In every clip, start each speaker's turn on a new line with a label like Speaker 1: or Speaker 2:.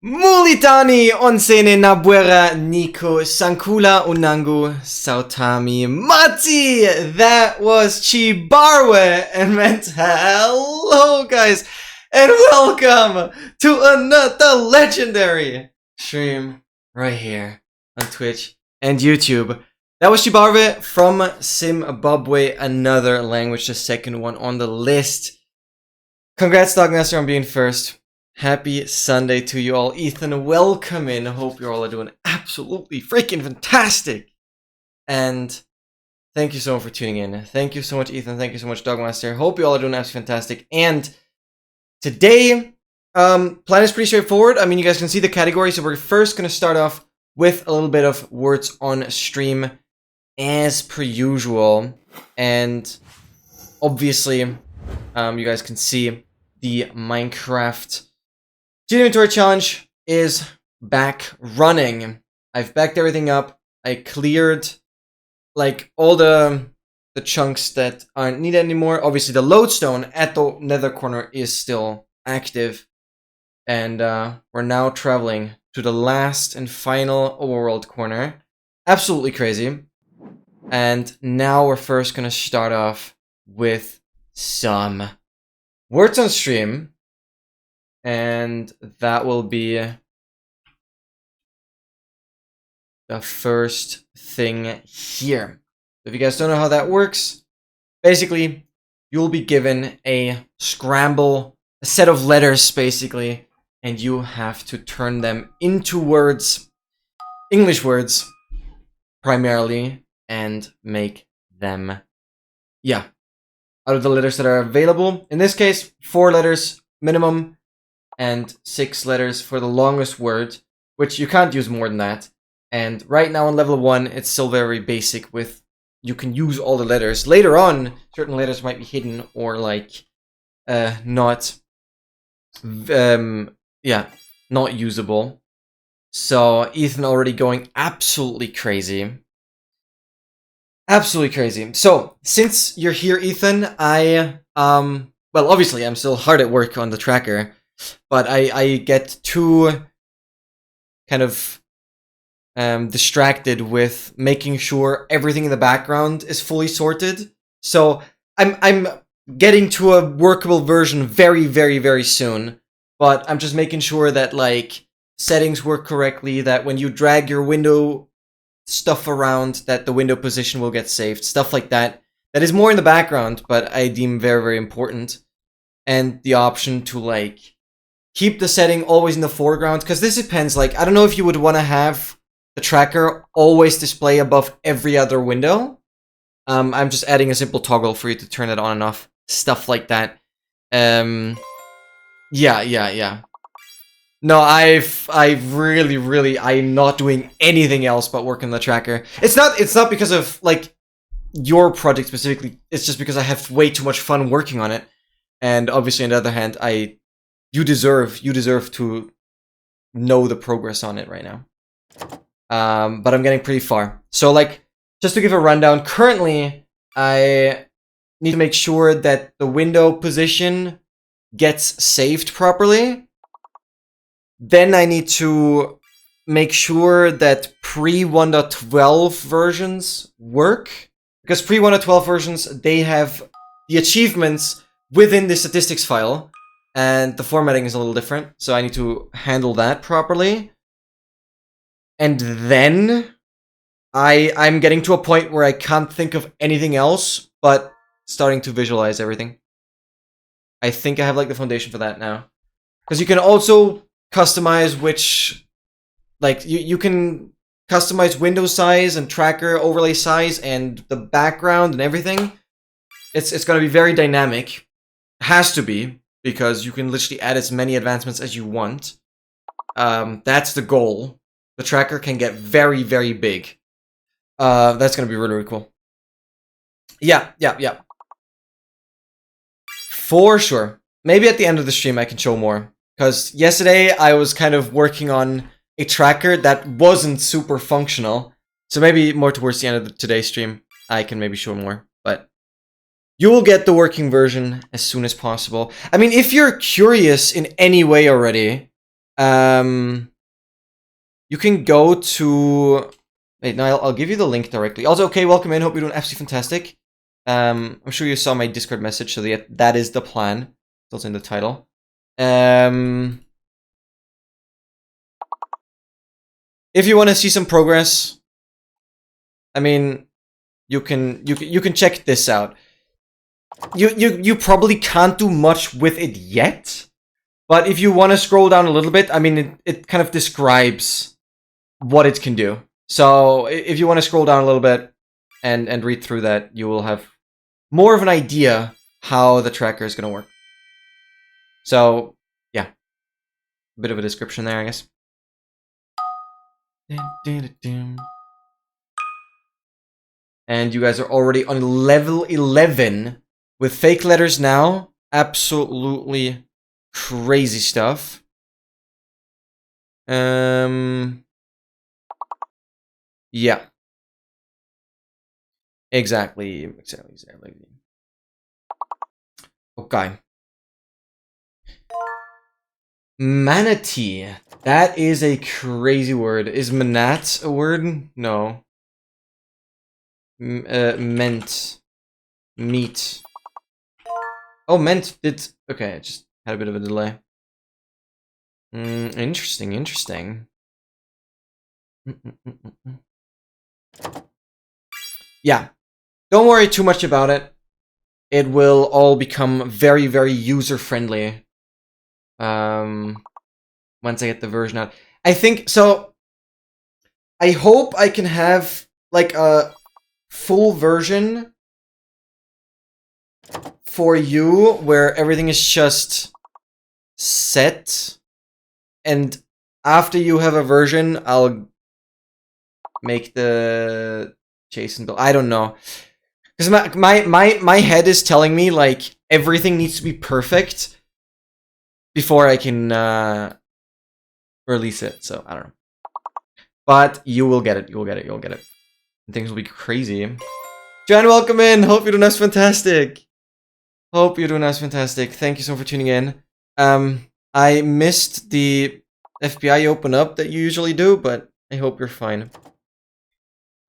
Speaker 1: Mulitani onsene nabuera Nico Sankula Unangu Sautami Mati. That was Chibarwe and meant hello guys and welcome to another legendary stream right here on Twitch and YouTube. That was Chibarwe from Zimbabwe, another language, the second one on the list. Congrats Chatguessr on being first. Happy Sunday to you all. Ethan, welcome in. Hope you all are doing absolutely freaking fantastic. And thank you so much for tuning in. Thank you so much, Ethan. Thank you so much, Chatguessr. Hope you all are doing absolutely fantastic. And today, plan is pretty straightforward. I mean, you guys can see the category. So we're first going to start off with a little bit of words on stream as per usual. And obviously, you guys can see the Minecraft Geo Inventory Challenge is back running. I've backed everything up. I cleared like all the chunks that aren't needed anymore. Obviously the lodestone at the nether corner is still active. And we're now traveling to the last and final overworld corner. Absolutely crazy. And now we're first gonna start off with some words on stream. And that will be the first thing here. If you guys don't know how that works, basically, you'll be given a scramble, a set of letters, basically, and you have to turn them into words, English words, primarily, and make them, out of the letters that are available. In this case, 4 letters minimum, and 6 letters for the longest word, which you can't use more than that. And right now on level 1, it's still very basic with, you can use all the letters. Later on, certain letters might be hidden or like, not usable. So Ethan already going absolutely crazy. Absolutely crazy. So, since you're here, Ethan, well, obviously I'm still hard at work on the tracker. But I get too kind of distracted with making sure everything in the background is fully sorted. So I'm getting to a workable version very, very, very soon. But I'm just making sure that like settings work correctly, that when you drag your window stuff around, that the window position will get saved. Stuff like that. That is more in the background, but I deem very, very important. And the option to like keep the setting always in the foreground, because this depends, like, I don't know if you would want to have the tracker always display above every other window. I'm just adding a simple toggle for you to turn it on and off. Stuff like that. Yeah. No, I'm not doing anything else but work on the tracker. It's not because of, like, your project specifically. It's just because I have way too much fun working on it. And obviously, on the other hand, you deserve to know the progress on it right now. But I'm getting pretty far. So like, just to give a rundown, currently I need to make sure that the window position gets saved properly. Then I need to make sure that pre-1.12 versions work. Because pre-1.12 versions, they have the achievements within the statistics file. And the formatting is a little different, so I need to handle that properly. And then I'm getting to a point where I can't think of anything else but starting to visualize everything. I think I have like the foundation for that now. Because you can also customize which, like, you can customize window size and tracker overlay size and the background and everything. It's going to be very dynamic. Has to be. Because you can literally add as many advancements as you want. That's the goal. The tracker can get very, very big. That's gonna be really, really cool. Yeah. For sure. Maybe at the end of the stream I can show more. Because yesterday I was kind of working on a tracker that wasn't super functional. So maybe more towards the end of today's stream I can maybe show more. But you will get the working version as soon as possible. I mean, if you're curious in any way already, you can go to... Wait, no, I'll give you the link directly. Also, okay, welcome in. Hope you're doing absolutely fantastic. I'm sure you saw my Discord message, so that is the plan. It's also in the title. If you want to see some progress, I mean, you can check this out. You probably can't do much with it yet, but if you want to scroll down a little bit, I mean, it kind of describes what it can do. So if you want to scroll down a little bit and read through that, you will have more of an idea how the tracker is going to work. So yeah, a bit of a description there, I guess. And you guys are already on level 11 with fake letters now. Absolutely crazy stuff. Yeah. Exactly. Okay. Manatee. That is a crazy word. Is manat a word? No. Meant. Meat. Oh, meant did... Okay, I just had a bit of a delay. Interesting. Yeah. Don't worry too much about it. It will all become very, very user-friendly. Once I get the version out. I think... So... I hope I can have, like, a full version for you where everything is just set, and after you have a version, I'll make the Jason build. I don't know, because my head is telling me like everything needs to be perfect before I can release it. So I don't know, but you will get it. You'll get it. And things will be crazy. John, welcome in. Hope you're doing us fantastic. Thank you so much for tuning in. I missed the FBI open up that you usually do, but I hope you're fine.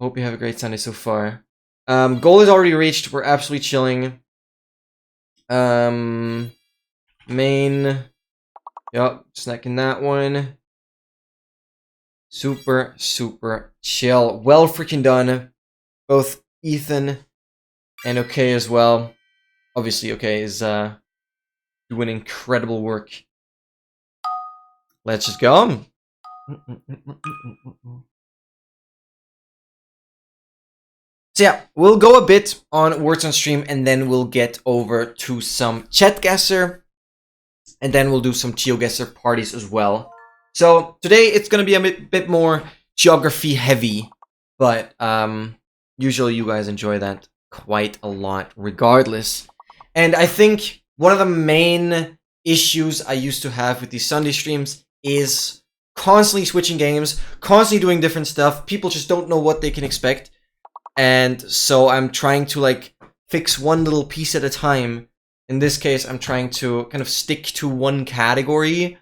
Speaker 1: Hope you have a great Sunday so far. Goal is already reached. We're absolutely chilling. Main. Yup, snacking that one. Super chill. Well freaking done. Both Ethan and OK as well. Obviously, OK is doing incredible work. Let's just go. So yeah, we'll go a bit on words on stream, and then we'll get over to some Chatguessr, and then we'll do some GeoGuessr parties as well. So today it's going to be a bit more geography heavy, but usually you guys enjoy that quite a lot regardless. And I think one of the main issues I used to have with these Sunday streams is constantly switching games, constantly doing different stuff. People just don't know what they can expect. And so I'm trying to like fix one little piece at a time. In this case, I'm trying to kind of stick to one category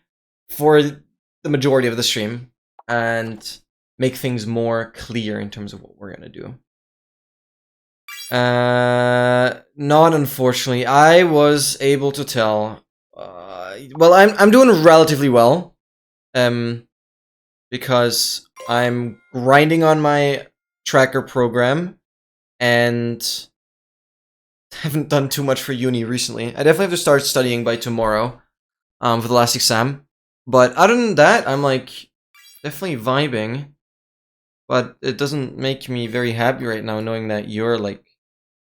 Speaker 1: for the majority of the stream and make things more clear in terms of what we're gonna do. Not unfortunately. I was able to tell. Well, I'm doing relatively well. Because I'm grinding on my tracker program and haven't done too much for uni recently. I definitely have to start studying by tomorrow for the last exam. But other than that, I'm like definitely vibing. But it doesn't make me very happy right now knowing that you're like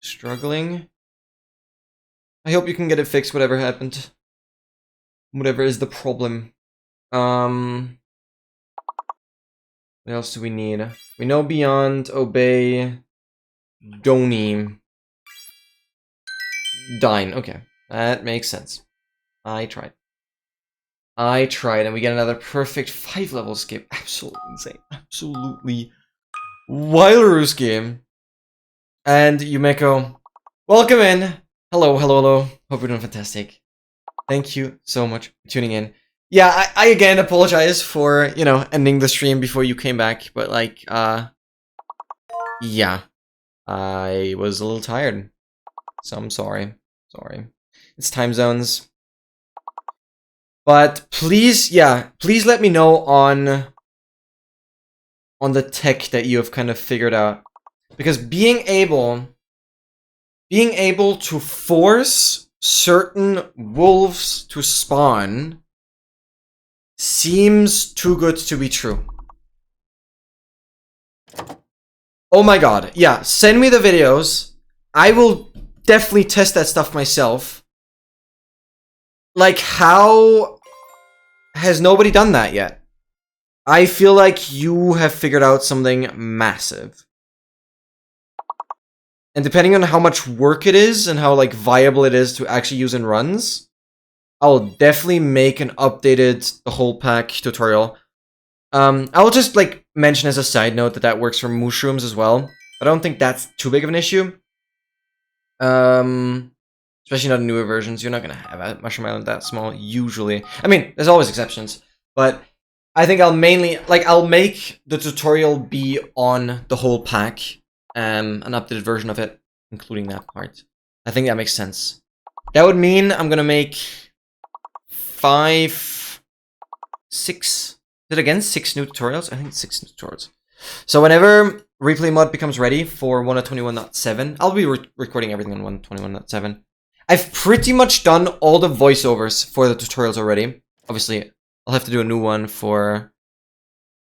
Speaker 1: struggling. I hope you can get it fixed, whatever happened. Whatever is the problem. What else do we need? We know beyond, obey, Doni. Dine. Okay, that makes sense. I tried, and we get another perfect 5-level skip. Absolutely insane. Absolutely Wilder's game. And Yumeko, welcome in. Hello. Hope you're doing fantastic. Thank you so much for tuning in. Yeah, I again apologize for, you know, ending the stream before you came back, but like, yeah, I was a little tired, so I'm sorry. Sorry. It's time zones. But please, yeah, please let me know on the tech that you have kind of figured out. Because being able to force certain wolves to spawn seems too good to be true. Oh my god, yeah, send me the videos. I will definitely test that stuff myself. Like, how has nobody done that yet? I feel like you have figured out something massive. And depending on how much work it is and how like viable it is to actually use in runs, I'll definitely make an updated the whole pack tutorial. I'll just like mention as a side note that that works for mushrooms as well. I don't think that's too big of an issue. Especially not in newer versions. You're not gonna have a mushroom island that small usually. I mean, there's always exceptions, but I think I'll mainly I'll make the tutorial be on the whole pack, an updated version of it, including that part. I think that makes sense. That would mean I'm gonna make 5, 6. Is it again 6 new tutorials? I think 6 new tutorials. So whenever replay mod becomes ready for 1.21.7, I'll be recording everything on 1.21.7. I've pretty much done all the voiceovers for the tutorials already. Obviously, I'll have to do a new one for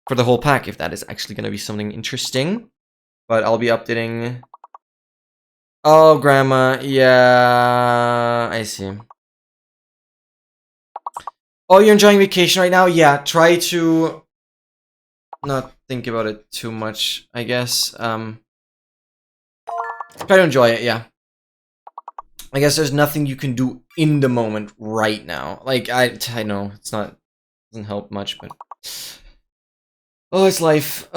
Speaker 1: the whole pack if that is actually going to be something interesting. But I'll be updating. Oh, Grandma. Yeah, I see. Oh, you're enjoying vacation right now? Yeah, try to not think about it too much, I guess. Try to enjoy it, yeah. I guess there's nothing you can do in the moment right now. Like, I know, it's not, doesn't help much, but... Oh, it's life.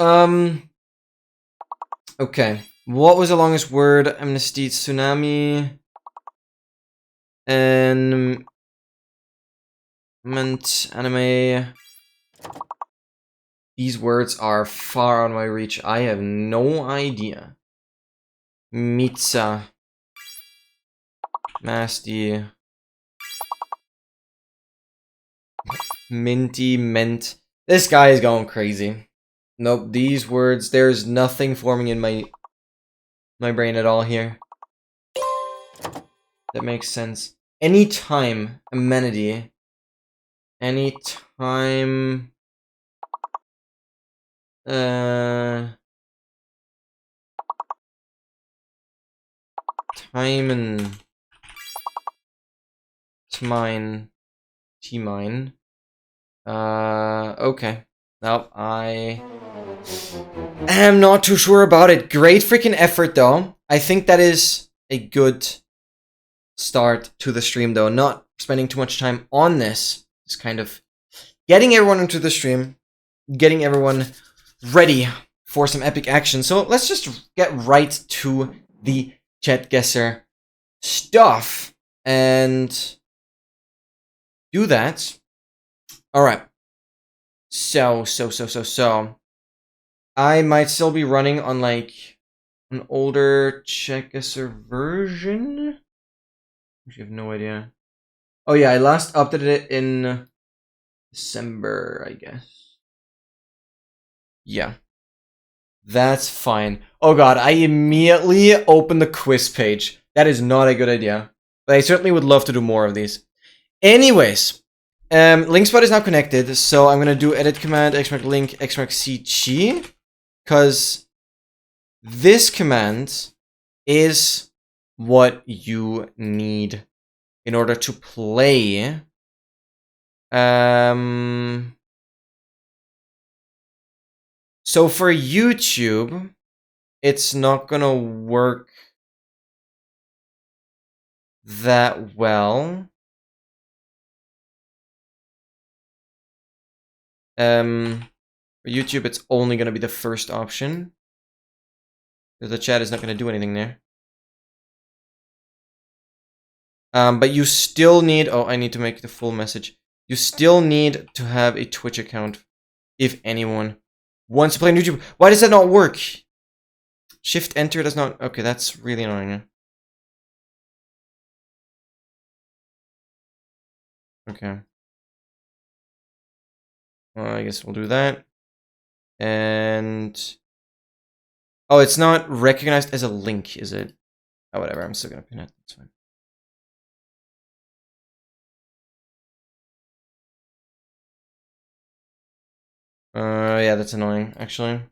Speaker 1: Okay. What was the longest word? Amnesty, tsunami... and... anime... These words are far out of my reach. I have no idea. Mitza. Nasty. Minty, mint. This guy is going crazy. Nope, these words, there's nothing forming in my brain at all here. That makes sense. Anytime, amenity. Anytime... time and... T-mine. T-mine. Okay. Nope, I am not too sure about it. Great freaking effort, though. I think that is a good start to the stream, though. Not spending too much time on this. It's kind of getting everyone into the stream, getting everyone ready for some epic action. So let's just get right to the Chatguessr stuff and do that. All right. So. I might still be running on like an older Chatguessr version. I have no idea. Oh yeah, I last updated it in December, I guess. Yeah. That's fine. Oh god, I immediately opened the quiz page. That is not a good idea. But I certainly would love to do more of these. Anyways, LinkSpot is now connected, so I'm gonna do edit command xmark link xmark cg, because this command is what you need in order to play. So for YouTube, it's not gonna work that well. For YouTube, it's only gonna be the first option, because the chat is not gonna do anything there. But you still need... Oh, I need to make the full message. You still need to have a Twitch account if anyone wants to play on YouTube. Why does that not work? Shift enter does not... Okay, that's really annoying. Okay. Well, I guess we'll do that. And... Oh, it's not recognized as a link, is it? Oh, whatever. I'm still gonna pin it. That's fine. Yeah, that's annoying, actually. Can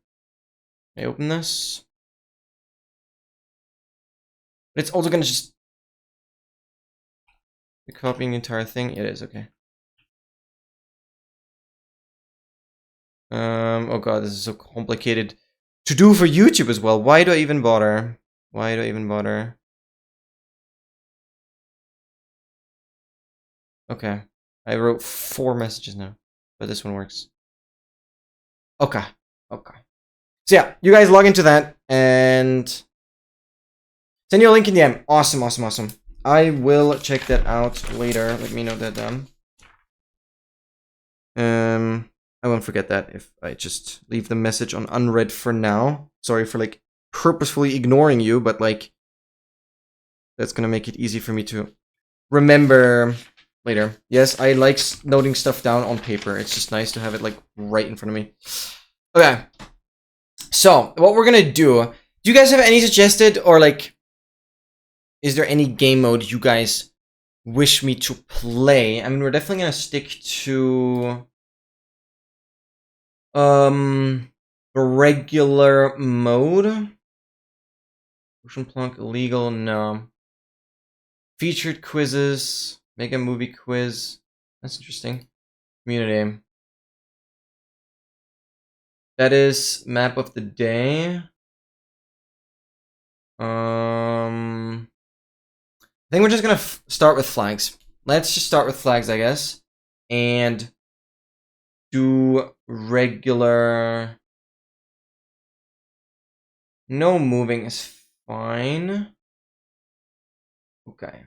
Speaker 1: I open this? But it's also gonna just... You're copying the entire thing? It is, okay. Oh god, this is so complicated to do for YouTube as well. Why do I even bother? Why do I even bother? Okay. I wrote 4 messages now, but this one works. Okay. Okay. So yeah, you guys log into that and send you a link in the DM. Awesome, awesome, awesome. I will check that out later. Let me know that down. I won't forget that if I just leave the message on unread for now. Sorry for like purposefully ignoring you, but like that's gonna make it easy for me to remember later. Yes, I like noting stuff down on paper. It's just nice to have it like right in front of me. Okay. So, what we're gonna do you guys have any suggested or like is there any game mode you guys wish me to play? I mean, we're definitely gonna stick to regular mode. Ocean Plunk illegal, no. Featured quizzes, make a movie quiz. That's interesting. Community. That is map of the day. I think we're just gonna start with flags. Let's just start with flags, I guess. And do regular. No moving is fine. Okay.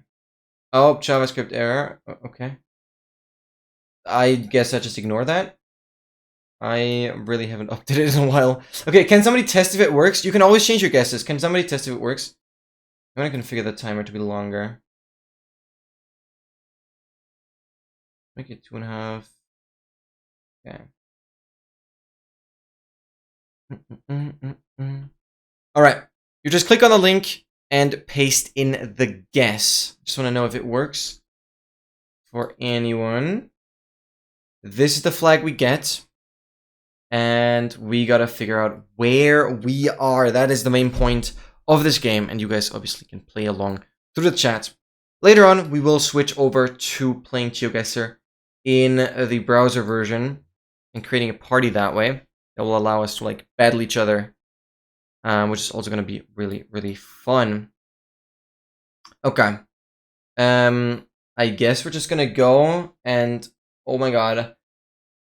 Speaker 1: Oh, JavaScript error. Okay. I guess I just ignore that. I really haven't updated it in a while. Okay, can somebody test if it works? You can always change your guesses. Can somebody test if it works? I'm gonna configure the timer to be longer. Make it 2.5. Okay. Alright. You just click on the link and paste in the guess. Just want to know if it works for anyone. This is the flag we get. And we gotta figure out where we are. That is the main point of this game. And you guys obviously can play along through the chat. Later on, we will switch over to playing GeoGuessr in the browser version and creating a party that way. That will allow us to like battle each other. Which is also going to be really, really fun. Okay. I guess we're just going to go and... Oh my god.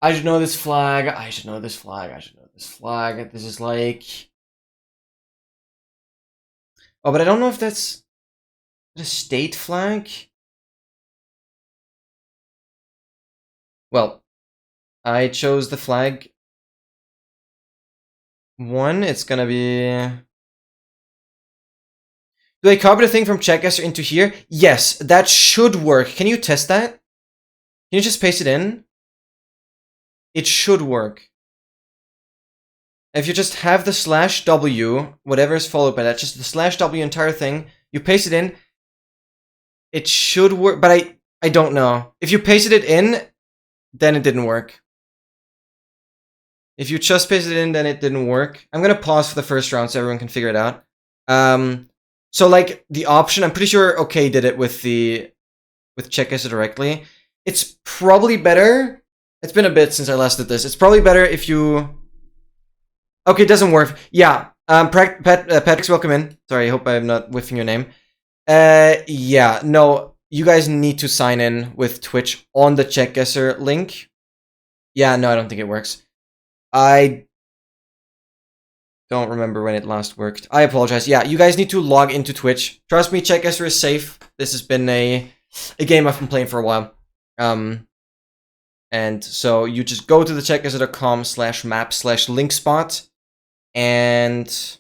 Speaker 1: I should know this flag. I should know this flag. I should know this flag. This is like... Oh, but I don't know if that's a state flag. Well, I chose the flag 1. It's gonna be... Do I copy the thing from Chatguessr into here? Yes, that should work. Can you test that? Can you just paste it in? It should work. If you just have the /W, whatever is followed by that, just the /W entire thing, you paste it in, it should work, but I don't know. If you pasted it in, then it didn't work. If you just pasted it in, then it didn't work. I'm gonna pause for the first round so everyone can figure it out. So like the option, I'm pretty sure OK did it with Chatguessr directly. It's probably better. It's been a bit since I last did this. It's probably better if you... Okay, it doesn't work. Yeah. Patrick's welcome in. Sorry, I hope I'm not whiffing your name. Yeah, no. You guys need to sign in with Twitch on the Chatguessr link. Yeah, no, I don't think it works. I don't remember when it last worked. I apologize. Yeah, you guys need to log into Twitch. Trust me, Chatguessr is safe. This has been a game I've been playing for a while. And so you just go to the chatguessr.com/map/linkspot and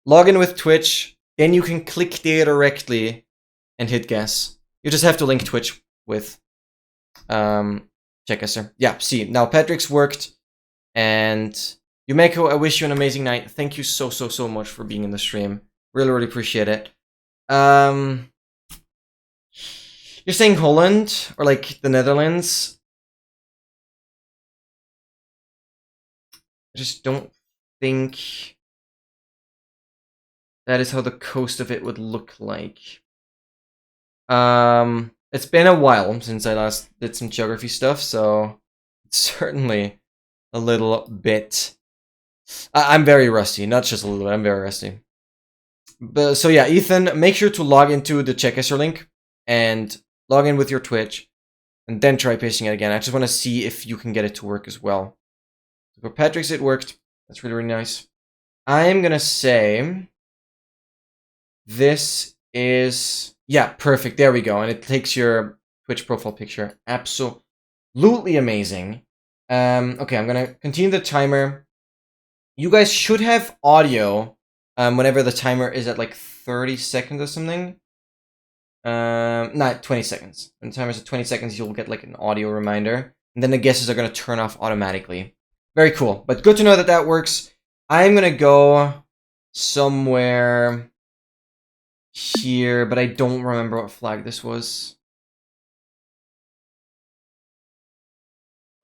Speaker 1: log in with Twitch. Then you can click there directly and hit guess. You just have to link Twitch with Chatguessr. Yeah, see, now Patrick's worked. And Yumeko, I wish you an amazing night. Thank you so much for being in the stream. Really appreciate it. You're saying Holland or like the Netherlands? I just don't think that is how the coast of it would look like. It's been a while since I last did some geography stuff, so it's certainly a little bit. I'm very rusty, not just a little bit. I'm very rusty. But so yeah, Ethan, make sure to log into the Chatguessr link and log in with your Twitch, and then try pasting it again. I just want to see if you can get it to work as well. For Patrick's, it worked. That's really nice. I'm gonna say this is, yeah, perfect. There we go, and it takes your Twitch profile picture. Absolutely amazing. Okay, I'm gonna continue the timer. You guys should have audio whenever the timer is at like 30 seconds or something. Not 20 seconds. When the timer's at 20 seconds, you'll get like an audio reminder. And then the guesses are going to turn off automatically. Very cool. But good to know that that works. I'm going to go somewhere here, but I don't remember what flag this was.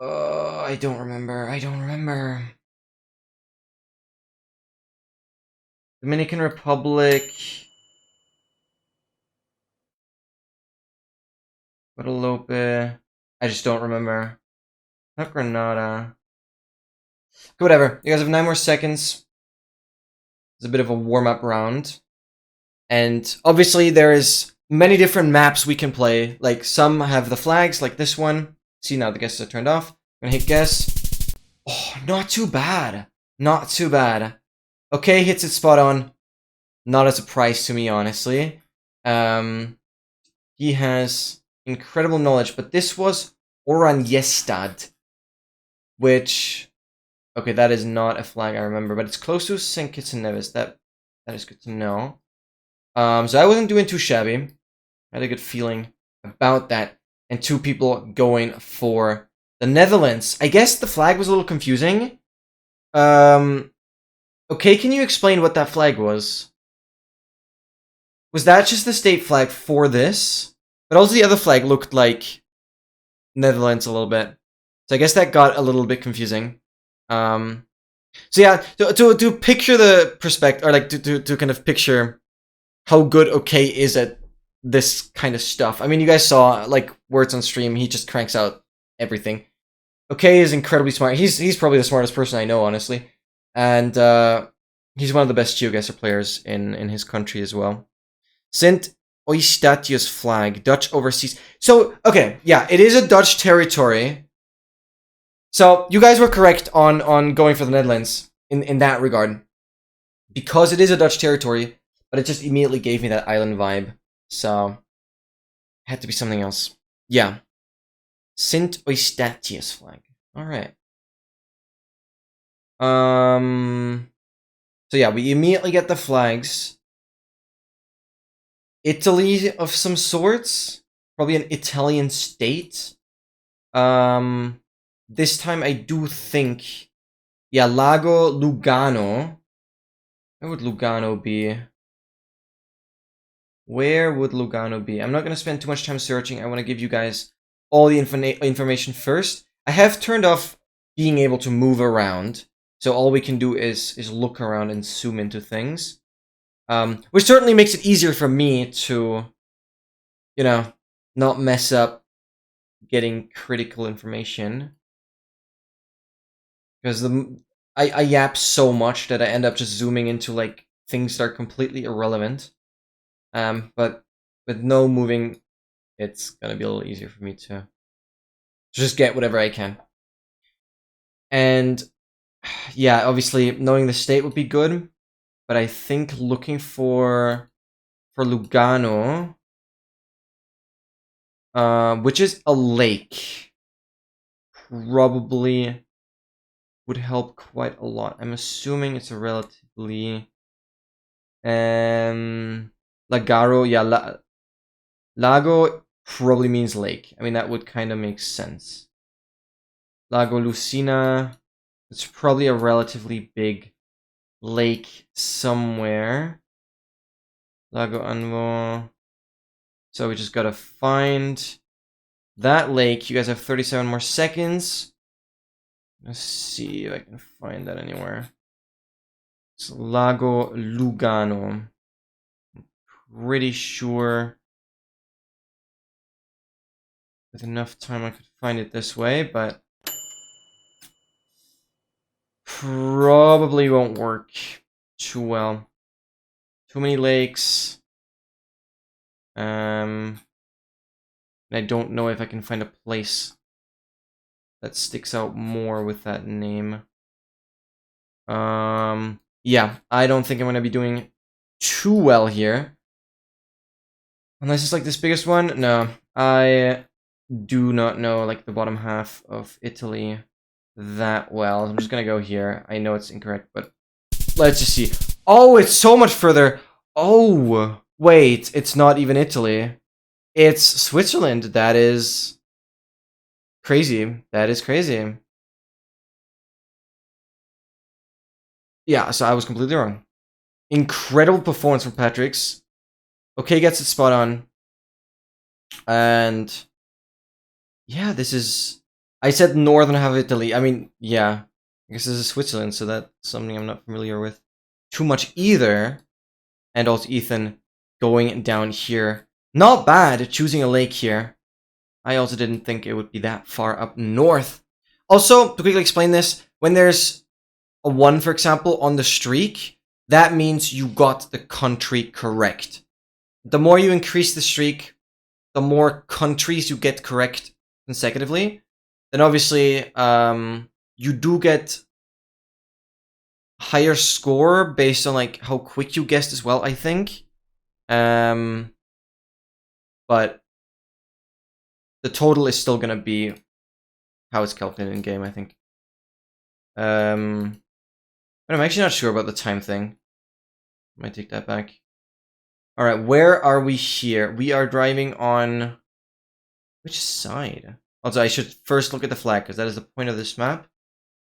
Speaker 1: I don't remember. Dominican Republic. Guadalupe. I just don't remember. Not Grenada. Whatever. You guys have 9 more seconds. It's a bit of a warm-up round. And obviously there is many different maps we can play. Like some have the flags, like this one. See, now the guesses are turned off. I'm gonna hit guess. Oh, not too bad. Not too bad. Okay, hits it spot on. Not a surprise to me, honestly. He has incredible knowledge, but this was Oranjestad, which, okay, that is not a flag I remember, but it's close to St. Kitts and Nevis. That is good to know. So I wasn't doing too shabby. I had a good feeling about that. And 2 people going for the Netherlands. I guess the flag was a little confusing. Okay, can you explain what that flag was? Was that just the state flag for this? But also the other flag looked like Netherlands a little bit. So I guess that got a little bit confusing. So yeah, to picture the perspective, or like to kind of picture how good OK is at this kind of stuff. I mean, you guys saw, like, Words on stream, he just cranks out everything. OK is incredibly smart. He's probably the smartest person I know, honestly. And he's one of the best GeoGuessr players in his country as well. Sint Eustatius flag, Dutch overseas. So, okay, yeah, it is a Dutch territory. So, you guys were correct on going for the Netherlands in that regard. Because it is a Dutch territory, but it just immediately gave me that island vibe. So, it had to be something else. Yeah. Sint Eustatius flag. Alright. So yeah, we immediately get the flags. Italy of some sorts. Probably an Italian state. This time I do think, yeah, Lago Lugano. Where would Lugano be? Where would Lugano be? I'm not going to spend too much time searching. I want to give you guys all the information first. I have turned off being able to move around. So all we can do is look around and zoom into things. Which certainly makes it easier for me to, you know, not mess up getting critical information. Because I yap so much that I end up just zooming into, like, things that are completely irrelevant. But with no moving, it's gonna be a little easier for me to just get whatever I can. And yeah, obviously knowing the state would be good, but I think looking for Lugano, which is a lake. probably would help quite a lot. I'm assuming it's a relatively Lagaro, yeah, Lago probably means lake. I mean, that would kind of make sense. Lago Lucina, it's probably a relatively big lake somewhere. Lago Anvo. So we just gotta find that lake. You guys have 37 more seconds. Let's see if I can find that anywhere. It's Lago Lugano. I'm pretty sure with enough time I could find it this way, but probably won't work too well. Too many lakes. And I don't know if I can find a place that sticks out more with that name. Yeah, I don't think I'm gonna be doing too well here. Unless it's like this biggest one. No, I do not know like the bottom half of Italy that well. I'm just gonna go here. I know it's incorrect, but let's just see. Oh, it's so much further. Oh, wait, it's not even Italy. It's Switzerland. That is crazy. That is crazy. Yeah, so I was completely wrong. Incredible performance from Patrick's. Okay, gets it spot on. And yeah, this is... I said northern half of Italy. I mean, yeah. I guess this is Switzerland, so that's something I'm not familiar with too much either. And also Ethan going down here. Not bad choosing a lake here. I also didn't think it would be that far up north. Also, to quickly explain this, when there's a 1, for example, on the streak, that means you got the country correct. The more you increase the streak, the more countries you get correct consecutively. Then obviously, you do get higher score based on like how quick you guessed as well, I think. But the total is still gonna be how it's calculated in game, I think. But I'm actually not sure about the time thing. I might take that back. All right, where are we here? We are driving on which side? Also, I should first look at the flag because that is the point of this map.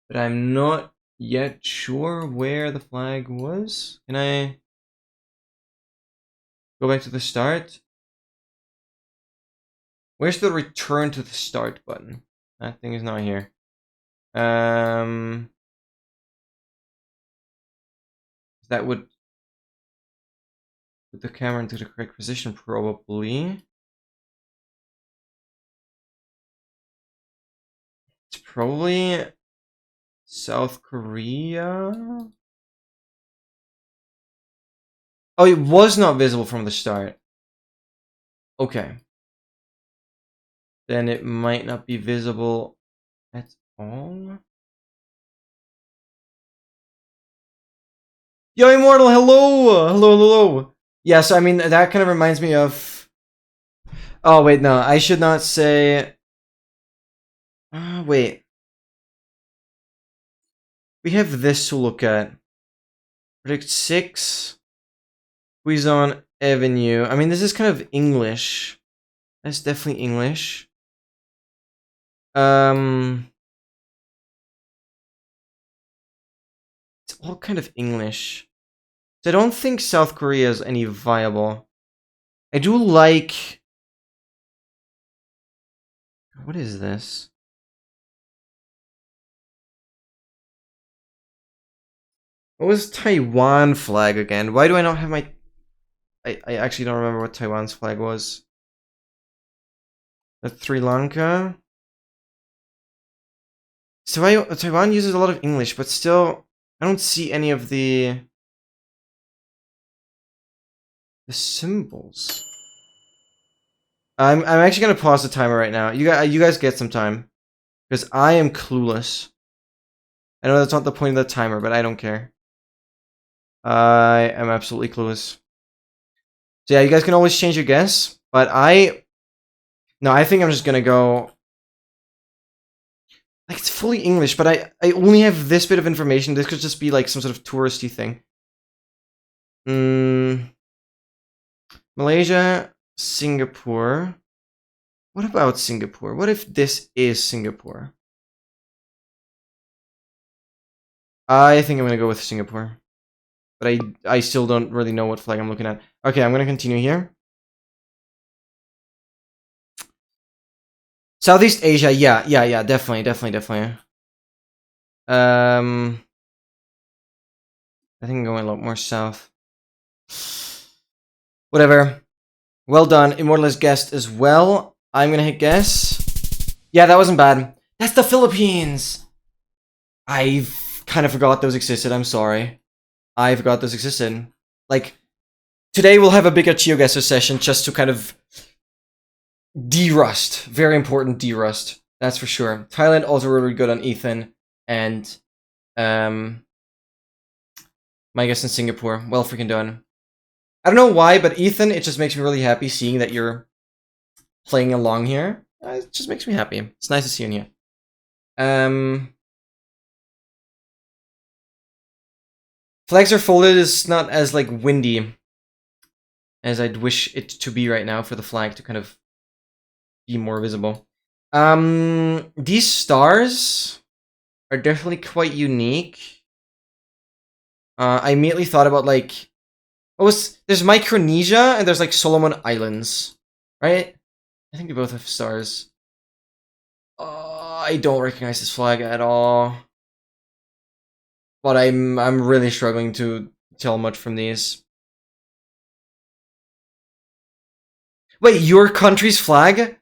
Speaker 1: But I'm not yet sure where the flag was. Can I go back to the start? Where's the return to the start button? That thing is not here. That would put the camera into the correct position, probably. It's probably South Korea. Oh, it was not visible from the start. Okay. Then it might not be visible at all. Yo, Immortal, hello! Hello, hello. Yes, I mean, that kind of reminds me of... Oh, wait, no, I should not say... wait. We have this to look at. Predict 6. Quizon Avenue. I mean, this is kind of English. That's definitely English. It's all kind of English. So I don't think South Korea is any viable. I do like... What is this? What was Taiwan flag again? Why do I not have my... I actually don't remember what Taiwan's flag was. That's Sri Lanka. So Taiwan uses a lot of English, but still, I don't see any of the symbols. I'm actually gonna pause the timer right now. You guys get some time, because I am clueless. I know that's not the point of the timer, but I don't care. I am absolutely clueless. So yeah, you guys can always change your guess, but I think I'm just gonna go Like, it's fully English, but I only have this bit of information. This could just be like some sort of touristy thing. Malaysia, Singapore. What about Singapore? What if this is Singapore? I think I'm gonna go with Singapore. But I still don't really know what flag I'm looking at. Okay, I'm gonna continue here. Southeast Asia, yeah, definitely. I think I'm going a lot more south. Whatever. Well done. Immortalized guessed as well. I'm gonna hit guess. Yeah, that wasn't bad. That's the Philippines! I kind of forgot those existed. I'm sorry. I forgot those existed. Like, today we'll have a bigger GeoGuessr session just to kind of de-rust. Very important de-rust. That's for sure. Thailand also really good on Ethan. And, my guess in Singapore. Well freaking done. I don't know why, but Ethan, it just makes me really happy seeing that you're playing along here. It just makes me happy. It's nice to see you in here. Flags are folded is not as, like, windy as I'd wish it to be right now for the flag to kind of be more visible. These stars are definitely quite unique. I immediately thought about, like, there's Micronesia and there's, like, Solomon Islands, right? I think they both have stars. I don't recognize this flag at all. But I'm really struggling to tell much from these. Wait, your country's flag?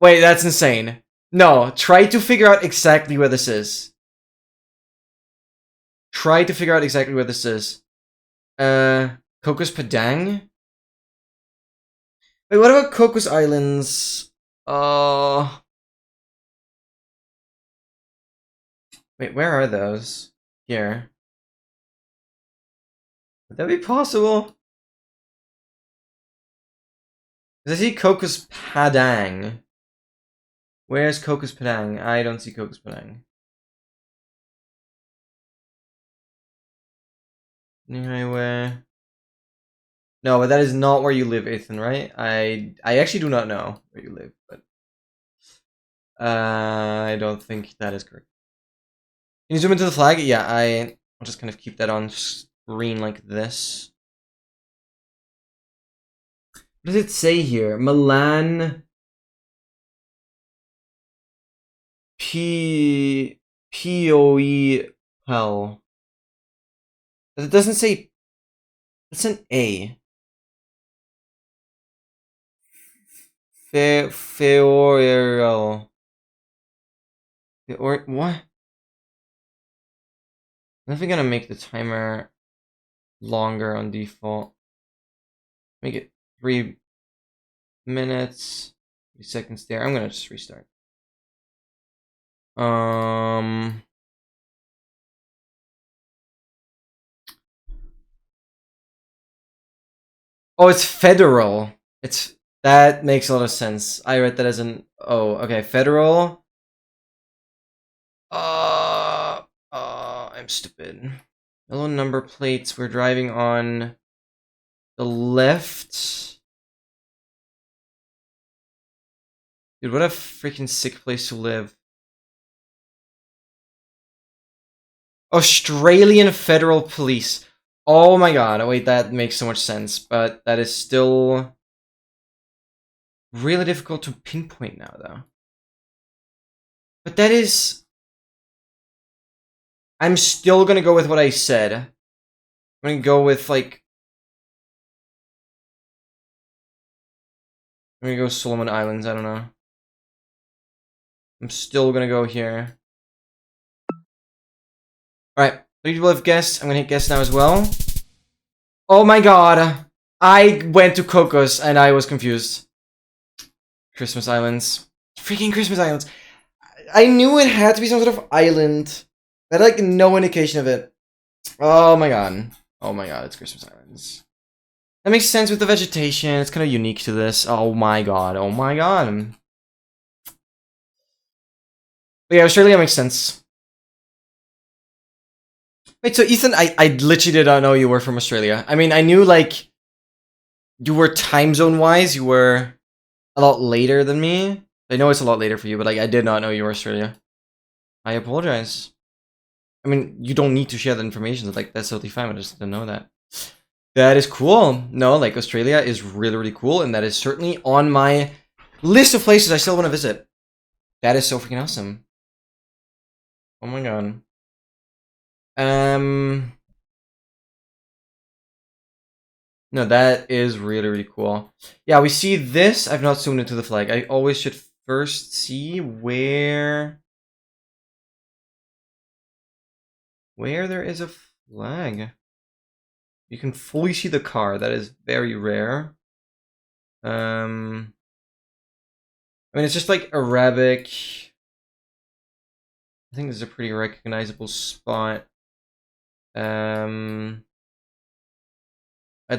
Speaker 1: Wait, that's insane. No, try to figure out exactly where this is. Try to figure out exactly where this is. Cocos Padang? Wait, what about Cocos Islands? Wait, where are those? Here. Would that be possible? Does I see Cocos Padang? Where's Cocos Padang? I don't see Cocos Padang. New highway. No, but that is not where you live, Ethan, right? I actually do not know where you live, but I don't think that is correct. Can you zoom into the flag? Yeah, I'll just kind of keep that on screen like this. What does it say here? Milan POE Hell. It doesn't say. It's an A. Feoral. Or what? I'm definitely gonna make the timer longer on default. Make it 3 minutes, 3 seconds there. I'm gonna just restart. Oh, it's federal. That makes a lot of sense. I read that as an O. Okay, federal. I'm stupid. Yellow number plates. We're driving on the left. Dude, what a freaking sick place to live. Australian Federal Police. Oh my god. Wait, that makes so much sense. But that is still really difficult to pinpoint now, though. But that is... I'm still gonna go with what I said. I'm gonna go with, like... I'm gonna go Solomon Islands, I don't know. I'm still gonna go here. Alright, 3 people have guessed. I'm gonna hit guess now as well. Oh my god. I went to Cocos and I was confused. Christmas Islands. Freaking Christmas Islands. I knew it had to be some sort of island. I had, like, no indication of it. Oh my god. Oh my god, it's Christmas Islands. That makes sense with the vegetation. It's kind of unique to this. Oh my god. Oh my god. But yeah, Australia makes sense. Wait, so Ethan, I literally did not know you were from Australia. I mean, I knew, like, you were time zone-wise, you were a lot later than me. I know it's a lot later for you, but, like, I did not know you were Australia. I apologize. I mean, you don't need to share that information. Like, that's totally fine. I just didn't know that. That is cool. No, like, Australia is really, really cool, and that is certainly on my list of places I still want to visit. That is so freaking awesome. Oh my god. No, that is really, really cool. Yeah, we see this. I've not zoomed into the flag. I always should first see where there is a flag. You can fully see the car. That is very rare. I mean, it's just like Arabic. I think this is a pretty recognizable spot. I'd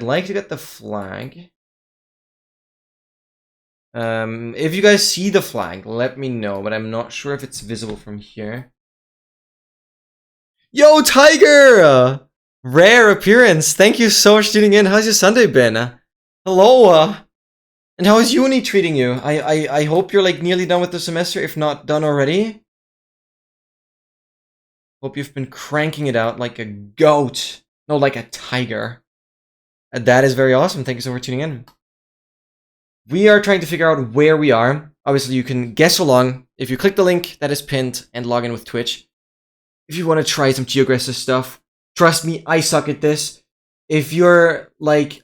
Speaker 1: like to get the flag. If you guys see the flag, let me know, but I'm not sure if it's visible from here. Yo, Tiger! Rare appearance. Thank you so much for tuning in. How's your Sunday been? Hello. And how is uni treating you? I hope you're like nearly done with the semester, if not done already. Hope you've been cranking it out like a goat. No, like a tiger. And that is very awesome. Thank you so much for tuning in. We are trying to figure out where we are. Obviously, you can guess along if you click the link that is pinned and log in with Twitch. If you want to try some GeoGuessr stuff, trust me, I suck at this. If you're, like,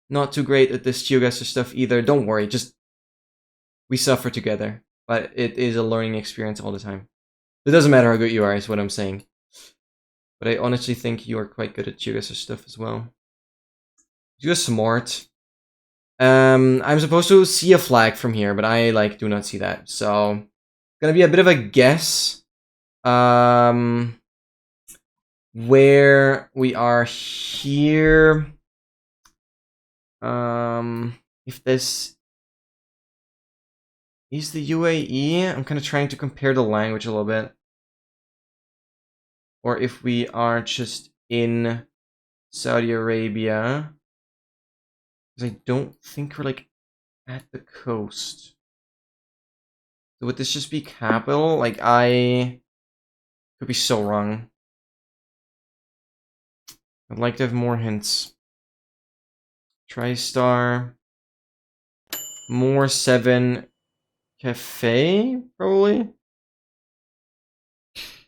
Speaker 1: not too great at this GeoGuessr stuff either, don't worry. Just, we suffer together. But it is a learning experience all the time. It doesn't matter how good you are, is what I'm saying. But I honestly think you are quite good at GeoGuessr stuff as well. You're smart. I'm supposed to see a flag from here, but I, like, do not see that. So, gonna be a bit of a guess. Where we are here. If this is the UAE, I'm kind of trying to compare the language a little bit. Or if we are just in Saudi Arabia. Because I don't think we're, like, at the coast. So would this just be capital? Like, I could be so wrong. I'd like to have more hints. TriStar. More 7 Cafe, probably.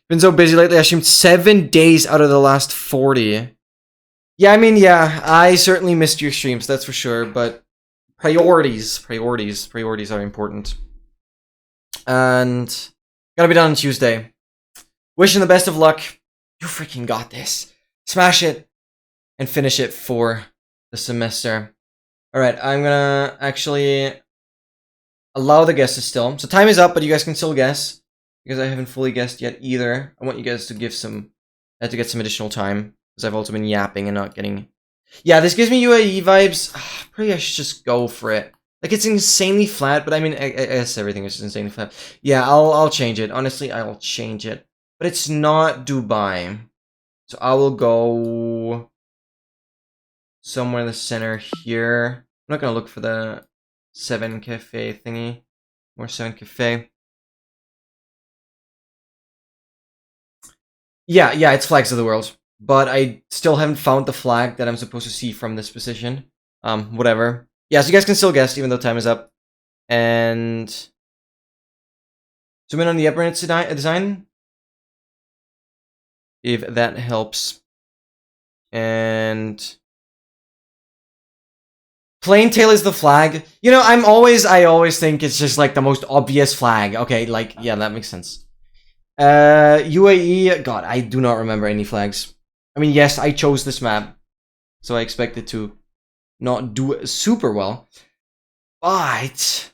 Speaker 1: Been so busy lately, I streamed 7 days out of the last 40. Yeah, I mean, yeah, I certainly missed your streams, that's for sure, but priorities are important. And gotta be done on Tuesday. Wishing the best of luck. You freaking got this. Smash it and finish it for the semester. Alright, I'm gonna actually allow the guesses still. So time is up, but you guys can still guess. Because I haven't fully guessed yet either. I want you guys to give some... I have to get some additional time. Because I've also been yapping and not getting... Yeah, this gives me UAE vibes. Probably I should just go for it. Like, it's insanely flat, but I mean, I guess everything is just insanely flat. Yeah, I'll change it. Honestly, I'll change it. But it's not Dubai. So I will go... somewhere in the center here. I'm not gonna look for the 7 Cafe thingy. More 7 Cafe. Yeah, it's Flags of the World. But I still haven't found the flag that I'm supposed to see from this position. Whatever. Yeah, so you guys can still guess, even though time is up. And... zoom in on the Emirates design. If that helps. And... Plaintail is the flag. You know, I always think it's just like the most obvious flag. Okay, like, yeah, that makes sense. UAE, God, I do not remember any flags. I mean, yes, I chose this map, so I expect it to not do super well. But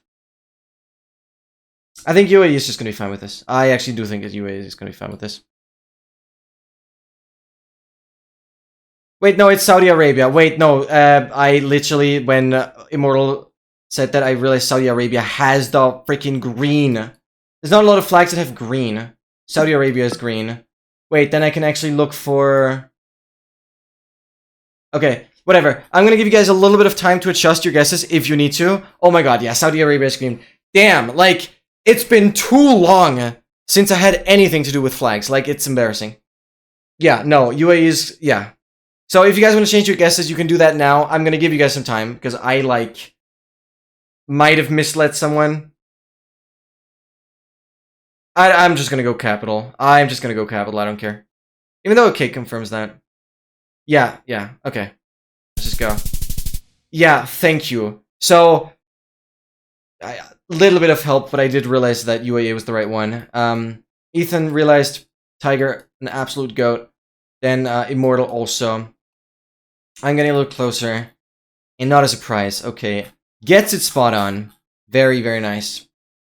Speaker 1: I think UAE is just going to be fine with this. I actually do think that UAE is going to be fine with this. Wait, no, it's Saudi Arabia. Wait, no, I literally, when Immortal said that, I realized Saudi Arabia has the freaking green There's not a lot of flags that have green. Saudi Arabia is green. Wait, then I can actually look for... Okay, whatever. I'm gonna give you guys a little bit of time to adjust your guesses if you need to. Oh my god, yeah, Saudi Arabia is green. Damn, like, it's been too long since I had anything to do with flags. Like, it's embarrassing. Yeah, no, UAE is... Yeah. So if you guys want to change your guesses, you can do that now. I'm gonna give you guys some time, because I, like, might have misled someone. I'm just gonna go capital. I'm just gonna go capital, I don't care. Even though okay confirms that. Yeah, okay. Let's just go. Yeah, thank you. So, a little bit of help, but I did realize that UAE was the right one. Ethan realized Tiger, an absolute goat. Then Immortal also. I'm getting a little closer. And not a surprise. Okay. Gets it spot on. Very, very nice.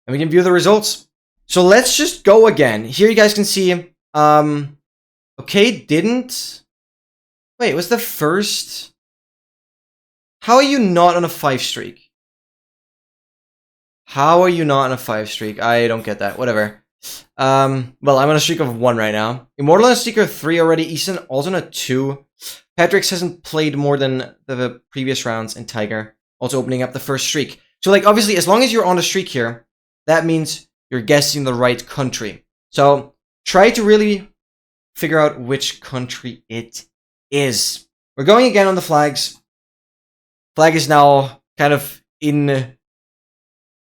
Speaker 1: And we can view the results. So let's just go again. Here you guys can see, okay, didn't... Wait, was the first... How are you not on a 5 streak? How are you not on a 5 streak? I don't get that. Whatever. Well, I'm on a streak of 1 right now. Immortal on a streak of 3 already. Easton also on a 2. Patrick's hasn't played more than the previous rounds. And Tiger also opening up the first streak. So, like, obviously, as long as you're on a streak here, that means... you're guessing the right country. So try to really figure out which country it is. We're going again on the flags. Flag is now kind of in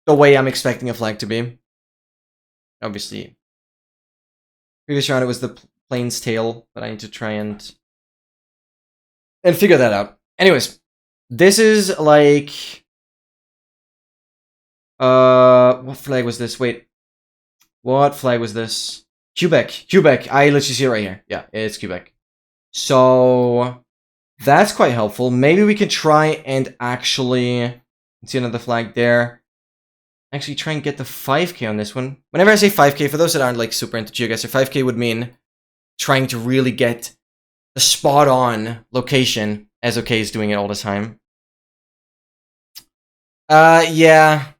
Speaker 1: the way I'm expecting a flag to be. Obviously. Previous round it was the plane's tail, but I need to try and figure that out. Anyways, this is like... what flag was this? Wait. What flag was this? Quebec. Quebec. I literally see it right here. Yeah, it's Quebec. So, that's quite helpful. Maybe we can try and actually... see another flag there. Actually try and get the 5k on this one. Whenever I say 5k, for those that aren't like super into GeoGuessr, 5k would mean trying to really get the spot-on location, as OK is doing it all the time. Yeah.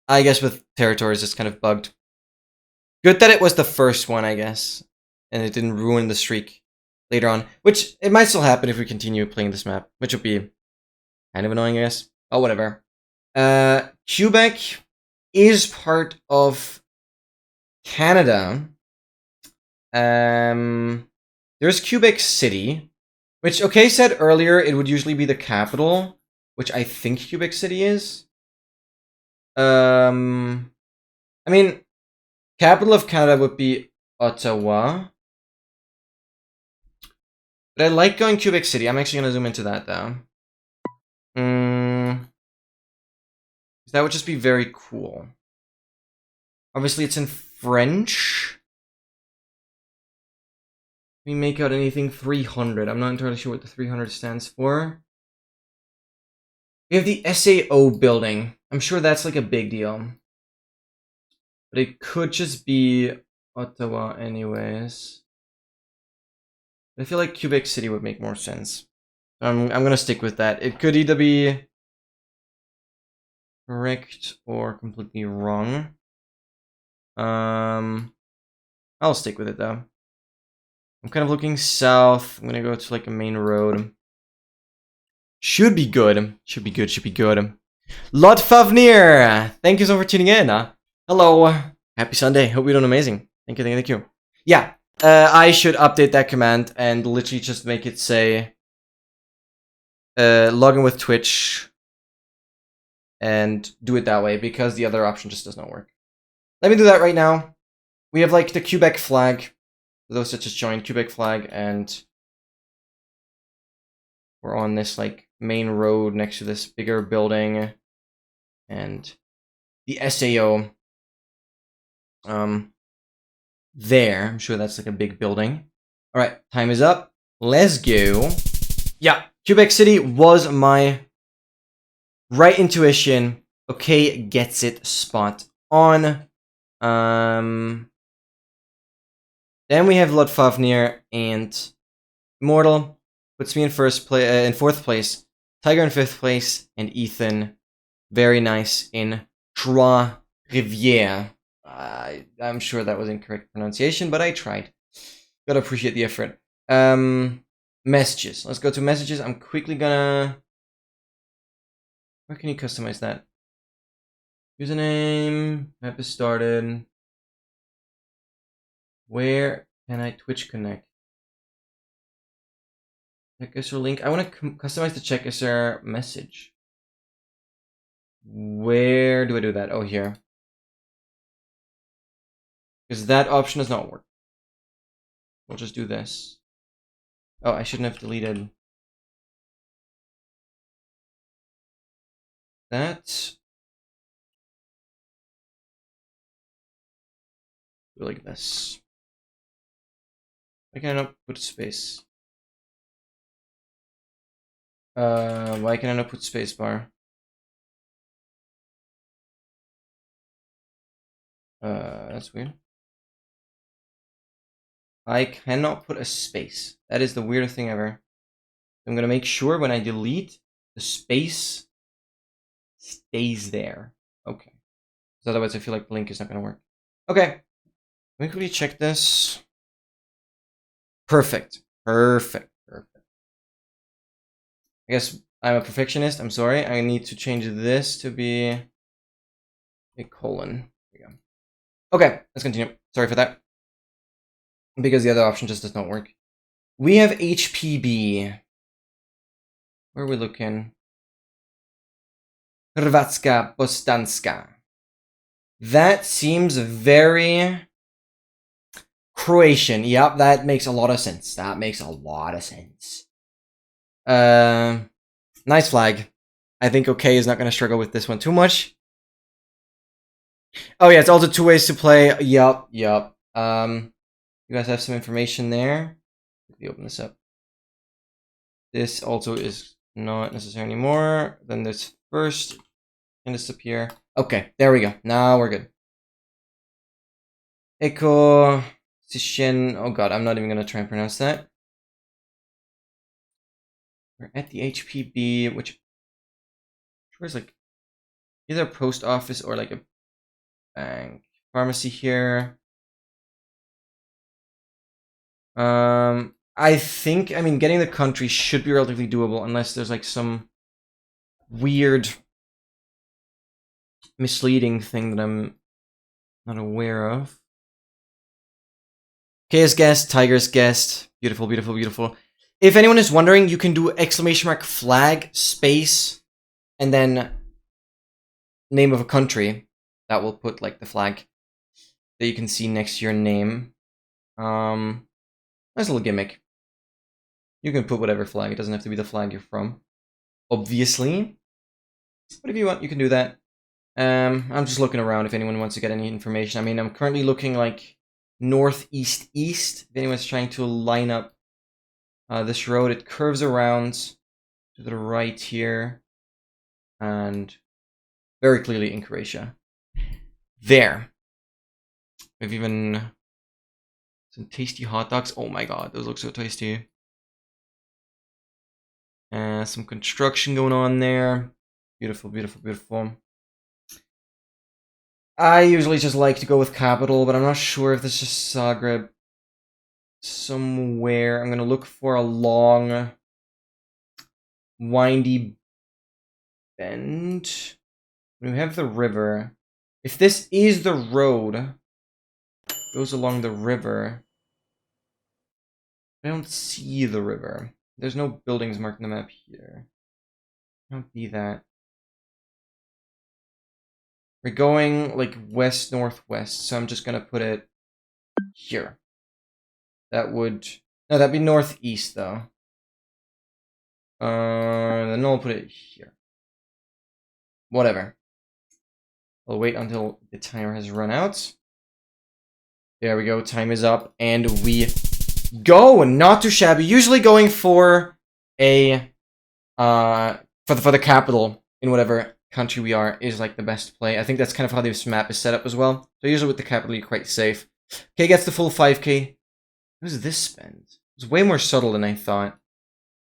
Speaker 1: I guess with territories, it's kind of bugged. Good that it was the first one, I guess. And it didn't ruin the streak later on. Which, it might still happen if we continue playing this map. Which would be kind of annoying, I guess. Oh, whatever. Quebec is part of Canada. There's Quebec City. Which, OK said earlier, it would usually be the capital. Which I think Quebec City is. I mean... capital of Canada would be Ottawa. But I like going Quebec City. I'm actually going to zoom into that, though. That would just be very cool. Obviously, it's in French. We make out anything 300. I'm not entirely sure what the 300 stands for. We have the SAO building. I'm sure that's like a big deal. But it could just be Ottawa anyways. I feel like Quebec City would make more sense. I'm gonna stick with that. It could either be correct or completely wrong. I'll stick with it though. I'm kind of looking south. I'm gonna go to like a main road. Should be good. Should be good. Should be good. Lot Favnir! Thank you so much for tuning in. Hello. Happy Sunday. Hope you're doing amazing. Thank you, thank you. Yeah, I should update that command and literally just make it say log in with Twitch and do it that way because the other option just does not work. Let me do that right now. We have like the Quebec flag. For those that just joined, Quebec flag, and we're on this like main road next to this bigger building and the SAO. There. I'm sure that's like a big building. All right, time is up. Let's go. Yeah, Quebec City was my right intuition. Okay, gets it spot on. Then we have Lotfavnir and Immortal. Puts me in in 4th place. Tiger in 5th place, and Ethan, very nice, in Trois Rivières. I'm sure that was incorrect pronunciation, but I tried. Gotta appreciate the effort. Messages. Let's go to messages. I'm quickly gonna... Where can you customize that? Username. Map is started. Where can I Twitch connect? Chatguessr link. I want to customize the Chatguessr message. Where do I do that? Oh, here. Because that option does not work. We'll just do this. Oh, I shouldn't have deleted that. Do like this. Why can I not put space? Why can I not put spacebar? That's weird. I cannot put a space. That is the weirdest thing ever. I'm gonna make sure when I delete, the space stays there. Okay. Because otherwise I feel like Blink is not gonna work. Okay. Let me quickly check this. Perfect. Perfect. Perfect. I guess I'm a perfectionist. I'm sorry. I need to change this to be a colon. There we go. Okay, let's continue. Sorry for that. Because the other option just does not work. We have HPB. Where are we looking? Hrvatska Bosanska. That seems very Croatian. Yep, that makes a lot of sense. That makes a lot of sense. Nice flag. I think OK is not going to struggle with this one too much. Oh yeah, it's also 2 ways to play. Yup. You guys have some information there. Let me open this up. This also is not necessary anymore. Then this first can disappear. Okay, there we go. Now we're good. Echo Sishin. Oh god, I'm not even gonna try and pronounce that. We're at the HPB, which is like either a post office or like a bank. Pharmacy here. I think, I mean, getting the country should be relatively doable unless there's like some weird misleading thing that I'm not aware of. K's guessed, Tiger's guessed. Beautiful, beautiful, beautiful. If anyone is wondering, you can do ! flag, space, and then name of a country. That will put like the flag that you can see next to your name. Nice little gimmick. You can put whatever flag. It doesn't have to be the flag you're from, obviously. But if you want, you can do that. I'm just looking around if anyone wants to get any information. I mean, I'm currently looking like northeast east. If anyone's trying to line up this road, it curves around to the right here, and very clearly in Croatia. There. We've even some tasty hot dogs. Oh my god, those look so tasty. Some construction going on there. Beautiful, beautiful, beautiful. I usually just like to go with capital, but I'm not sure if this is Zagreb. Somewhere. I'm going to look for a long, windy bend. We have the river. If this is the road, goes along the river. I don't see the river. There's no buildings marked on the map here. Don't be that. We're going like west-northwest, so I'm just gonna put it here. That would... No, that'd be northeast, though. Then I'll put it here. Whatever. I'll wait until the timer has run out. There we go, time is up, and we go! Not too shabby. Usually going for a... for the capital in whatever country we are is like the best play. I think that's kind of how this map is set up as well. So usually with the capital you're quite safe. K gets the full 5k. What does this spend? It's way more subtle than I thought.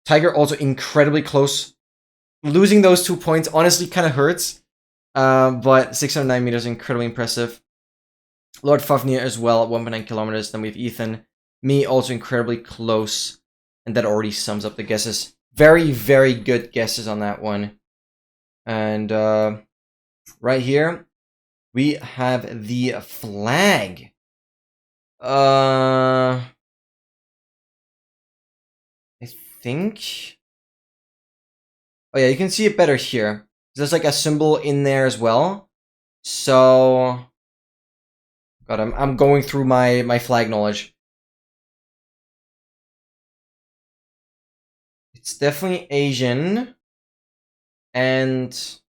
Speaker 1: Tiger also incredibly close. Losing those 2 points honestly kind of hurts. But 609 meters, incredibly impressive. Lord Fafnir as well at 1.9 kilometers. Then we have Ethan. Me also incredibly close. And that already sums up the guesses. Very, very good guesses on that one. And right here, we have the flag. I think. Oh yeah, you can see it better here. There's like a symbol in there as well. So, God, I'm going through my flag knowledge. It's definitely Asian. And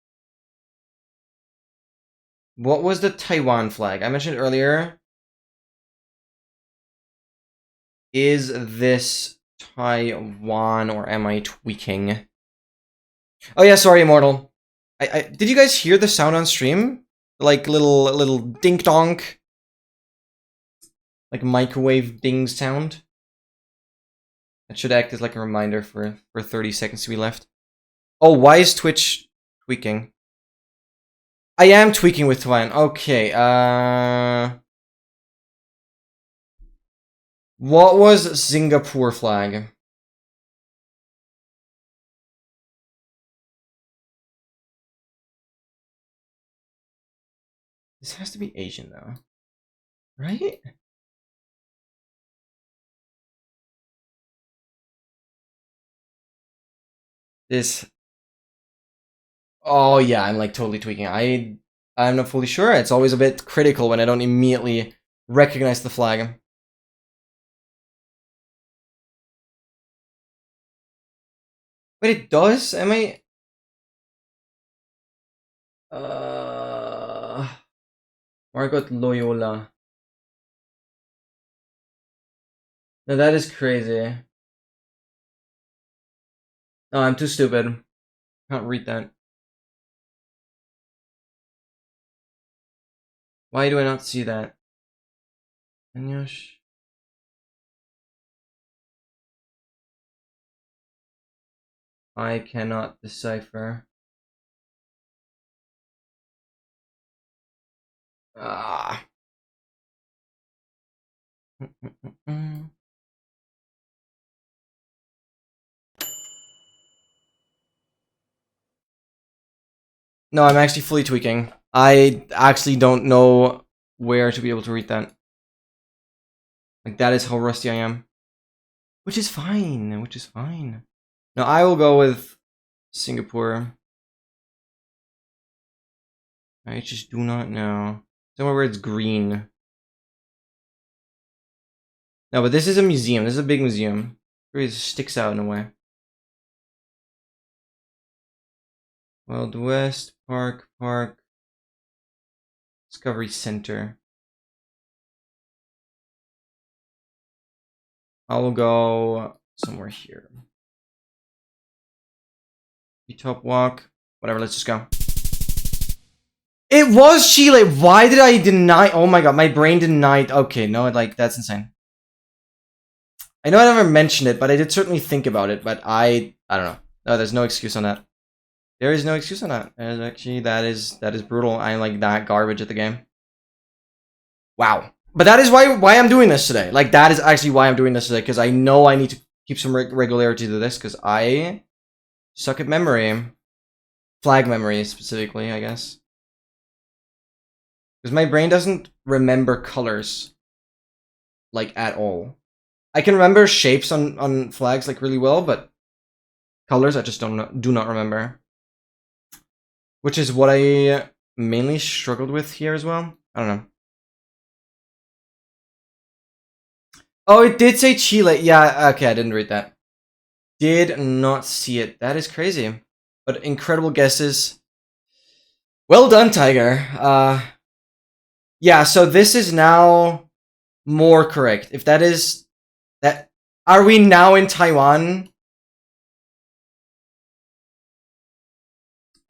Speaker 1: what was the Taiwan flag? I mentioned earlier. Is this Taiwan or am I tweaking? Oh yeah, sorry, Immortal. I did you guys hear the sound on stream? Like little dink donk, like microwave ding sound. That should act as like a reminder for 30 seconds to be left. Oh, why is Twitch tweaking? I am tweaking with Twine. Okay, what was Singapore flag? This has to be Asian though, right? This. Oh yeah, I'm like totally tweaking. I'm not fully sure. It's always a bit critical when I don't immediately recognize the flag. But it does? Am I? Margot Loyola. No, that is crazy. No, I'm too stupid. Can't read that. Why do I not see that? Anyosh. I cannot decipher. Ah. No, I'm actually fully tweaking. I actually don't know where to be able to read that. Like, that is how rusty I am. Which is fine, which is fine. No, I will go with Singapore. I just do not know. Somewhere where it's green. No, but this is a museum. This is a big museum. It really sticks out in a way. Wild West, Park, Discovery Center. I will go somewhere here. Top Walk. Whatever, let's just go. It was Chile. Why did I deny? Oh my god, my brain denied. Okay, no, like, that's insane. I know I never mentioned it, but I did certainly think about it, but I don't know. No, there's no excuse on that. There is no excuse on that. There's actually, that is brutal. I'm like that garbage at the game. Wow. But that is why I'm doing this today. Like, that is actually why I'm doing this today, because I know I need to keep some regularity to this, because I suck at memory. Flag memory, specifically, I guess. Because my brain doesn't remember colors, like, at all. I can remember shapes on flags, like, really well, but colors I just do not remember. Which is what I mainly struggled with here as well. I don't know. Oh, it did say Chile. Yeah, okay, I didn't read that. Did not see it. That is crazy. But incredible guesses. Well done, Tiger. Yeah, so this is now more correct. If that is... that, are we now in Taiwan?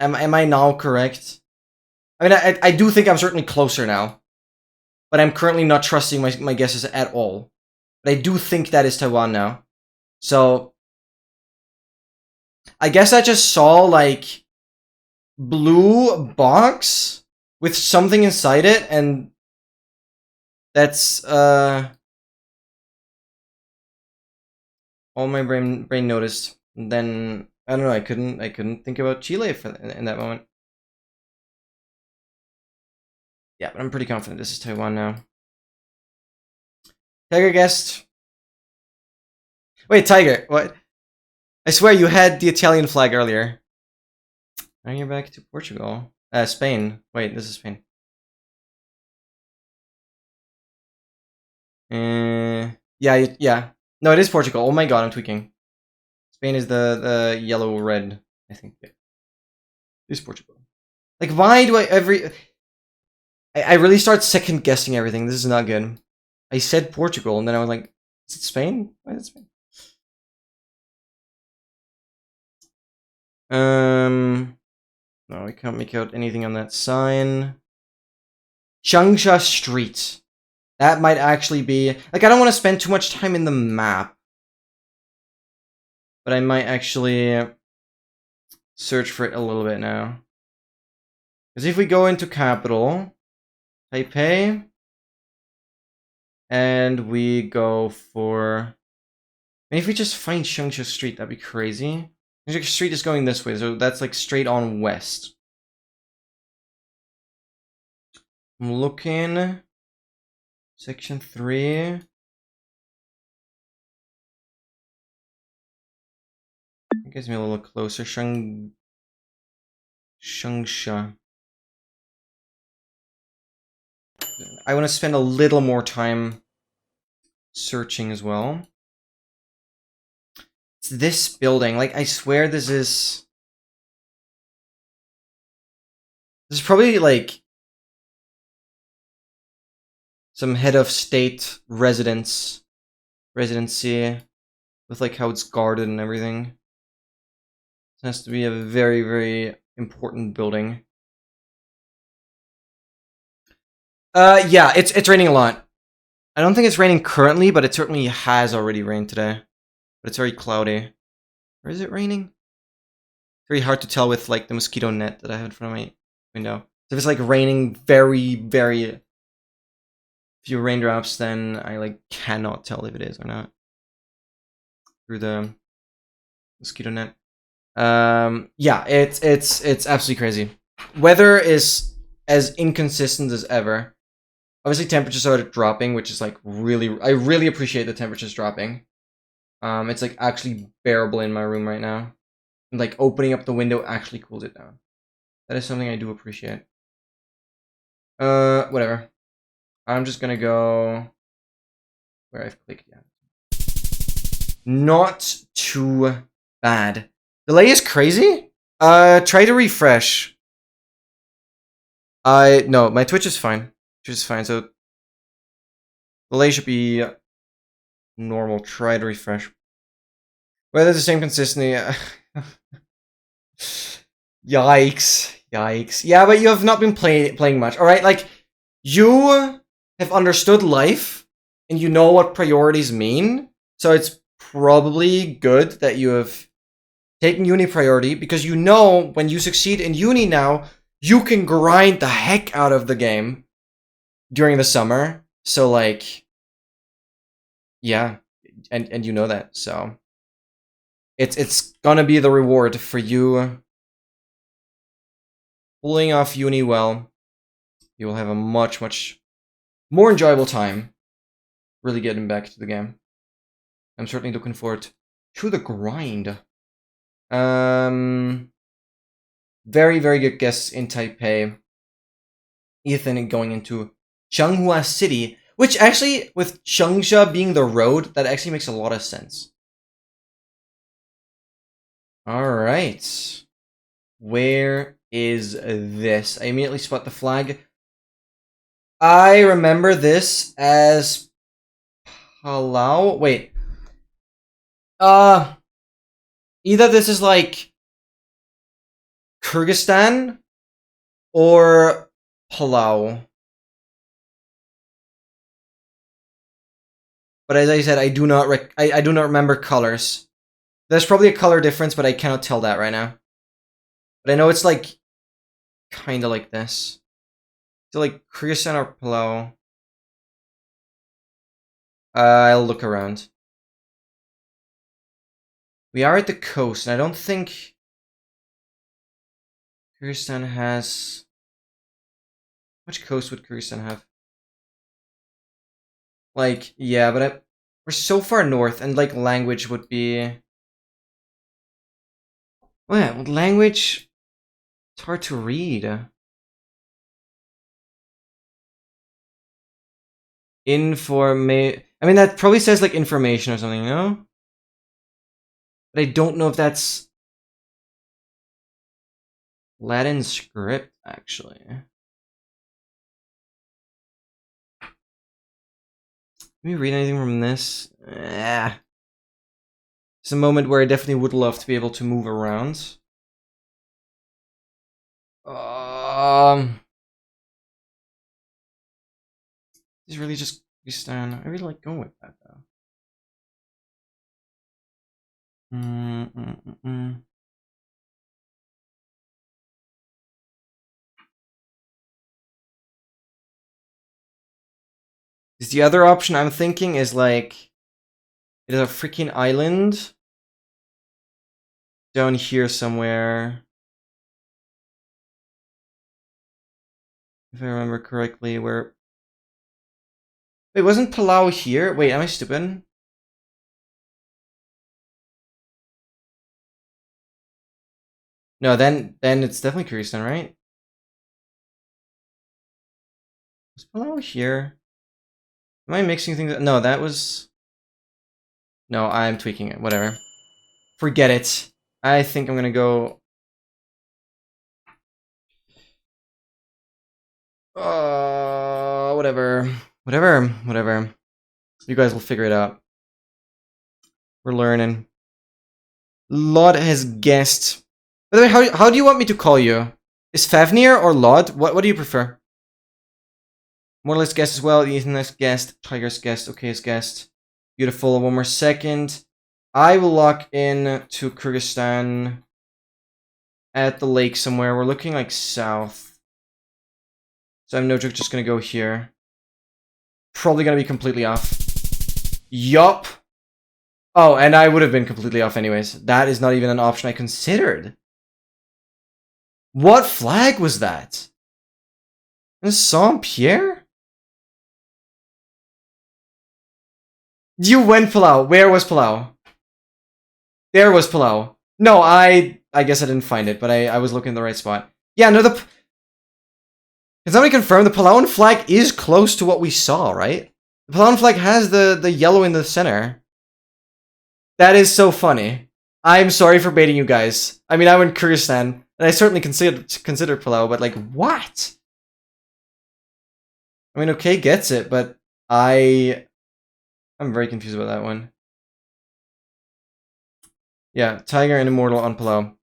Speaker 1: Am I now correct? I mean, I do think I'm certainly closer now. But I'm currently not trusting my guesses at all. But I do think that is Taiwan now. So, I guess I just saw, like, blue box with something inside it, and That's all my brain noticed. And then I don't know. I couldn't think about Chile in that moment. Yeah, but I'm pretty confident this is Taiwan now. Tiger guessed. Wait, Tiger. What? I swear you had the Italian flag earlier. Now you're back to Portugal. Spain. Wait, this is Spain. Yeah. No, it is Portugal. Oh my god, I'm tweaking. Spain is the yellow-red, I think. Yeah. It is Portugal. Like, why do I really start second guessing everything. This is not good. I said Portugal, and then I was like, is it Spain? Why is it Spain? No, we can't make out anything on that sign. Changsha Street. That might actually be... Like, I don't want to spend too much time in the map. But I might actually search for it a little bit now. Because if we go into capital, Taipei, and we go for... And if we just find Changsha Street, that'd be crazy. Changsha Street is going this way, so that's like straight on west. I'm looking... Section 3. It gets me a little closer. Changsha. I want to spend a little more time searching as well. It's this building. Like, I swear this is probably like some head of state residency with like how it's guarded and everything. It has to be a very, very important building. Yeah, it's raining a lot. I don't think it's raining currently, but it certainly has already rained today. But it's very cloudy. Or is it raining? It's very hard to tell with like the mosquito net that I have in front of my window. So if it's like raining very, very few raindrops, then I like cannot tell if it is or not through the mosquito net. Yeah, it's absolutely crazy. Weather is as inconsistent as ever. Obviously, temperatures are dropping, which is like I really appreciate the temperatures dropping. It's like actually bearable in my room right now. And like opening up the window actually cools it down. That is something I do appreciate. Whatever. I'm just gonna go where I've clicked. Yeah. Not too bad. Delay is crazy. Try to refresh. No, my Twitch is fine. Twitch is fine. So delay should be normal. Try to refresh. Whether the same consistency. Yikes. Yeah, but you have not been playing much. All right, like you have understood life and you know what priorities mean. So it's probably good that you have taken uni priority because you know when you succeed in uni now, you can grind the heck out of the game during the summer. So like, yeah, and you know that. So it's gonna be the reward for you pulling off uni well. You will have a much more enjoyable time really getting back to the game. I'm certainly looking forward to the grind. Very, very good guess in Taipei. Ethan going into Changhua City, which actually, with Changsha being the road, that actually makes a lot of sense. Alright. Where is this? I immediately spot the flag. I remember this as Palau. Wait. Either this is like Kyrgyzstan or Palau. But as I said, I do not remember colors. There's probably a color difference, but I cannot tell that right now. But I know it's like kind of like this. So like Kyrgyzstan or Palau. I'll look around. We are at the coast, and I don't think Kyrgyzstan has... Which coast would Kyrgyzstan have? Like, yeah, but we're so far north, and like language would be... Oh yeah, well, language... It's hard to read. I mean, that probably says like information or something, you know? But I don't know if that's Latin script, actually. Can we read anything from this? It's a moment where I definitely would love to be able to move around. It's really just Kyrgyzstan. I really like going with that though. The other option I'm thinking is like it is a freaking island down here somewhere. If I remember correctly, where... Wait, wasn't Palau here? Wait, am I stupid? No, then it's definitely Kyrgyzstan, right? Was Palau here? Am I mixing things up? No, that was... No, I'm tweaking it. Whatever. Forget it. I think I'm gonna go... Whatever. Whatever. You guys will figure it out. We're learning. Lod has guessed. By the way, how do you want me to call you? Is Favnir or Lod? What do you prefer? Mortalist guessed as well. Ethan has guessed. Tiger's guessed. Okay, has guessed. Beautiful. One more second. I will lock in to Kyrgyzstan at the lake somewhere. We're looking like south. So I'm no joke just gonna go here. Probably gonna be completely off. Yup. Oh, and I would have been completely off anyways. That is not even an option I considered. What flag was that? Saint-Pierre? You went Palau. Where was Palau? There was Palau. No, I guess I didn't find it, but I was looking in the right spot. Yeah, no, can somebody confirm the Palauan flag is close to what we saw, right? The Palauan flag has the yellow in the center. That is so funny. I'm sorry for baiting you guys. I mean, I went Kyrgyzstan, and I certainly considered Palau, but like, what? I mean, okay, gets it, but I'm very confused about that one. Yeah, Tiger and Immortal on Palau.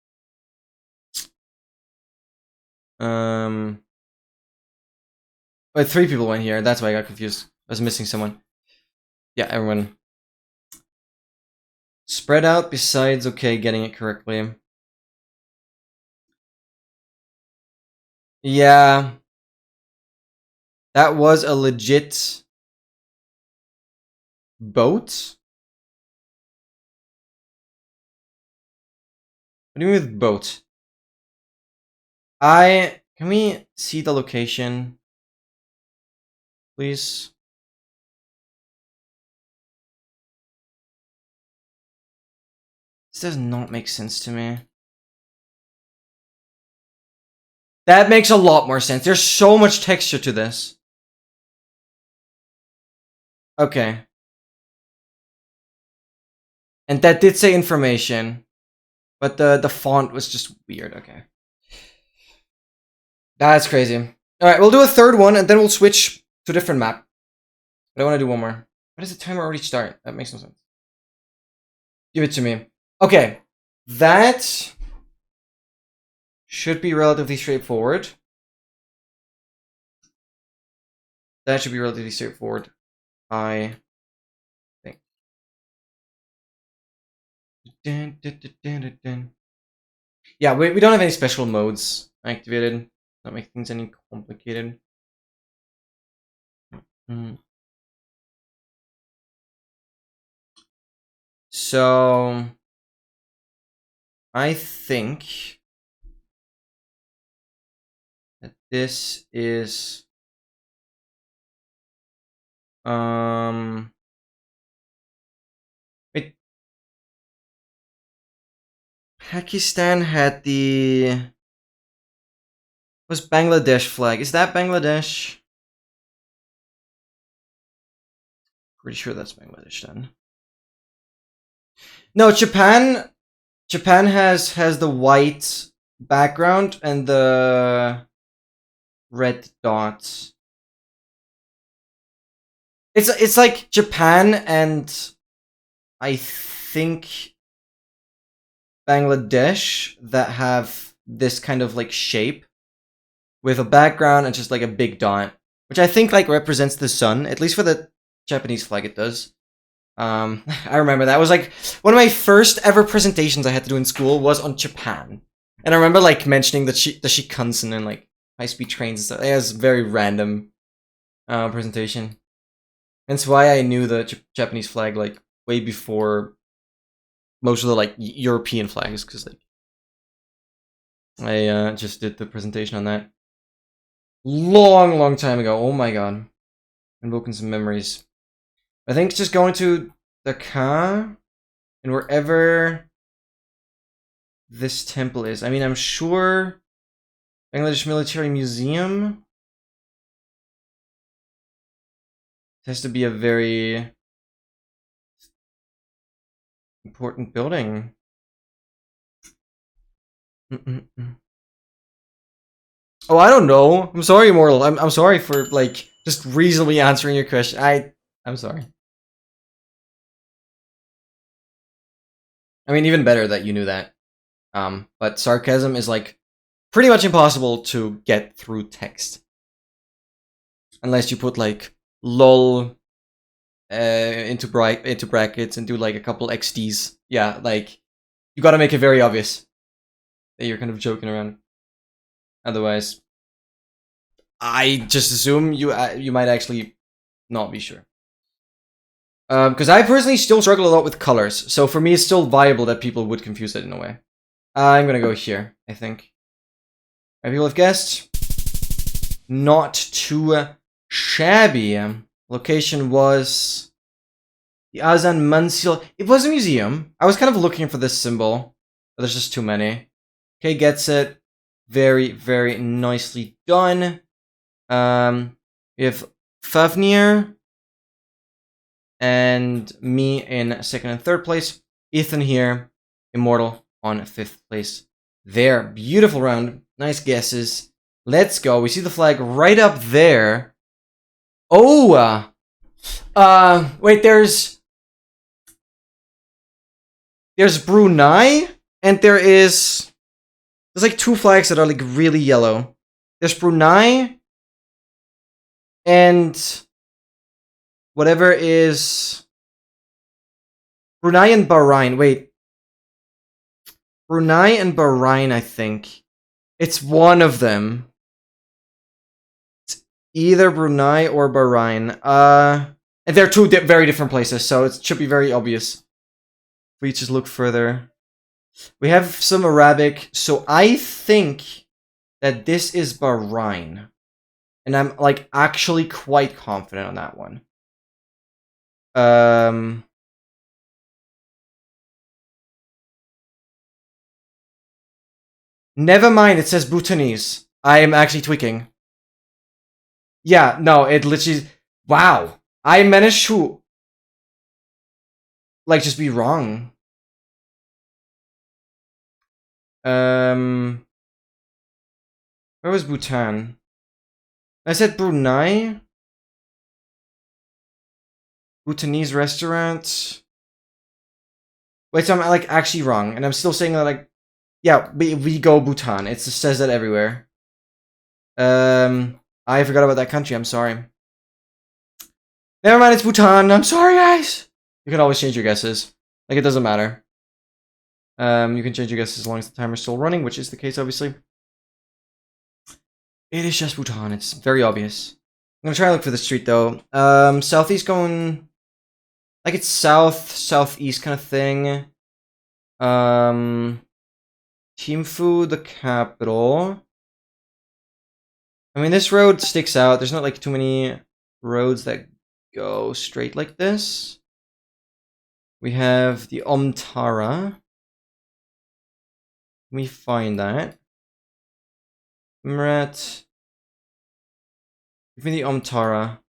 Speaker 1: But 3 people went here. That's why I got confused. I was missing someone. Yeah, everyone. Spread out besides, okay, getting it correctly. Yeah. That was a legit boat? What do you mean with boat? Can we see the location? Please? This does not make sense to me. That makes a lot more sense. There's so much texture to this. Okay. And that did say information. But the font was just weird. Okay. That's crazy. Alright, we'll do a third one, and then we'll switch to a different map. But I want to do one more. Why does the timer already start? That makes no sense. Give it to me. Okay. That should be relatively straightforward. That should be relatively straightforward, I think. Yeah, we don't have any special modes activated. Not make things any complicated. So I think that this is wait, Pakistan had the was Bangladesh flag. Is that Bangladesh? Pretty sure that's Bangladesh then. No, Japan has the white background and the red dots. It's like Japan and I think Bangladesh that have this kind of like shape with a background and just like a big dot, which I think like represents the sun. At least for the Japanese flag, it does. I remember that was like one of my first ever presentations I had to do in school was on Japan, and I remember like mentioning the Shinkansen and like high-speed trains and stuff. It was a very random presentation. That's why I knew the Japanese flag like way before most of the like European flags, because like I just did the presentation on that long time ago. Oh my god, invoking some memories. I think just going to Dhaka and wherever this temple is. I mean, I'm sure Bangladesh Military Museum has to be a very important building. Oh, I don't know. I'm sorry, Immortal. I'm sorry for like just reasonably answering your question. I'm sorry. I mean, even better that you knew that. But sarcasm is like pretty much impossible to get through text. Unless you put like lol into brackets and do like a couple XDs. Yeah, like you gotta make it very obvious that you're kind of joking around. Otherwise, I just assume you might actually not be sure. Because I personally still struggle a lot with colors, so for me it's still viable that people would confuse it in a way. I'm gonna go here, I think. People have guessed. Not too shabby. Location was the Azan Mansil. It was a museum. I was kind of looking for this symbol, but there's just too many. Okay, gets it. Very, very nicely done. We have Favnir and me in second and third place. Ethan here, Immortal on fifth place. There, beautiful round. Nice guesses. Let's go. We see the flag right up there. Oh, wait. There's Brunei, and there's like two flags that are like really yellow. There's Brunei, and whatever is Brunei and Bahrain. Wait, Brunei and Bahrain. I think it's one of them. It's either Brunei or Bahrain. And they're two very different places, so it should be very obvious. If we just look further, we have some Arabic, so I think that this is Bahrain, and I'm like actually quite confident on that one. Never mind, it says Bhutanese. I am actually tweaking. Yeah, no, it literally... Wow. I managed to... like, just be wrong. Where was Bhutan? I said Brunei? Bhutanese restaurant? Wait, so I'm like actually wrong, and I'm still saying that like... Yeah, we go Bhutan. It says that everywhere. I forgot about that country. I'm sorry. Never mind, it's Bhutan. I'm sorry, guys. You can always change your guesses. Like, it doesn't matter. You can change your guesses as long as the timer's still running, which is the case, obviously. It is just Bhutan. It's very obvious. I'm gonna try and look for the street, though. Southeast going... Like it's south, southeast kind of thing. Thimphu, the capital. I mean, this road sticks out. There's not like too many roads that go straight like this. We have the Omtara. Let me find that. Mrat. Give me the Omtara.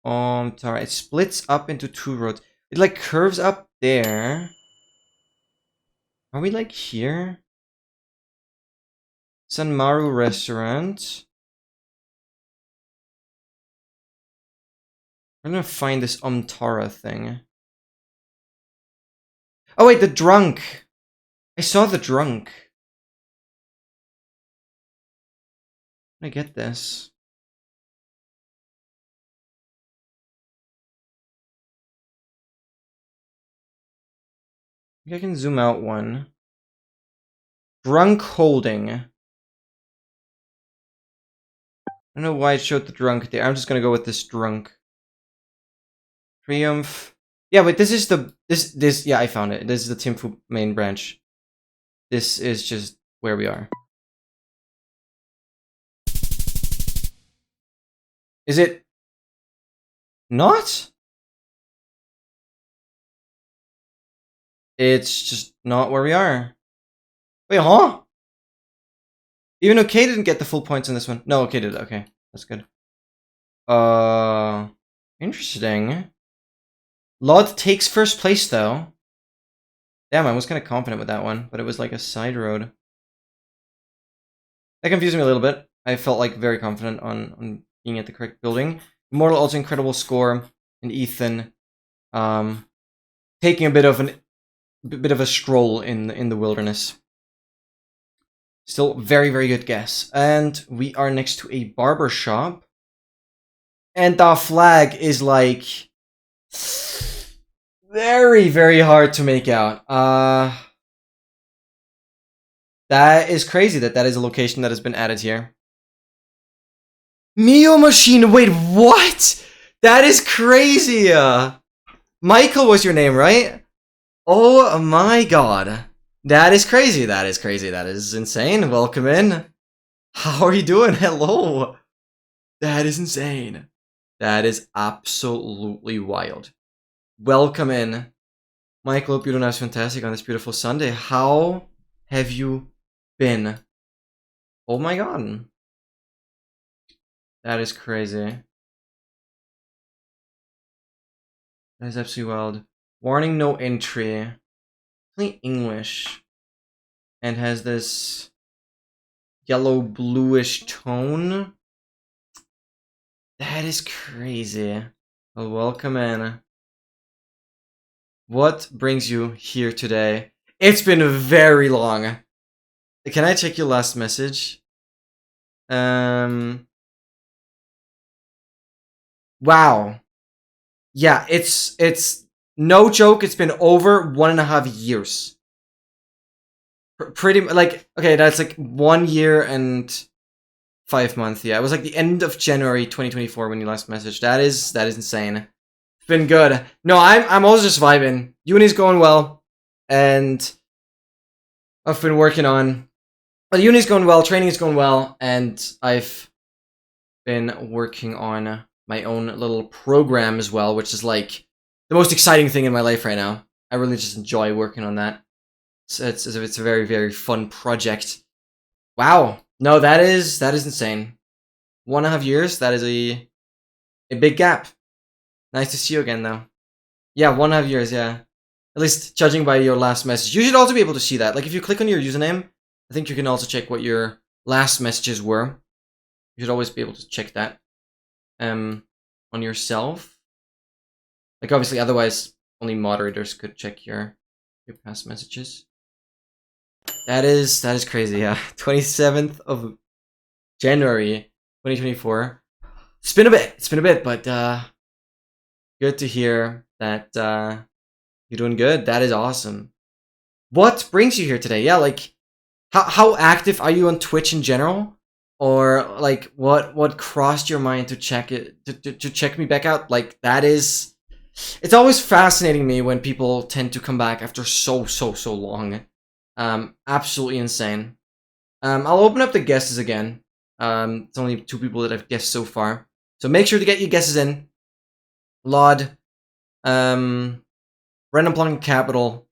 Speaker 1: Omtara. It splits up into 2 roads. It like curves up there. Are we like here? Sanmaru restaurant. I'm gonna find this Omtara thing. Oh wait, the drunk. I saw the drunk. I get this. I can zoom out one. Drunk holding. I don't know why it showed the drunk there. I'm just gonna go with this drunk. Triumph. Yeah, wait, this is the this yeah, I found it. This is the Thimphu main branch. This is just where we are. Is it not? It's just not where we are. Wait, huh? Even OK didn't get the full points on this one. No, OK did. Okay, that's good. Interesting. Lod takes first place though. Damn, I was kind of confident with that one, but it was like a side road. That confused me a little bit. I felt like very confident on being at the correct building. Immortal also incredible score, and Ethan taking a bit of a stroll in the wilderness. Still very, very good guess. And we are next to a barber shop. And the flag is like very, very hard to make out. That is crazy that is a location that has been added here. Mio Machine, wait, what? That is crazy. Michael was your name, right? Oh my god. That is crazy. That is crazy. That is insane. Welcome in. How are you doing? Hello. That is insane. That is absolutely wild. Welcome in. Michael, hope you're doing fantastic on this beautiful Sunday. How have you been? Oh my god. That is crazy. That is absolutely wild. Warning, no entry. Only English. And has this yellow bluish tone. That is crazy. Well, welcome in. What brings you here today? It's been very long. Can I check your last message? Wow. Yeah, it's no joke. It's been over 1.5 years. Pretty like, okay, that's like 1 year and 5 months. Yeah, it was like the end of January 2024 when you last messaged. That is insane. It's been good. No, I'm also just vibing. Uni's going well, and I've been working on. Well, uni's going well, training is going well, and I've been working on my own little program as well, which is like the most exciting thing in my life right now. I really just enjoy working on that. So it's a very, very fun project. Wow. No, that is insane. 1.5 years, that is a big gap. Nice to see you again though. Yeah, 1.5 years, yeah. At least judging by your last message. You should also be able to see that. Like if you click on your username, I think you can also check what your last messages were. You should always be able to check that on yourself. Like obviously otherwise only moderators could check your past messages. That is crazy, yeah. 27th of January 2024. It's been a bit, but good to hear that you're doing good. That is awesome. What brings you here today? Yeah, like how active are you on Twitch in general? or like what crossed your mind to check it to check me back out. Like that is, it's always fascinating me when people tend to come back after so long. Absolutely insane. I'll open up the guesses again. It's only 2 people that I've guessed so far, so make sure to get your guesses in. Laud, random plotting capital.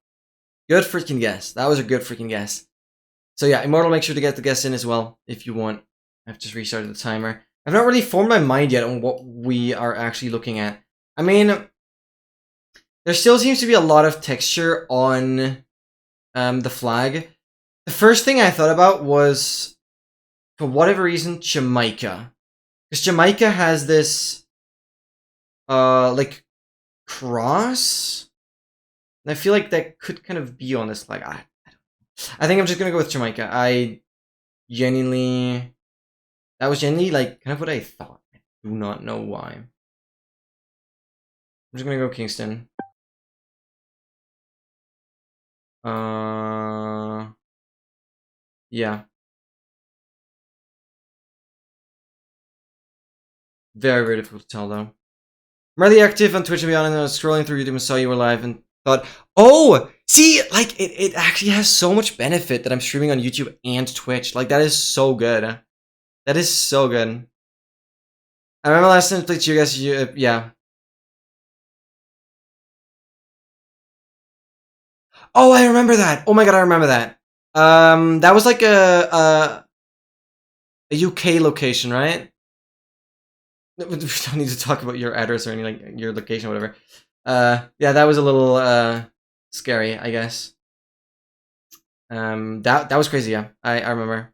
Speaker 1: Good freaking guess. That was a good freaking guess. So yeah, Immortal, make sure to get the guess in as well if you want. I've just restarted the timer. I've not really formed my mind yet on what we are actually looking at. I mean, there still seems to be a lot of texture on the flag. The first thing I thought about was, for whatever reason, Jamaica. Because Jamaica has this, like, cross. And I feel like that could kind of be on this flag. I think I'm just gonna go with Jamaica. That was genuinely, like, kind of what I thought. I do not know why. I'm just gonna go Kingston. Yeah. Very difficult to tell, though. I'm really active on Twitch and beyond, and I was scrolling through YouTube and saw you were live and thought, oh! See, like, it actually has so much benefit that I'm streaming on YouTube and Twitch. Like, that is so good. That is so good. I remember last time I played GeoGuessr, yeah. Oh, I remember that! Oh my god, I remember that. That was like a UK location, right? We don't need to talk about your address or any, like, your location or whatever. Yeah, that was a little scary, I guess. That was crazy. Yeah, I remember.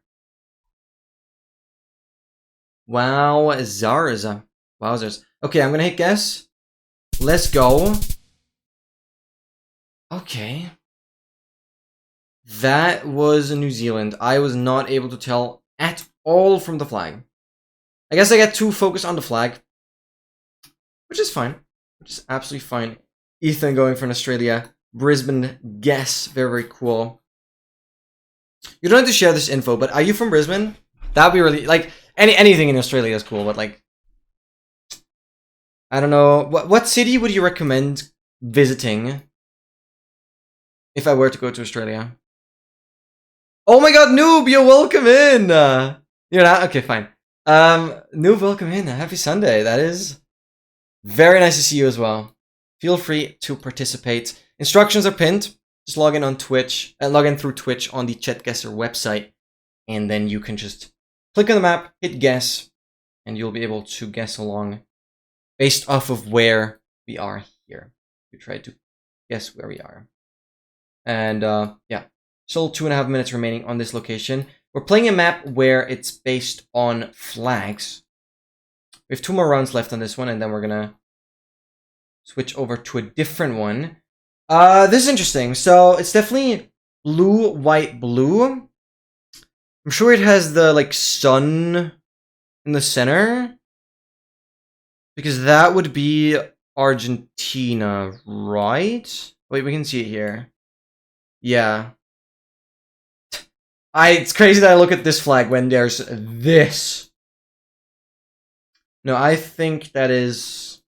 Speaker 1: Wow, Zarza. Wowzers. Okay, I'm gonna hit guess. Let's go. Okay. That was New Zealand. I was not able to tell at all from the flag. I guess I get too focused on the flag, which is fine. Which is absolutely fine. Ethan going for an Australia. Brisbane guess. Very cool. You don't have to share this info, but are you from Brisbane? That'd be really, like, anything in Australia is cool, but, like, I don't know. What city would you recommend visiting if I were to go to Australia? Oh my god, Noob, you're welcome in! You're not? Okay, fine. Noob, welcome in. Happy Sunday. That is very nice to see you as well. Feel free to participate. Instructions are pinned. Just log in on Twitch, log in through Twitch on the Chatguessr website, and then you can just click on the map, hit guess, and you'll be able to guess along based off of where we are here. You try to guess where we are. And yeah, still 2.5 minutes remaining on this location. We're playing a map where it's based on flags. We have 2 more rounds left on this one, and then we're gonna switch over to a different one. This is interesting. So it's definitely blue, white, blue. I'm sure it has the, like, sun in the center, because that would be Argentina, right? Wait, we can see it here. Yeah. It's crazy that I look at this flag when there's this. No, I think that is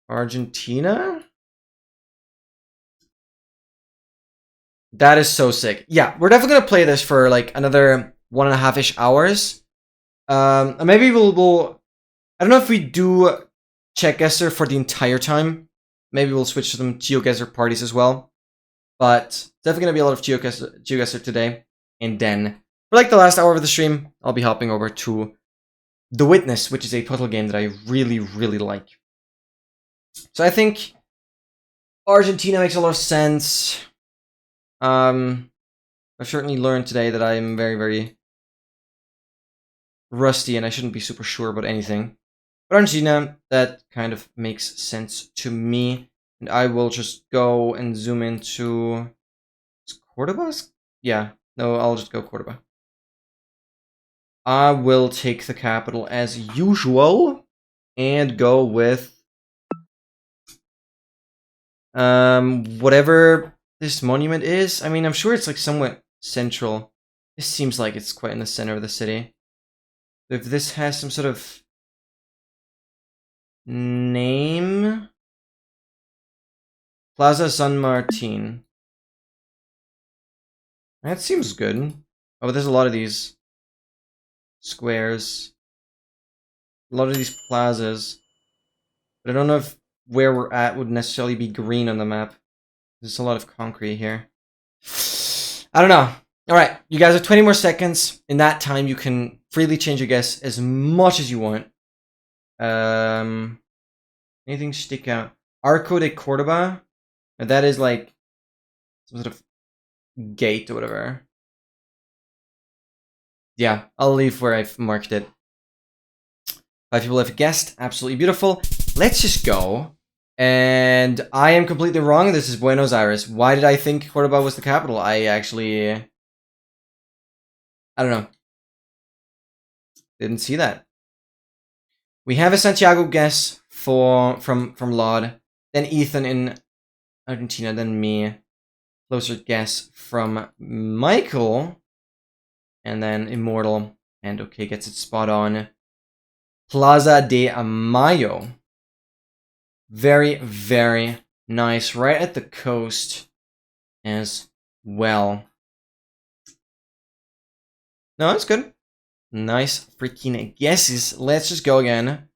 Speaker 1: Argentina? That is so sick. Yeah, we're definitely gonna play this for, like, another 1.5-ish hours. Maybe we'll I don't know if we do Chatguessr for the entire time. Maybe we'll switch to some GeoGuessr parties as well. But definitely gonna be a lot of GeoGuessr today. And then for, like, the last hour of the stream, I'll be hopping over to The Witness, which is a puzzle game that I really like. So I think Argentina makes a lot of sense. I've certainly learned today that I'm very rusty and I shouldn't be super sure about anything. But Argentina, that kind of makes sense to me. And I will just go and zoom into... Is Cordoba? Yeah, no, I'll just go Cordoba. I will take the capital as usual and go with whatever this monument is. I mean, I'm sure it's, like, somewhat central. This seems like it's quite in the center of the city. If this has some sort of name... Plaza San Martin. That seems good. Oh, but there's a lot of these squares. A lot of these plazas. But I don't know if where we're at would necessarily be green on the map. There's a lot of concrete here. I don't know. Alright, you guys have 20 more seconds. In that time, you can freely change your guess as much as you want. Anything stick out? Arco de Cordoba? That is like some sort of gate or whatever. Yeah, I'll leave where I've marked it. 5 people have guessed. Absolutely beautiful. Let's just go. And I am completely wrong. This is Buenos Aires. Why did I think Cordoba was the capital? I don't know. Didn't see that. We have a Santiago guess from Laud. Then Ethan in Argentina. Then me. Closer guess from Michael. And then Immortal. And okay, gets it spot on. Plaza de Mayo. Very, very nice. Right at the coast as well. No, that's good. Nice freaking guesses. Let's just go again.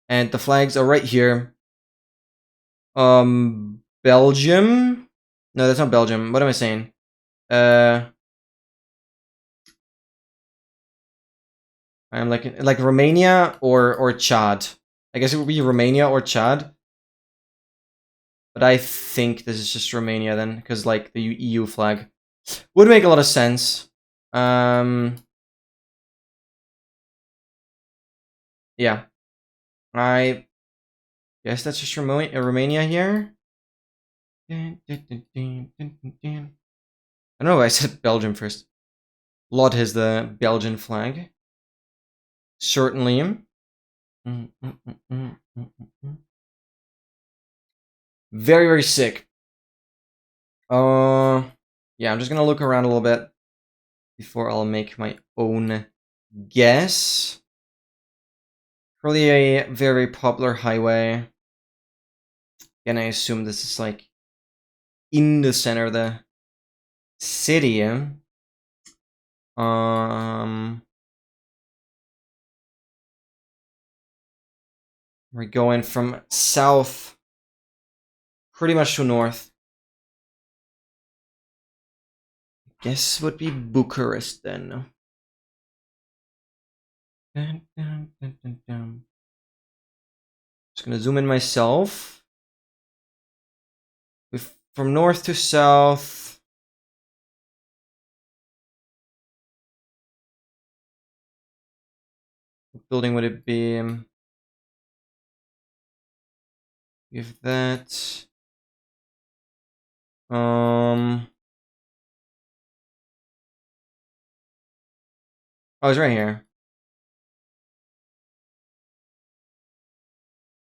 Speaker 1: And the flags are right here. Belgium? No, that's not Belgium. What am I saying? I'm like Romania or Chad. I guess it would be Romania or Chad. But I think this is just Romania then, because like the EU flag would make a lot of sense. Yeah, I guess that's just Romania here. I don't know why I said Belgium first. Laud has the Belgian flag. Certainly. Very, very sick. Yeah, I'm just gonna look around a little bit before I'll make my own guess. Probably a very popular highway. And I assume this is like in the center of the city. We're going from south pretty much to north. Guess would be Bucharest then. Just gonna zoom in myself. From north to south. What building would it be? Give that. Oh, it's right here.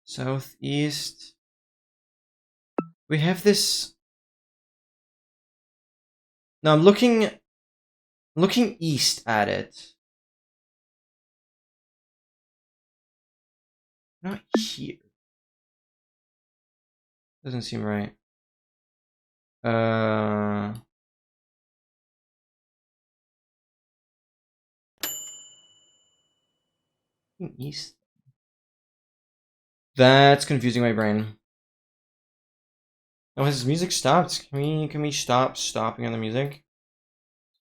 Speaker 1: Southeast. We have this. No, I'm looking east at it. Not here. Doesn't seem right. East. That's confusing my brain. Oh, has music stopped? Can we stop stopping on the music?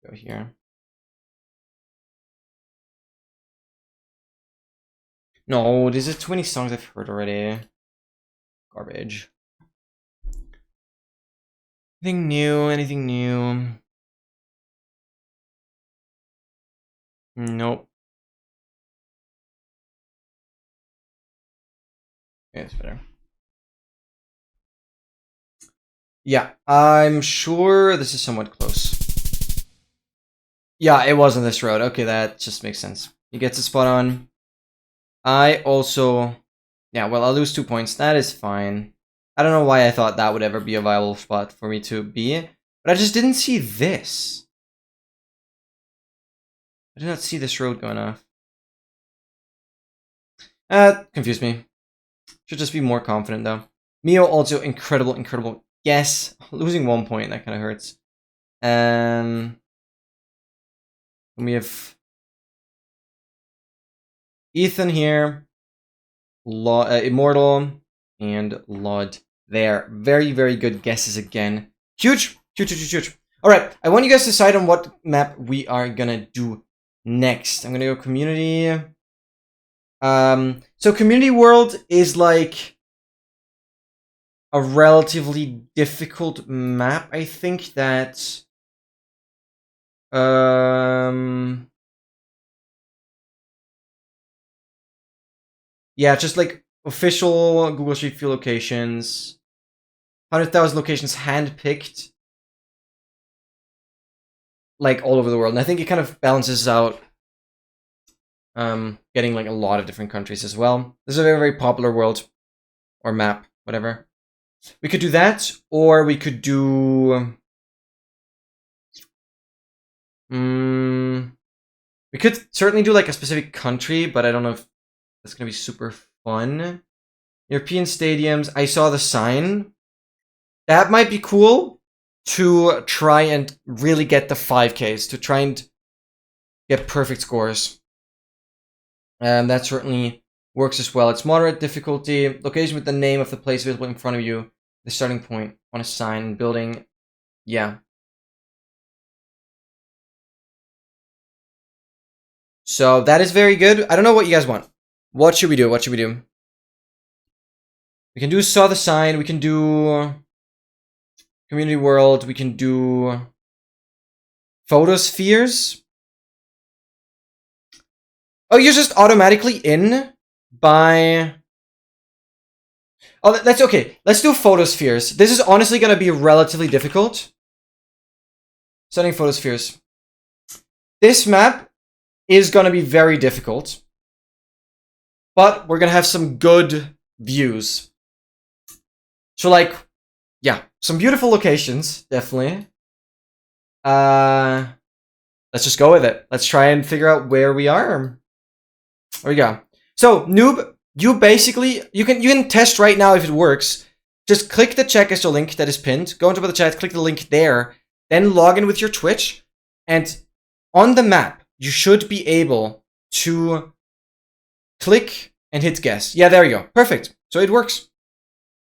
Speaker 1: Let's go here. No, these are too many songs I've heard already. Garbage. Anything new? Anything new? Nope. Okay, that's better. Yeah, I'm sure this is somewhat close. Yeah, it was on this road. Okay, that just makes sense. He gets a spot on. I also... Yeah, well, I'll lose 2 points. That is fine. I don't know why I thought that would ever be a viable spot for me to be. But I just didn't see this. I did not see this road going off. Confused me. Should just be more confident though. Mio also incredible guess. Losing 1 point, that kind of hurts. We have Ethan here, Immortal, and Lod there. Very good guesses again. Huge. Alright, I want you guys to decide on what map we are gonna do next. I'm gonna go community. So community world is like a relatively difficult map. I think that yeah, just like official Google Street View locations, 100,000 locations handpicked, like all over the world. And I think it kind of balances out, getting like a lot of different countries as well. This is a very popular world or map, whatever. We could do that, or we could do. We could certainly do like a specific country, but I don't know if that's gonna be super fun. European stadiums. I saw the sign. That might be cool to try and really get the 5Ks, to try and get perfect scores. That certainly works as well. It's moderate difficulty. Location with the name of the place visible in front of you. The starting point on a sign, building. Yeah. So that is very good. I don't know what you guys want. What should we do? We can do saw the sign. We can do community world. We can do photospheres. Oh, you're just automatically in by... Oh, that's okay. Let's do photospheres. This is honestly going to be relatively difficult. Studying photospheres. This map is going to be very difficult. But we're going to have some good views. So, like, yeah, some beautiful locations, definitely. Let's just go with it. Let's try and figure out where we are. There we go. So, noob, you basically, you can test right now if it works. Just click the Chatguessr link that is pinned. Go into the chat, click the link there. Then log in with your Twitch. And on the map, you should be able to click and hit guess. Yeah, there you go. Perfect. So it works.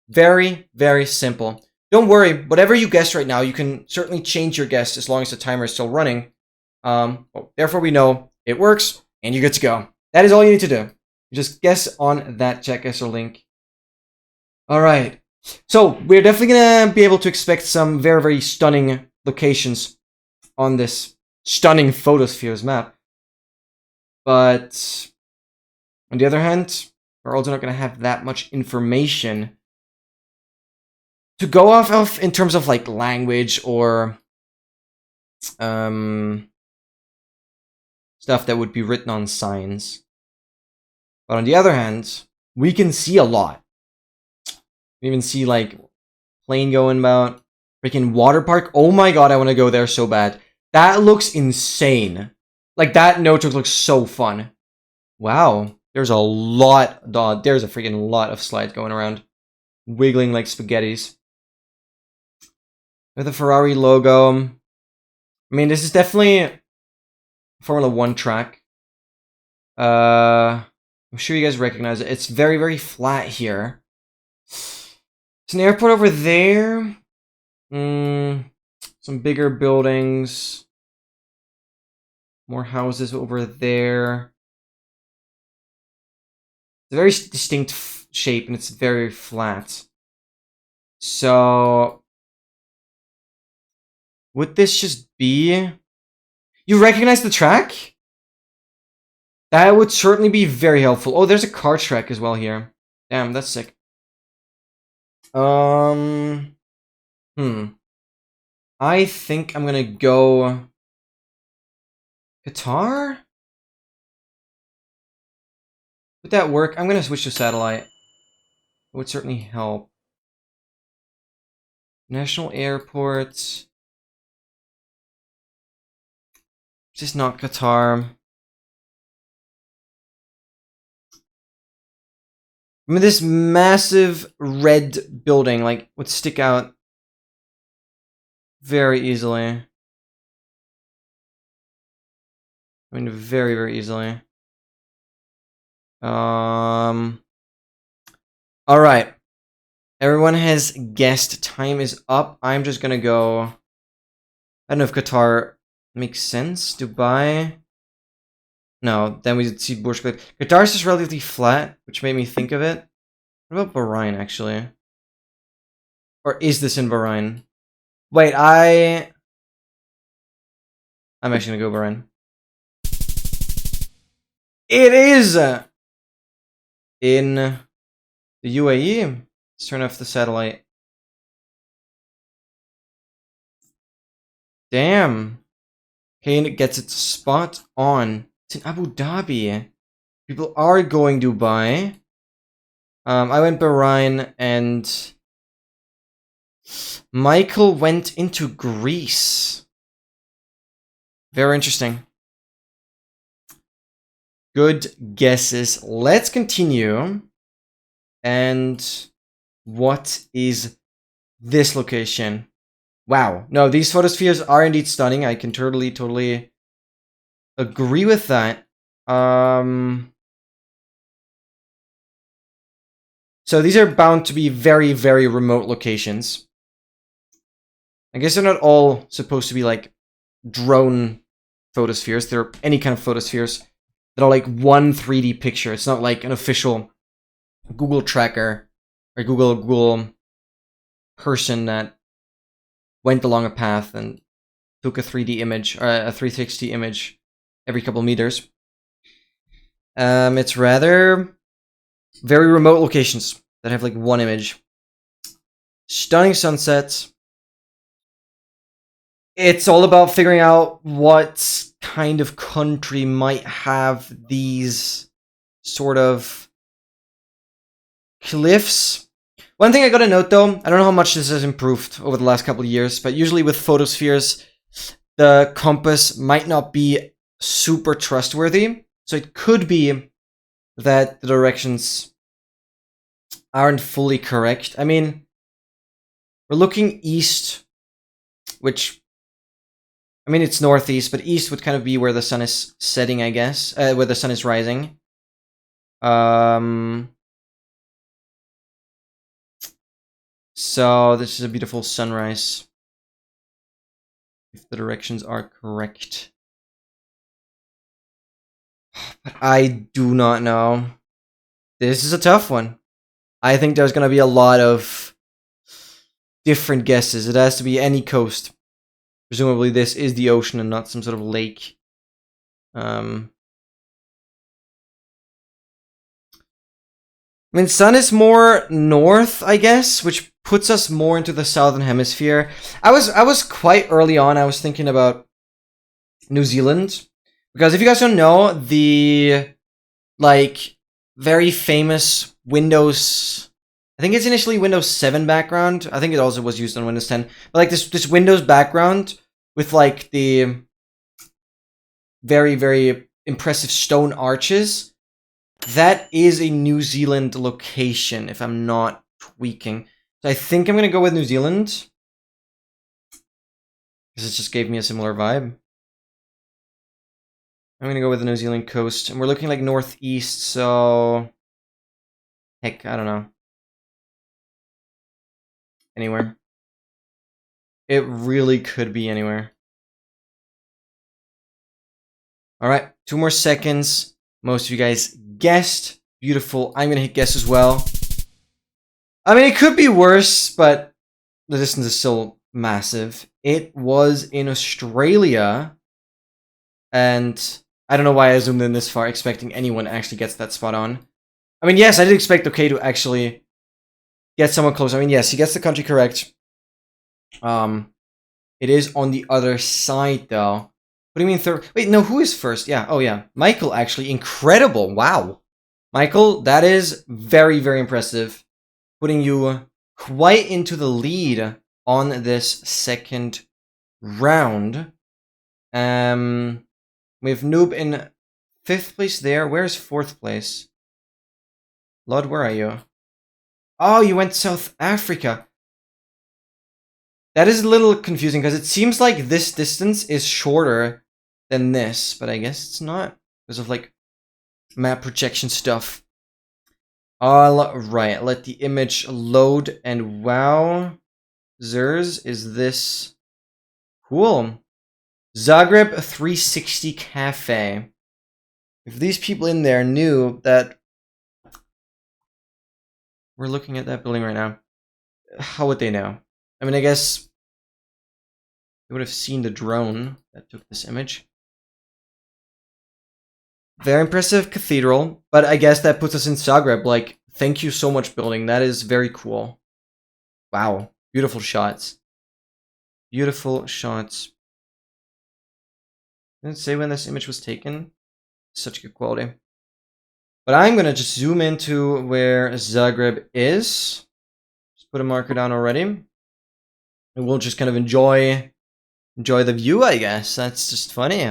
Speaker 1: Very simple. Don't worry. Whatever you guess right now, you can certainly change your guess as long as the timer is still running. Therefore, we know it works and you're good to go. That is all you need to do. You just guess on that Chatguessr link. All right. So we're definitely going to be able to expect some very stunning locations on this stunning photospheres map. But on the other hand, we're also not going to have that much information to go off of in terms of like language or stuff that would be written on signs. But on the other hand, we can see a lot. We even see like plane going about, freaking water park. Oh my god, I want to go there so bad. That looks insane. Like that no-joke looks so fun. Wow, there's a lot. There's a freaking lot of slides going around, wiggling like spaghettis. With the Ferrari logo. I mean, this is definitely a Formula 1 track. I'm sure you guys recognize it. It's very flat here. It's an airport over there. Some bigger buildings. More houses over there. It's a very distinct shape and it's very flat. So... would this just be... You recognize the track? That would certainly be very helpful. Oh, there's a car track as well here. Damn, that's sick. I think I'm gonna go... Qatar? Would that work? I'm gonna switch to satellite. It would certainly help. National airports. Just not Qatar. I mean, this massive red building, like, would stick out very easily. I mean, very, very easily. Alright. Everyone has guessed. Time is up. I'm just gonna go... I don't know if Qatar makes sense. Dubai... No, then we see Burj Khalifa. Qatar is just relatively flat, which made me think of it. What about Bahrain, actually? Or is this in Bahrain? Wait, I'm actually gonna go Bahrain. It is in the UAE. Let's turn off the satellite. Damn. Kane gets it spot on. It's in Abu Dhabi. People are going Dubai. I went Bahrain and Michael went into Greece. Very interesting. Good guesses. Let's continue. And what is this location? Wow. No, these photospheres are indeed stunning. I can totally agree with that. So these are bound to be very, very remote locations. I guess they're not all supposed to be like drone photospheres. They're any kind of photospheres that are like one 3D picture. It's not like an official Google tracker or Google person that went along a path and took a 3D image or a 360 image every couple meters. It's rather very remote locations that have like one image. Stunning sunsets. It's all about figuring out what kind of country might have these sort of cliffs. One thing I gotta note though, I don't know how much this has improved over the last couple of years, but usually with photospheres, the compass might not be super trustworthy. So it could be that the directions aren't fully correct. I mean, we're looking east, which, I mean, it's northeast, but east would kind of be where the sun is setting, I guess, where the sun is rising. So this is a beautiful sunrise, if the directions are correct. But I do not know. This is a tough one. I think there's going to be a lot of different guesses. It has to be any coast. Presumably this is the ocean and not some sort of lake. I mean, sun is more north, I guess, which puts us more into the southern hemisphere. I was quite early on, I was thinking about New Zealand. Because if you guys don't know, the like very famous Windows, I think it's initially Windows 7 background. I think it also was used on Windows 10. But like this Windows background with like the very, very impressive stone arches. That is a New Zealand location, if I'm not tweaking. So I think I'm going to go with New Zealand. Because it just gave me a similar vibe. I'm going to go with the New Zealand coast. And we're looking like northeast, so... Heck, I don't know. Anywhere. It really could be anywhere. Alright, 2 more seconds. Most of you guys guessed. Beautiful. I'm going to hit guess as well. I mean, it could be worse, but the distance is still massive. It was in Australia. And I don't know why I zoomed in this far, expecting anyone actually gets that spot on. I mean, yes, I did expect OK to actually get someone close. I mean, yes, he gets the country correct. It is on the other side, though. What do you mean third? Wait, no, who is first? Yeah, oh yeah. Michael, actually. Incredible. Wow. Michael, that is very, very impressive. Putting you quite into the lead on this second round. We have Noob in 5th place there. Where's 4th place? Lord, where are you? Oh, you went to South Africa. That is a little confusing because it seems like this distance is shorter than this, but I guess it's not because of like map projection stuff. All right, let the image load, and wow, Zers, is this cool? Zagreb 360 Cafe. If these people in there knew that we're looking at that building right now, how would they know? I mean, I guess they would have seen the drone that took this image. Very impressive cathedral, but I guess that puts us in Zagreb. Like, thank you so much, building. That is very cool. Wow. Beautiful shots. Beautiful shots. Didn't say when this image was taken. Such good quality. But I'm going to just zoom into where Zagreb is. Just put a marker down already. And we'll just kind of enjoy the view, I guess. That's just funny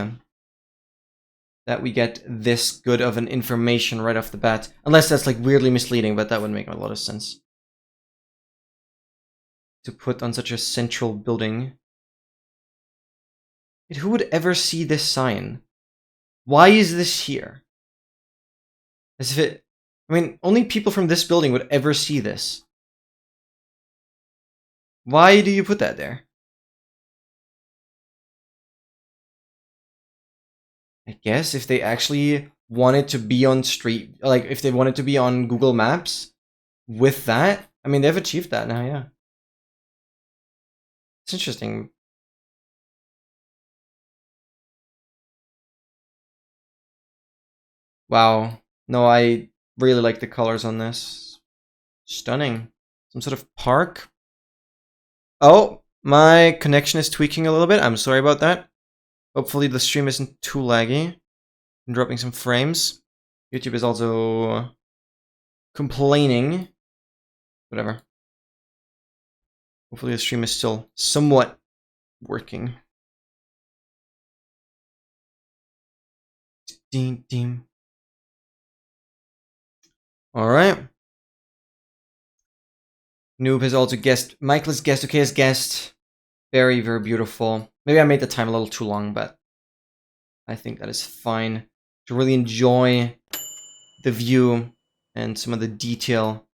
Speaker 1: that we get this good of an information right off the bat. Unless that's like weirdly misleading, but that would make a lot of sense. To put on such a central building. Who would ever see this sign? Why is this here? As if it... I mean, only people from this building would ever see this. Why do you put that there? I guess if they actually wanted to be on street... Like, if they wanted to be on Google Maps with that... I mean, they've achieved that now, yeah. It's interesting. Wow. No, I really like the colors on this. Stunning. Some sort of park. Oh, my connection is tweaking a little bit. I'm sorry about that. Hopefully the stream isn't too laggy. I'm dropping some frames. YouTube is also complaining. Whatever. Hopefully the stream is still somewhat working. Ding, ding. Alright. Noob has also guessed. Michael has guessed. Okay, has guessed. Very, very beautiful. Maybe I made the time a little too long, but I think that is fine. To really enjoy the view and some of the detail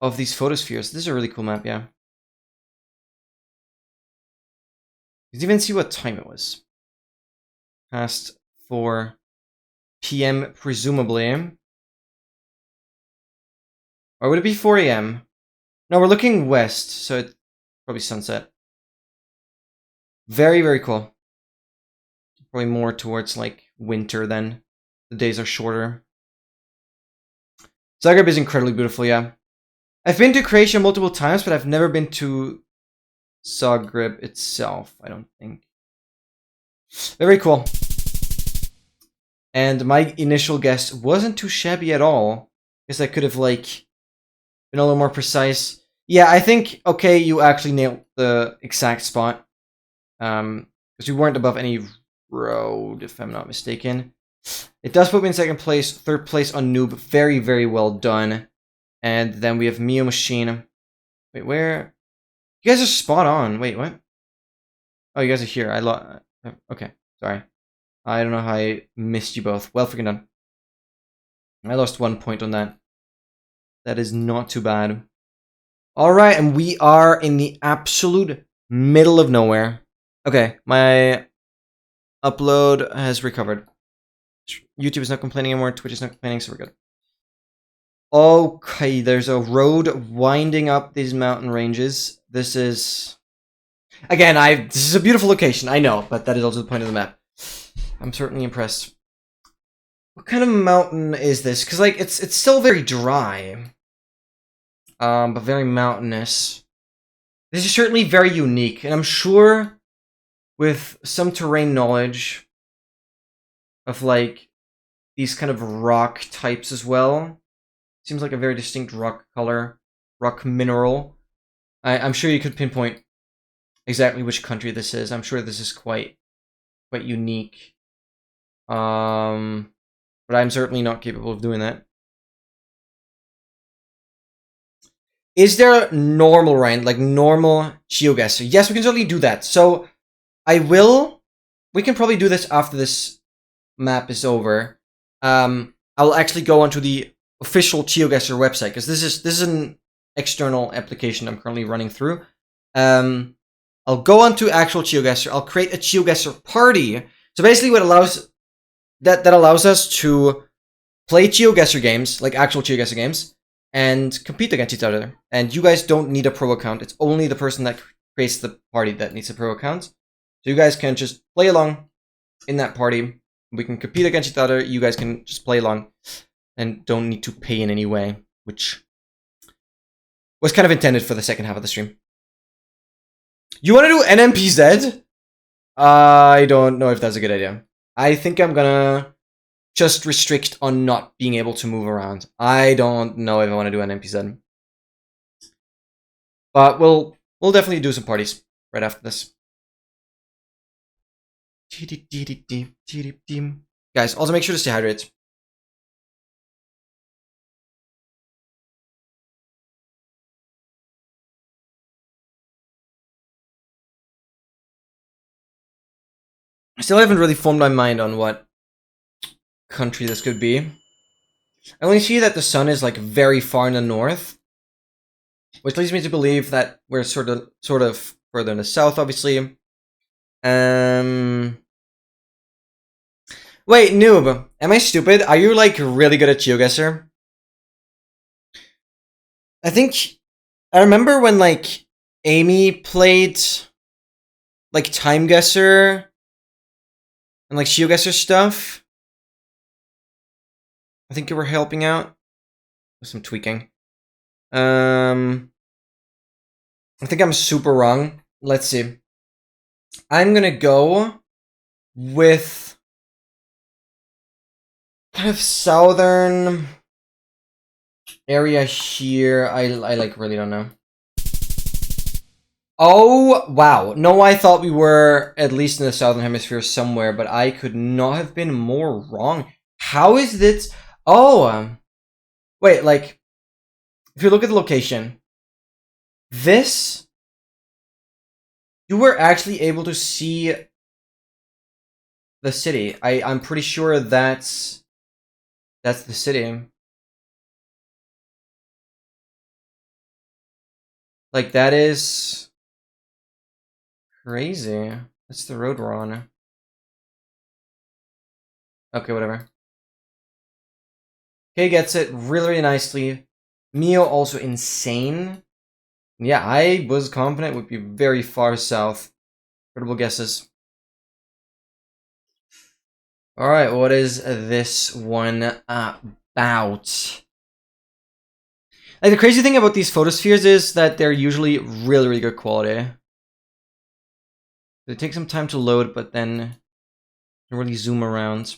Speaker 1: of these photospheres. This is a really cool map, yeah. You can even see what time it was. Past 4 p.m. presumably. Or would it be 4 a.m.? No, we're looking west, so it's probably sunset. Very, very cool. Probably more towards like winter then. The days are shorter. Zagreb is incredibly beautiful, yeah. I've been to Croatia multiple times, but I've never been to Zagreb itself, I don't think. Very cool. And my initial guess wasn't too shabby at all. Guess I could have like been a little more precise. Yeah, I think, okay, you actually nailed the exact spot. Because we weren't above any road, if I'm not mistaken. It does put me in second place, third place on Noob. Very, very well done. And then we have Mio Machine. Wait, where? You guys are spot on. Wait, what? Oh, you guys are here. Okay, sorry. I don't know how I missed you both. Well freaking done. I lost 1 point on that. That is not too bad. Alright, and we are in the absolute middle of nowhere. Okay, my upload has recovered. YouTube is not complaining anymore. Twitch is not complaining, so we're good. Okay, there's a road winding up these mountain ranges. This is... Again, this is a beautiful location, I know, but that is also the point of the map. I'm certainly impressed. What kind of mountain is this? Because, like, it's still very dry. But very mountainous. This is certainly very unique, and I'm sure with some terrain knowledge of, like, these kind of rock types as well. Seems like a very distinct rock color, rock mineral. I'm sure you could pinpoint exactly which country this is. I'm sure this is quite unique. But I'm certainly not capable of doing that. is there normal rain, like normal GeoGuessr? Yes, we can certainly do that. So we can probably do this after this map is over. I'll actually go onto the official GeoGuessr website because this is an external application I'm currently running through. I'll go onto actual GeoGuessr. I'll create a GeoGuessr party. So basically, what allows that allows us to play GeoGuessr games, like actual GeoGuessr games, and compete against each other. And you guys don't need a pro account. It's only the person that creates the party that needs a pro account. So you guys can just play along in that party. We can compete against each other. You guys can just play along and don't need to pay in any way, which was kind of intended for the second half of the stream. You want to do NMPZ? I don't know if that's a good idea. I think I'm gonna just restrict on not being able to move around. I don't know if I want to do an NPZ. But we'll definitely do some parties right after this. Guys, also make sure to stay hydrated. I still haven't really formed my mind on what country this could be. I only see that the sun is like very far in the north, which leads me to believe that we're sort of further in the south, obviously. Wait, noob, am I stupid? Are you like really good at GeoGuessr? I remember when like Amy played like Time Guesser and like GeoGuessr stuff. I think you were helping out with some tweaking. I think I'm super wrong. Let's see. I'm gonna go with kind of southern area here. I like really don't know. Oh, wow. No, I thought we were at least in the southern hemisphere somewhere, but I could not have been more wrong. How is this? Oh, wait, like, if you look at the location, this, you were actually able to see the city. I'm pretty sure that's the city. Like, that is crazy. That's the road we're on. Okay, whatever. Kay gets it really, really nicely. Mio also insane. Yeah, I was confident it would be very far south. Incredible guesses. Alright, what is this one about? Like, the crazy thing about these photospheres is that they're usually really, really good quality. They take some time to load, but then you really zoom around.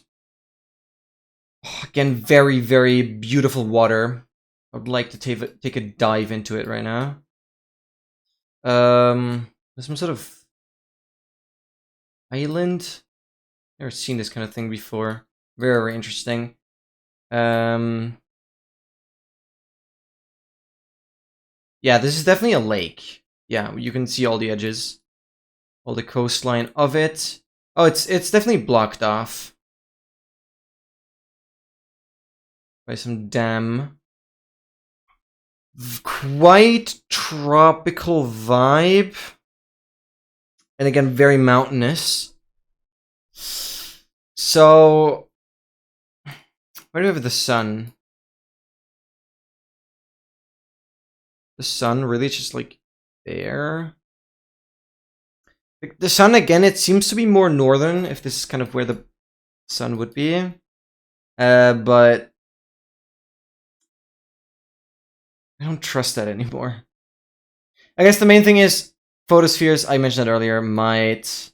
Speaker 1: Oh, again, very, very beautiful water. I would like to take a dive into it right now. There's some sort of island. Never seen this kind of thing before. Very, very interesting. Yeah, this is definitely a lake. Yeah, you can see all the edges, all the coastline of it. Oh, it's definitely blocked off by some dam. Quite tropical vibe. And again, very mountainous. So, where do we have the sun? The sun really just like there. The sun again, it seems to be more northern if this is kind of where the sun would be. But I don't trust that anymore. I guess the main thing is photospheres, I mentioned that earlier, might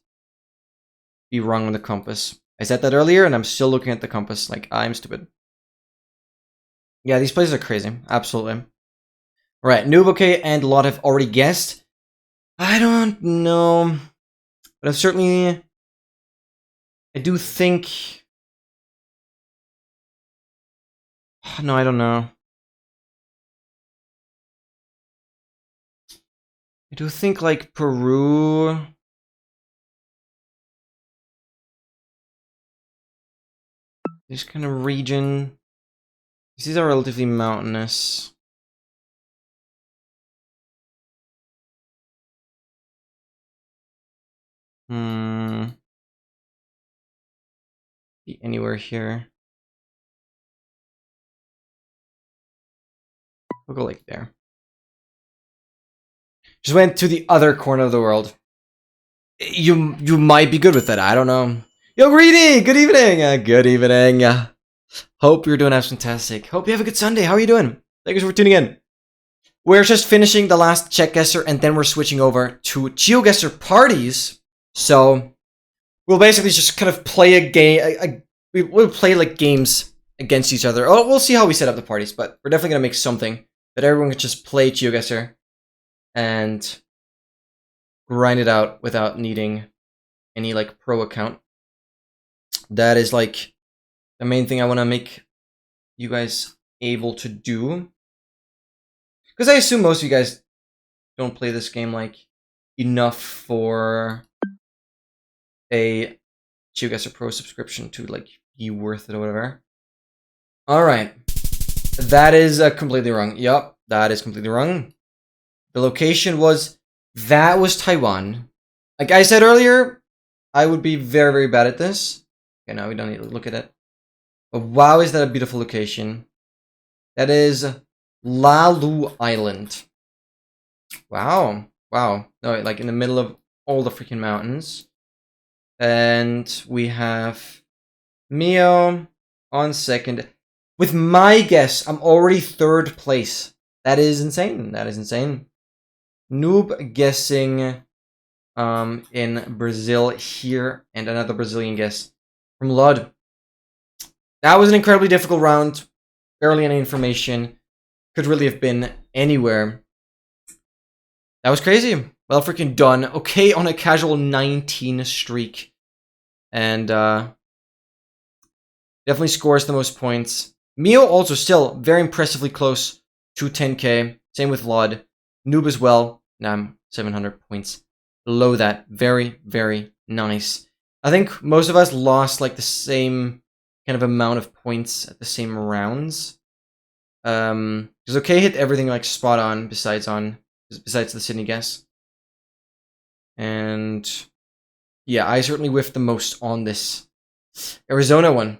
Speaker 1: be wrong on the compass. I said that earlier and I'm still looking at the compass like I'm stupid. Yeah, these places are crazy. Absolutely. Right, Nubuke and a lot have already guessed. I don't know. But I've certainly... I do think... No, I don't know. I do think like Peru. This kind of region. These are relatively mountainous. Be anywhere here. We'll go like there. Just went to the other corner of the world. You might be good with that. I don't know. Yo, Greedy! Good evening! Good evening. Hope you're doing fantastic. Hope you have a good Sunday. How are you doing? Thank you for tuning in. We're just finishing the last Chatguessr, and then we're switching over to GeoGuessr parties. So we'll basically just kind of play a game. We'll play like games against each other. Oh, we'll see how we set up the parties, but we're definitely gonna make something that everyone can just play GeoGuessr and grind it out without needing any like pro account. That is like the main thing I want to make you guys able to do, because I assume most of you guys don't play this game like enough for a GeoGuessr Pro subscription to like be worth it or whatever. All right, that is completely wrong. Yup, that is completely wrong. The location was Taiwan. Like I said earlier, I would be very, very bad at this. Okay, now we don't need to look at it. But wow, is that a beautiful location. That is Lalu Island. Wow. Wow. No, like in the middle of all the freaking mountains. And we have Mio on second. With my guess, I'm already third place. That is insane. That is insane. Noob guessing in Brazil here, and another Brazilian guess from Lud. That was an incredibly difficult round. Barely any information. Could really have been anywhere. That was crazy. Well freaking done. Okay, on a casual 19 streak. And definitely scores the most points. Mio also still very impressively close to 10k. Same with Lod. Noob as well. Now I'm 700 points below that. Very, very nice. I think most of us lost like the same kind of amount of points at the same rounds. Because OK hit everything like spot on besides the Sydney guess. And yeah, I certainly whiffed the most on this Arizona one.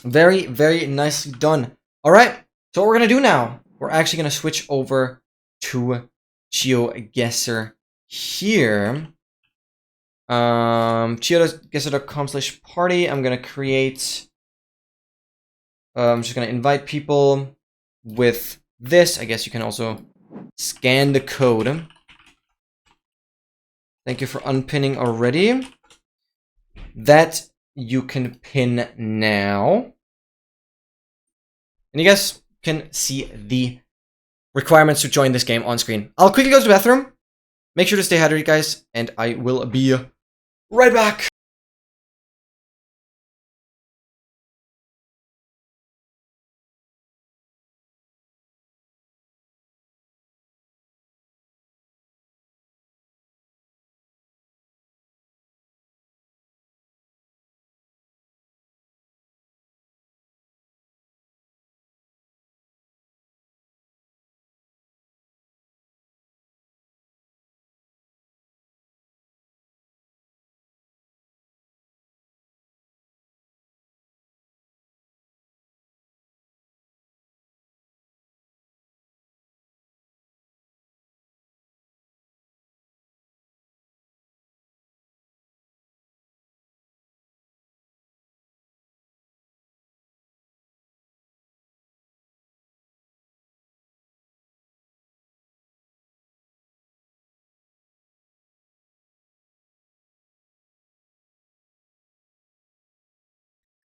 Speaker 1: Very, very nicely done. All right, so what we're gonna do now, we're actually gonna switch over to GeoGuessr here. GeoGuessr.com/party. I'm gonna create. I'm just gonna invite people with this. I guess you can also scan the code. Thank you for unpinning already. That you can pin now. And you guys can see the requirements to join this game on screen. I'll quickly go to the bathroom. Make sure to stay hydrated, guys, and I will be right back.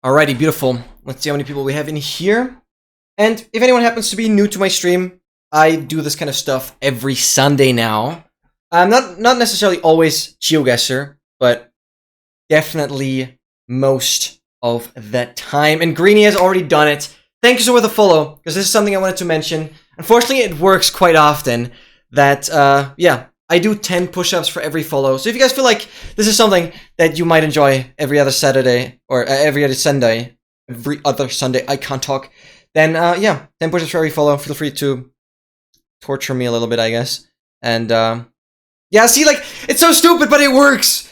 Speaker 1: Alrighty, beautiful. Let's see how many people we have in here. And if anyone happens to be new to my stream, I do this kind of stuff every Sunday now. Not necessarily always GeoGuessr, but definitely most of the time. And Greeny has already done it. Thank you so much for the follow, because this is something I wanted to mention. Unfortunately, it works quite often. that, yeah, I do 10 push-ups for every follow. So if you guys feel like this is something that you might enjoy every other Saturday, or every other Sunday, I can't talk, then, yeah, 10 push-ups for every follow. Feel free to torture me a little bit, I guess. And, yeah, see, like, it's so stupid, but it works!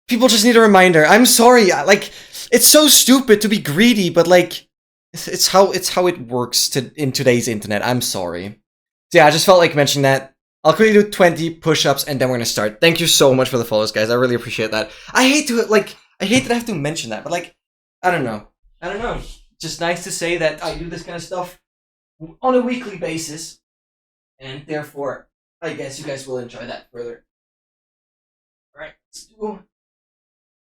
Speaker 1: People just need a reminder. I'm sorry, like, it's so stupid to be greedy, but, like, it's how it works in today's internet. I'm sorry. So yeah, I just felt like mentioning that. I'll quickly do 20 push-ups, and then we're gonna start. Thank you so much for the follows, guys. I really appreciate that. I hate that I have to mention that, but, like, I don't know. Just nice to say that I do this kind of stuff on a weekly basis, and therefore, I guess you guys will enjoy that further. Alright, let's do a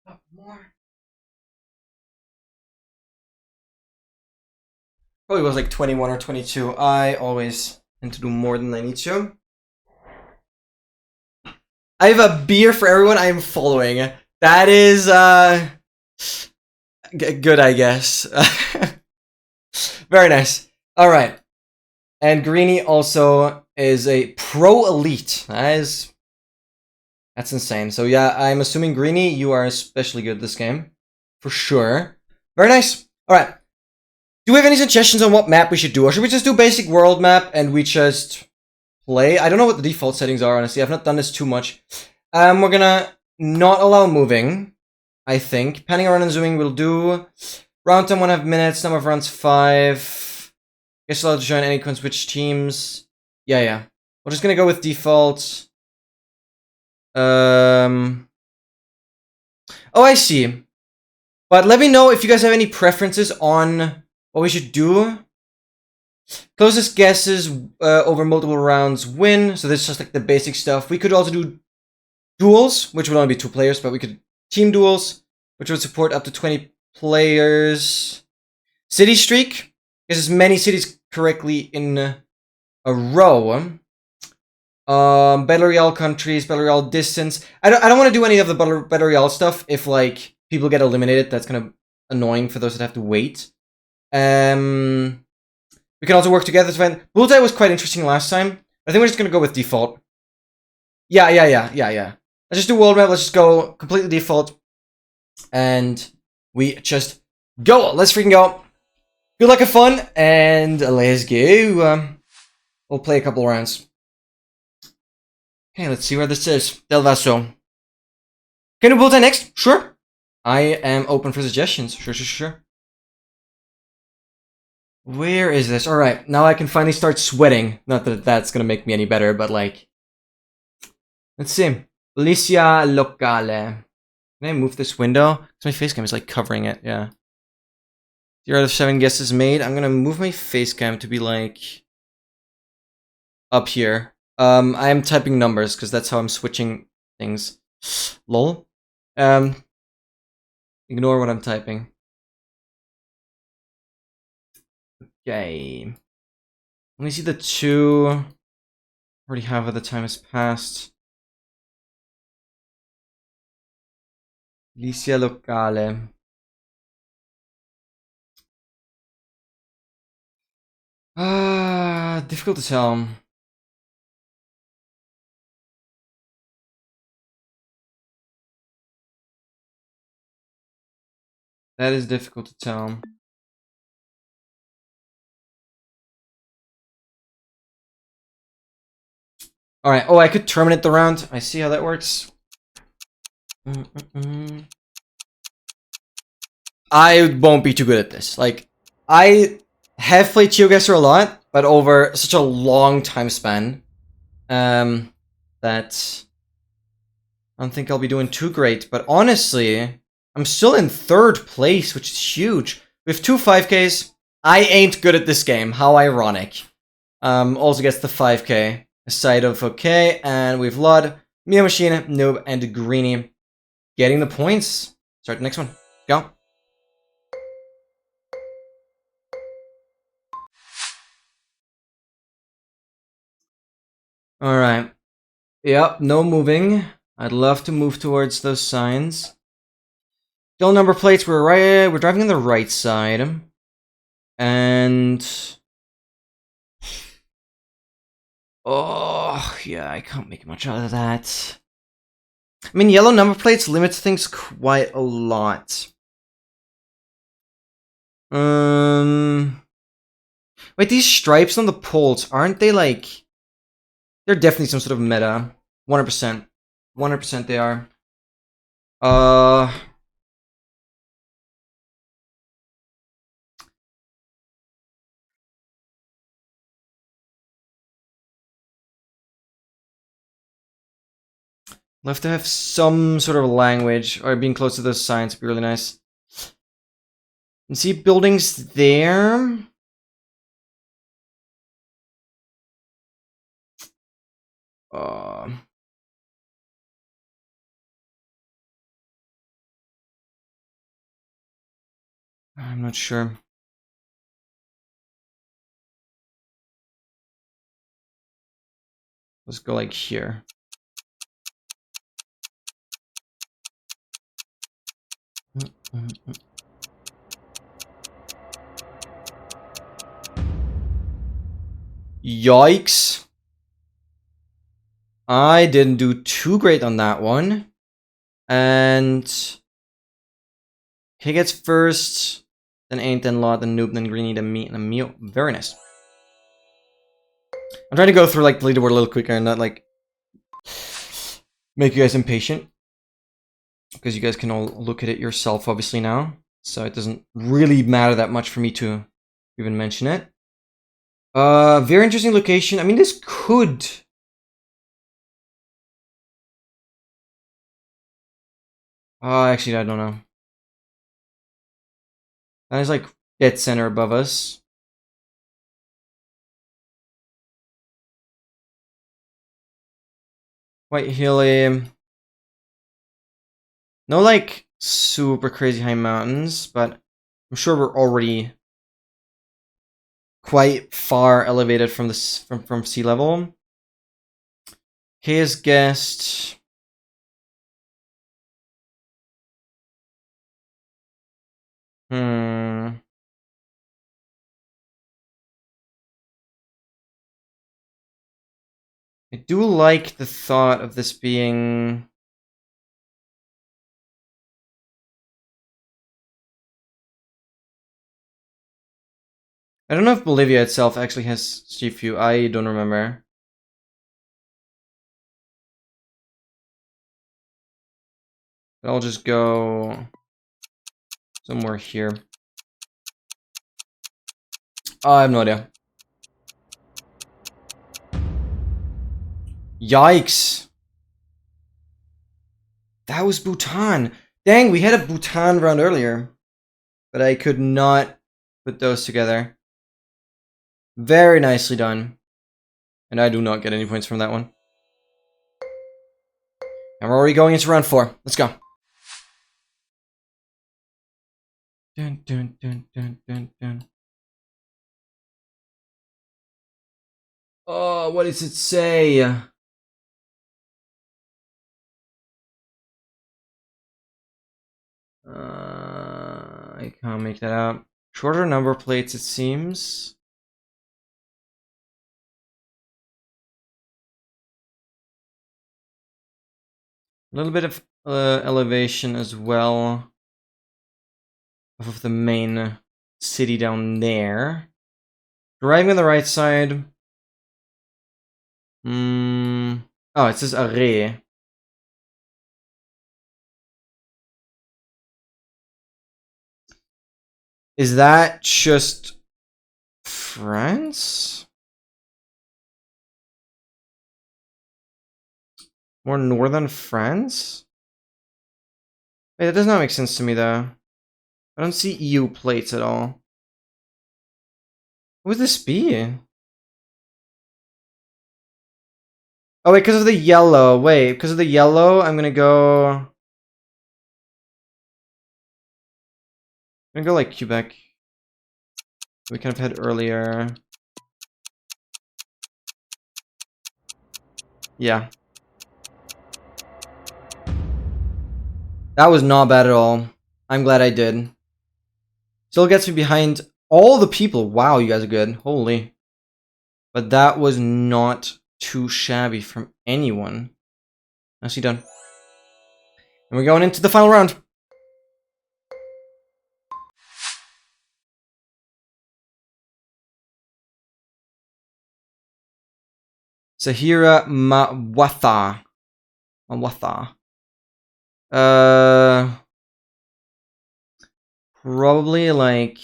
Speaker 1: couple more. Probably was like 21 or 22. I always tend to do more than I need to. I have a beer for everyone I am following. That is, good, I guess. Very nice. Alright. And Greeny also is a pro elite. That's insane. So yeah, I'm assuming Greeny, you are especially good at this game. For sure. Very nice. Alright. Do we have any suggestions on what map we should do? Or should we just do basic world map and we just play? I don't know what the default settings are, honestly. I've not done this too much. We're gonna not allow moving, I think. Panning around and zooming we'll do. Round time 1.5 minutes, number of rounds 5. Guess allowed to join any can switch teams. Yeah. We're just gonna go with default. Oh, I see. But let me know if you guys have any preferences on what we should do. Closest guesses over multiple rounds win. So this is just like the basic stuff. We could also do duels, which would only be 2 players, but we could team duels, which would support up to 20 players. City streak, guess as many cities correctly in a row. Battle Royale countries, Battle Royale distance. I don't want to do any of the Battle Royale stuff if like people get eliminated. That's kind of annoying for those that have to wait. We can also work together to find. Bullseye was quite interesting last time. I think we're just gonna go with default. Yeah. Let's just do world map. Let's just go completely default, and we just go. Let's freaking go. Good luck, have fun, and let's go. We'll play a couple rounds. Okay, let's see where this is. Del Vaso. Can we bullseye next? Sure. I am open for suggestions. Sure. Where is this? Alright, now I can finally start sweating. Not that that's gonna make me any better, but like... Let's see. Alicia Locale. Can I move this window? Because my face cam is like covering it, yeah. 0 out of 7 guesses made. I'm gonna move my face cam to be like... up here. I am typing numbers, because that's how I'm switching things. Lol. Ignore what I'm typing. Okay. Let me see the 2. Already have it, the time has passed. Alicia Locale. Difficult to tell. That is difficult to tell. Alright, oh, I could terminate the round. I see how that works. I won't be too good at this. Like, I have played GeoGuessr a lot, but over such a long time span, that I don't think I'll be doing too great. But honestly, I'm still in 3rd place, which is huge. We have 2 5Ks. I ain't good at this game. How ironic. Also gets the 5K. A side of okay, and we've Lud, Mia Machine, Noob, and Greeny getting the points. Start the next one. Go. Alright. Yep, no moving. I'd love to move towards those signs. Still number plates, we're driving on the right side. And... Oh... Oh, yeah, I can't make much out of that. I mean, yellow number plates limits things quite a lot. Wait, these stripes on the poles, aren't they like... They're definitely some sort of meta. 100%. 100% they are. We'll have to have some sort of language, or being close to those signs would be really nice. And see buildings there. I'm not sure. Let's go like here. Yikes. I didn't do too great on that one. And K gets first, then Ain't, then Lot, then Noob, then Greenie, then Me, and then Mew. Very nice. I'm trying to go through like the leaderboard a little quicker and not like make you guys impatient. Because you guys can all look at it yourself obviously now. So it doesn't really matter that much for me to even mention it. Very interesting location. I mean, this could... actually, I don't know. That is like dead center above us. Quite hilly. No like super crazy high mountains, but I'm sure we're already quite far elevated from this from sea level. K has guessed. I do like the thought of this being... I don't know if Bolivia itself actually has Shifu. I don't remember. I'll just go somewhere here. Oh, I have no idea. Yikes. That was Bhutan. Dang, we had a Bhutan round earlier. But I could not put those together. Very nicely done. And I do not get any points from that one. And we're already going into round 4. Let's go. Dun, dun, dun, dun, dun, dun. Oh, what does it say? I can't make that out. Shorter number plates, it seems. A little bit of elevation as well. Off of the main city down there. Driving on the right side. Oh, it says Array. Is that just France? More northern France? Wait, that does not make sense to me though. I don't see EU plates at all. What would this be? Oh wait, because of the yellow. Wait, because of the yellow, I'm gonna go... I'm gonna go like Quebec. We kind of had earlier. Yeah. That was not bad at all. I'm glad I did. Still gets me behind all the people. Wow, you guys are good. Holy. But that was not too shabby from anyone. Nicely done. And we're going into the final round. Sahira Mawatha. Probably like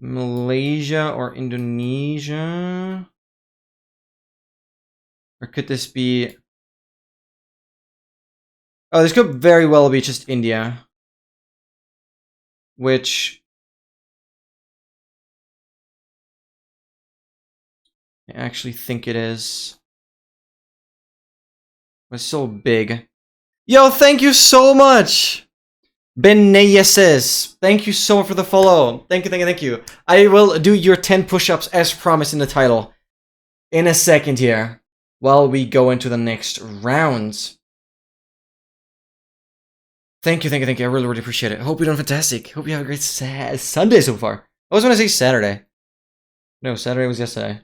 Speaker 1: Malaysia or Indonesia? Or could this be... Oh, this could very well be just India. Which... I actually think it is. It's so big. Yo, thank you so much! Beneyeses, thank you so much for the follow. Thank you. I will do your 10 push-ups as promised in the title in a second here, while we go into the next round. Thank you. I really appreciate it. Hope you're doing fantastic. Hope you have a great Sunday so far. I was going to say Saturday. No, Saturday was yesterday.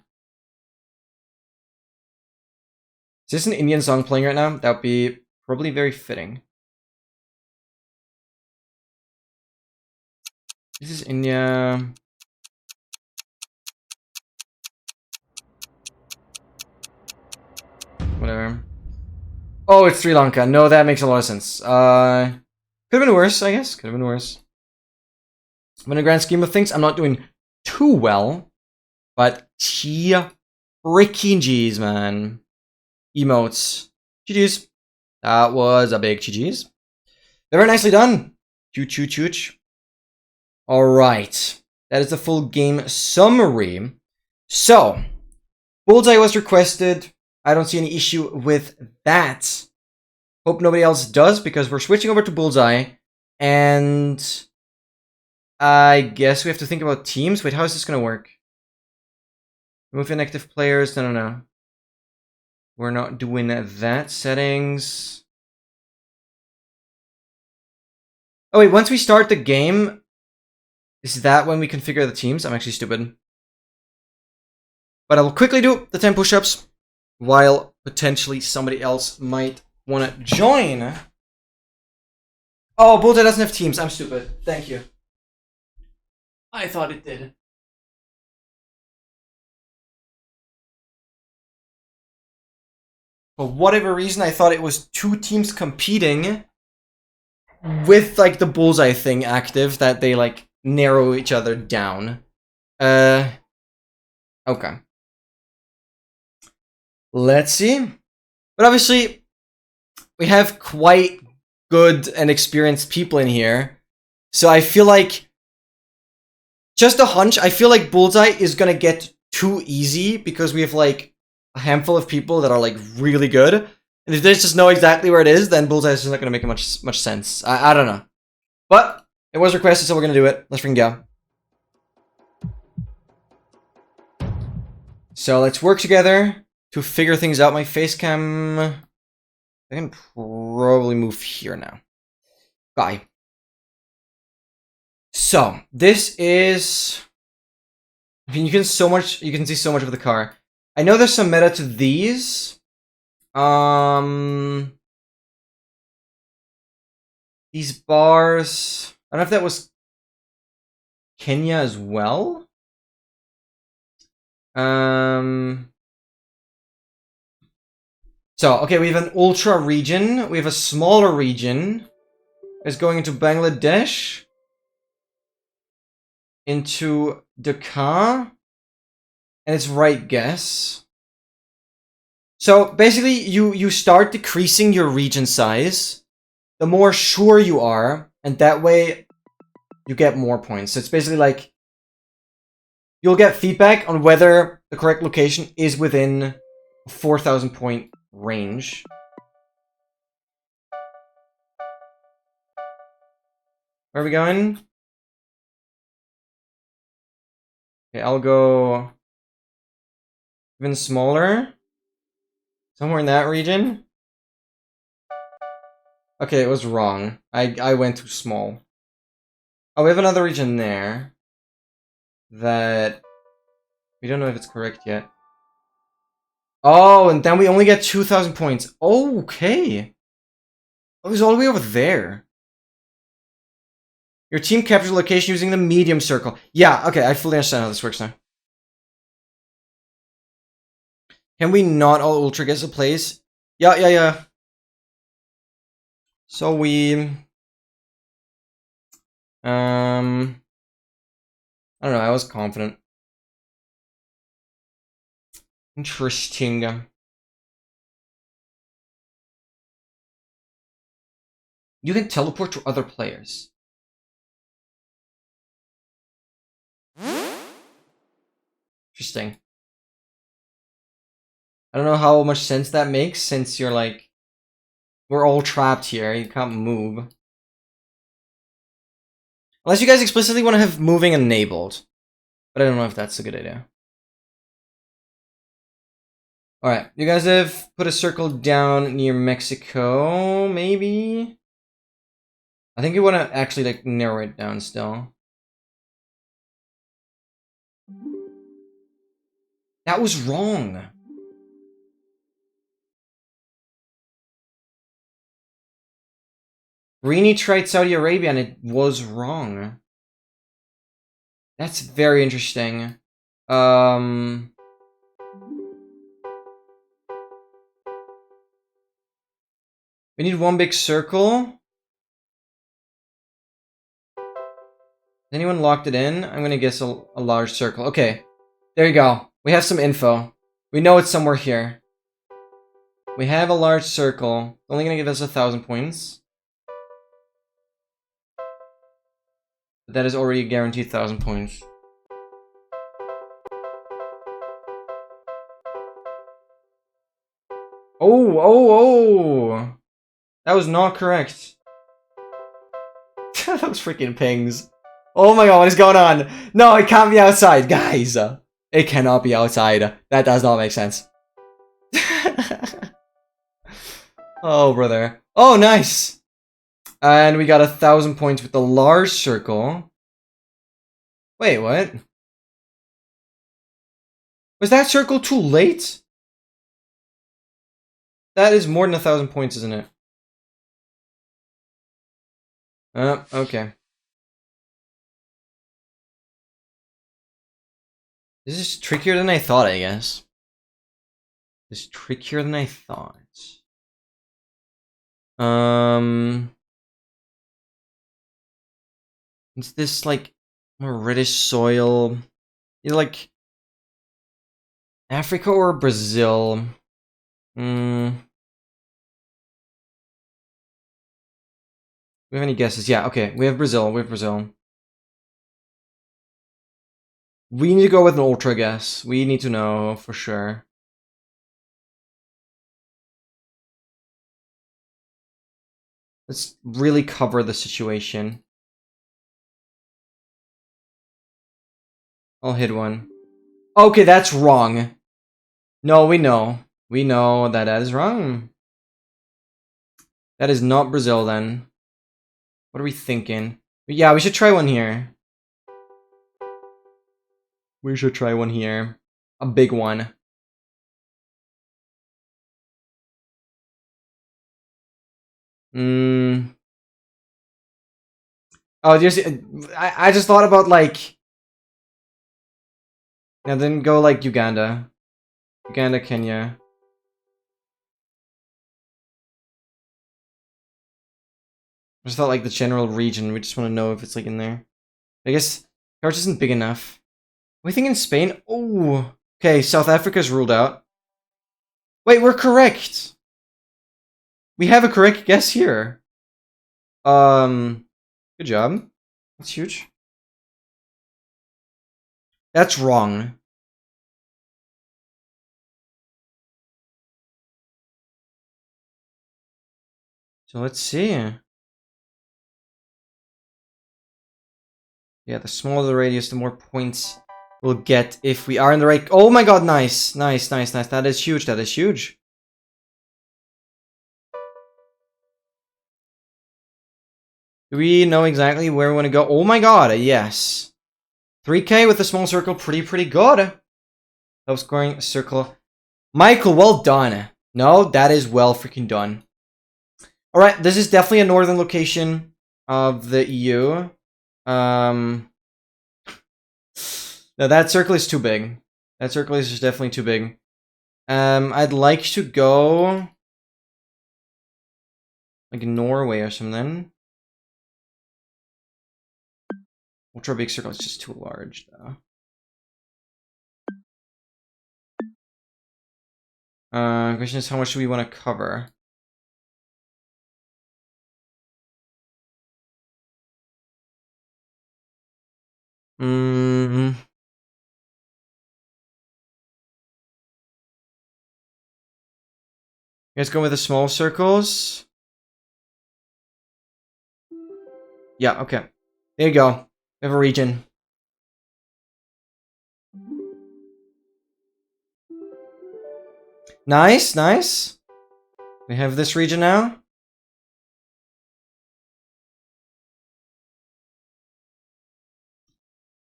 Speaker 1: Is this an Indian song playing right now? That would be probably very fitting. This is India. Whatever. Oh, it's Sri Lanka. No, that makes a lot of sense. Could have been worse, I guess. Could have been worse. But in the grand scheme of things, I'm not doing too well. But freaking G's, man. Emotes. GG's. That was a big GG's. Very nicely done. Chooch. Alright. That is the full game summary. So, Bullseye was requested. I don't see any issue with that. Hope nobody else does, because we're switching over to Bullseye. And I guess we have to think about teams. Wait, how is this going to work? Remove inactive players. No. We're not doing that. Settings. Oh, wait, once we start the game, is that when we configure the teams? I'm actually stupid. But I will quickly do the 10 push-ups, while potentially somebody else might want to join. Oh, Bullseye doesn't have teams. I'm stupid. Thank you. I thought it did. For whatever reason, I thought it was 2 teams competing with, like, the Bullseye thing active, that they, like, narrow each other down. Okay. Let's see. But obviously, we have quite good and experienced people in here. So I feel like, just a hunch, I feel like Bullseye is gonna get too easy, because we have, like, a handful of people that are, like, really good. And if they just know exactly where it is, then Bullseye is just not gonna make much sense. I don't know. But it was requested, so we're gonna do it. Let's freaking go. So let's work together to figure things out. My face cam, I can probably move here now. Bye. So this is, I mean, you can see so much of the car. I know there's some meta to these. These bars, I don't know if that was Kenya as well. So, okay, we have an ultra region. We have a smaller region. It's going into Bangladesh. Into Dhaka. And it's right guess. So, basically, you start decreasing your region size the more sure you are, and that way you get more points. So it's basically like, you'll get feedback on whether the correct location is within a 4,000 point range. Where are we going? Okay, I'll go even smaller. Somewhere in that region. Okay, it was wrong. I went too small. Oh, we have another region there. that we don't know if it's correct yet. Oh, and then we only get 2,000 points. Okay. Oh, it's all the way over there. Your team captures a location using the medium circle. Yeah, okay, I fully understand how this works now. Can we not all ultra guess a place? Yeah. So we... I don't know, I was confident. Interesting. You can teleport to other players. Interesting. I don't know how much sense that makes, since you're like... We're all trapped here, you can't move. Unless you guys explicitly want to have moving enabled. But I don't know if that's a good idea. Alright, you guys have put a circle down near Mexico, maybe? I think you want to actually, like, narrow it down still. That was wrong. Greenie tried Saudi Arabia and it was wrong. That's very interesting. We need one big circle. Anyone locked it in? I'm gonna guess a large circle. Okay, there you go. We have some info. We know it's somewhere here. We have a large circle. Only gonna give us 1,000 points. But that is already a guaranteed 1,000 points. Oh! That was not correct. Those freaking pings. Oh my god, what is going on? No, it can't be outside, guys. It cannot be outside. That does not make sense. Oh, brother. Oh, nice. And we got 1,000 points with the large circle. Wait, what? Was that circle too late? That is more than 1,000 points, isn't it? Okay. This is trickier than I thought, I guess. This is trickier than I thought. Is this like more reddish soil? Either like Africa or Brazil? We have any guesses? Yeah, okay. We have Brazil. We need to go with an ultra guess. We need to know for sure. Let's really cover the situation. I'll hit one. Okay, that's wrong. No, we know. We know that that is wrong. That is not Brazil, then. What are we thinking? Yeah, we should try one here. We should try one here. A big one. Oh, I just thought about, like... And then go, like, Uganda. Uganda, Kenya. I just thought, like, the general region. We just want to know if it's, like, in there. I guess ours isn't big enough. Are we thinking Spain? Oh, okay. South Africa's ruled out. Wait, we're correct. We have a correct guess here. Good job. That's huge. That's wrong. So let's see. Yeah, the smaller the radius, the more points we'll get if we are in the right... Oh my god, nice. That is huge, Do we know exactly where we want to go? Oh my god, yes. 3K with a small circle, pretty good. Top scoring circle. Michael, well done. No, that is well freaking done. Alright, this is definitely a northern location of the EU. No, that circle is too big. That circle is just definitely too big. I'd like to go like Norway or something. Ultra big circle is just too large though. Question is, how much do we want to cover? You guys go with the small circles? Yeah, okay. There you go. We have a region. Nice, nice. We have this region now.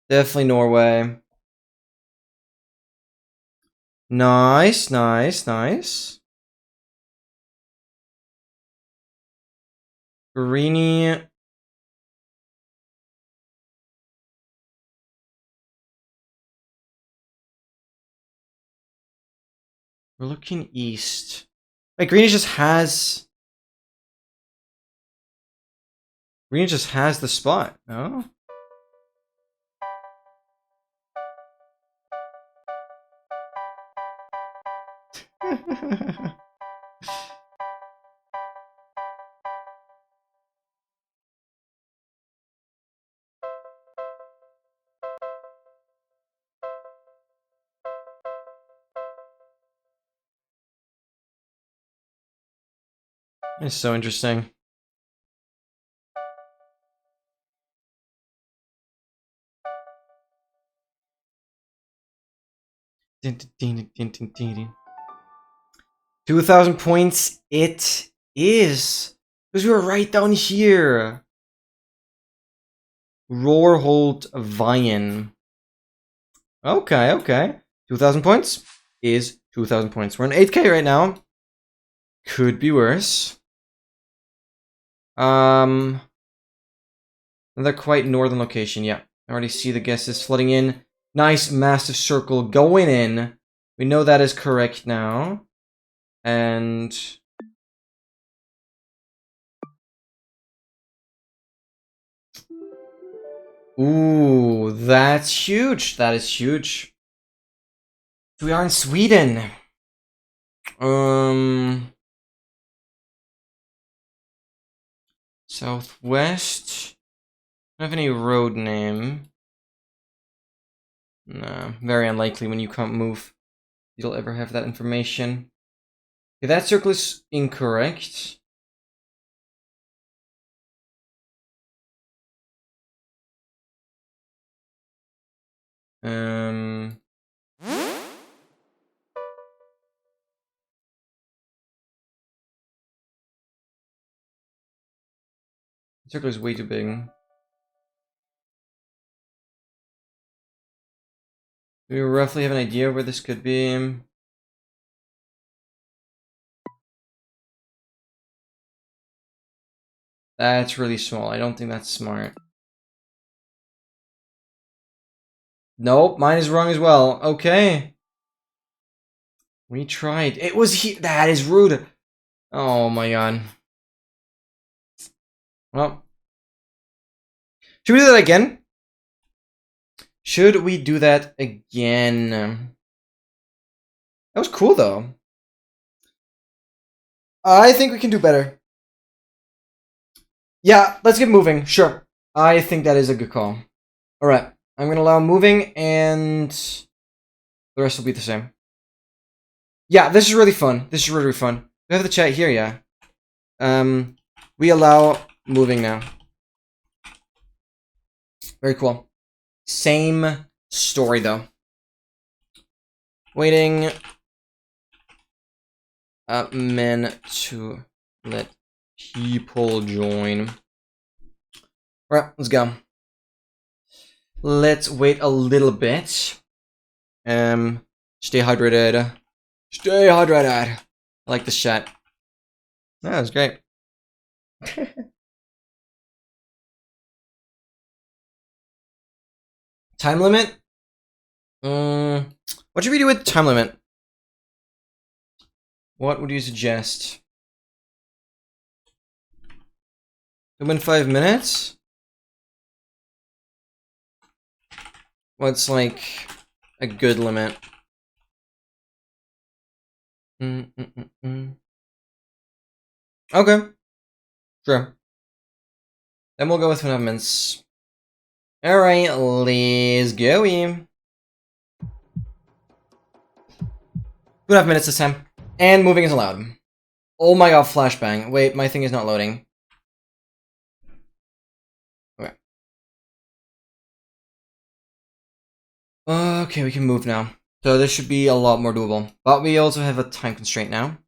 Speaker 1: Definitely Norway. Nice, nice, nice. Greeny. We're looking east. Wait, Greeny just has... Greeny just has the spot, no? It's so interesting. Din, din, din, din, din, din. 2,000 points it is. Because we were right down here. Rohrholt Vian. Okay, okay. 2,000 points is 2,000 points. We're in 8K right now. Could be worse. Another quite northern location. Yeah, I already see the guesses flooding in. Nice massive circle going in. We know that is correct now. And ooh, that's huge. That is huge. We are in Sweden. Southwest. I don't have any road name. No, very unlikely when you can't move. You'll ever have that information. Okay, that circle is incorrect. The circle is way too big. We roughly have an idea where this could be. That's really small. I don't think that's smart. Nope, mine is wrong as well. Okay. We tried. It was here. That is rude. Oh my god. Well. Should we do that again? Should we do that again? That was cool though. I think we can do better. Yeah, let's get moving. Sure. I think that is a good call. Alright. I'm going to allow moving and the rest will be the same. Yeah, this is really fun. This is really fun. We have the chat here, yeah. We allow moving now. Very cool. Same story though. Waiting. Men to let people join. Alright, let's go. Let's wait a little bit. Stay hydrated. Stay hydrated. I like this chat. That was great. Time limit? What should we do with time limit? What would you suggest? Within 5 minutes? What's like a good limit? Okay. Sure. Then we'll go with 5 minutes. Alright, let's go. 2.5 minutes this time. And moving is allowed. Oh my god, flashbang. Wait, my thing is not loading. Okay. Okay, we can move now. So this should be a lot more doable. But we also have a time constraint now.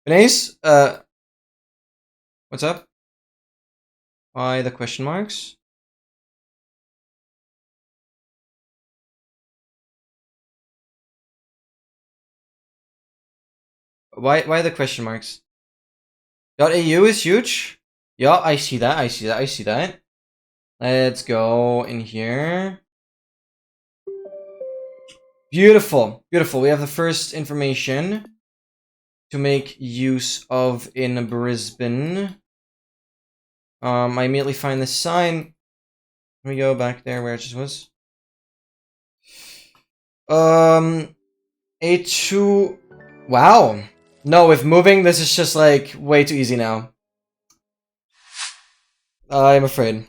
Speaker 1: Vinace, what's up? Why the question marks? Why the question marks? .au is huge. Yeah, I see that. I see that. I see that. Let's go in here. Beautiful. Beautiful. We have the first information to make use of in Brisbane. I immediately find this sign. Let me go back there where it just was. A2. Wow. No, with moving, this is just like way too easy now. I'm afraid.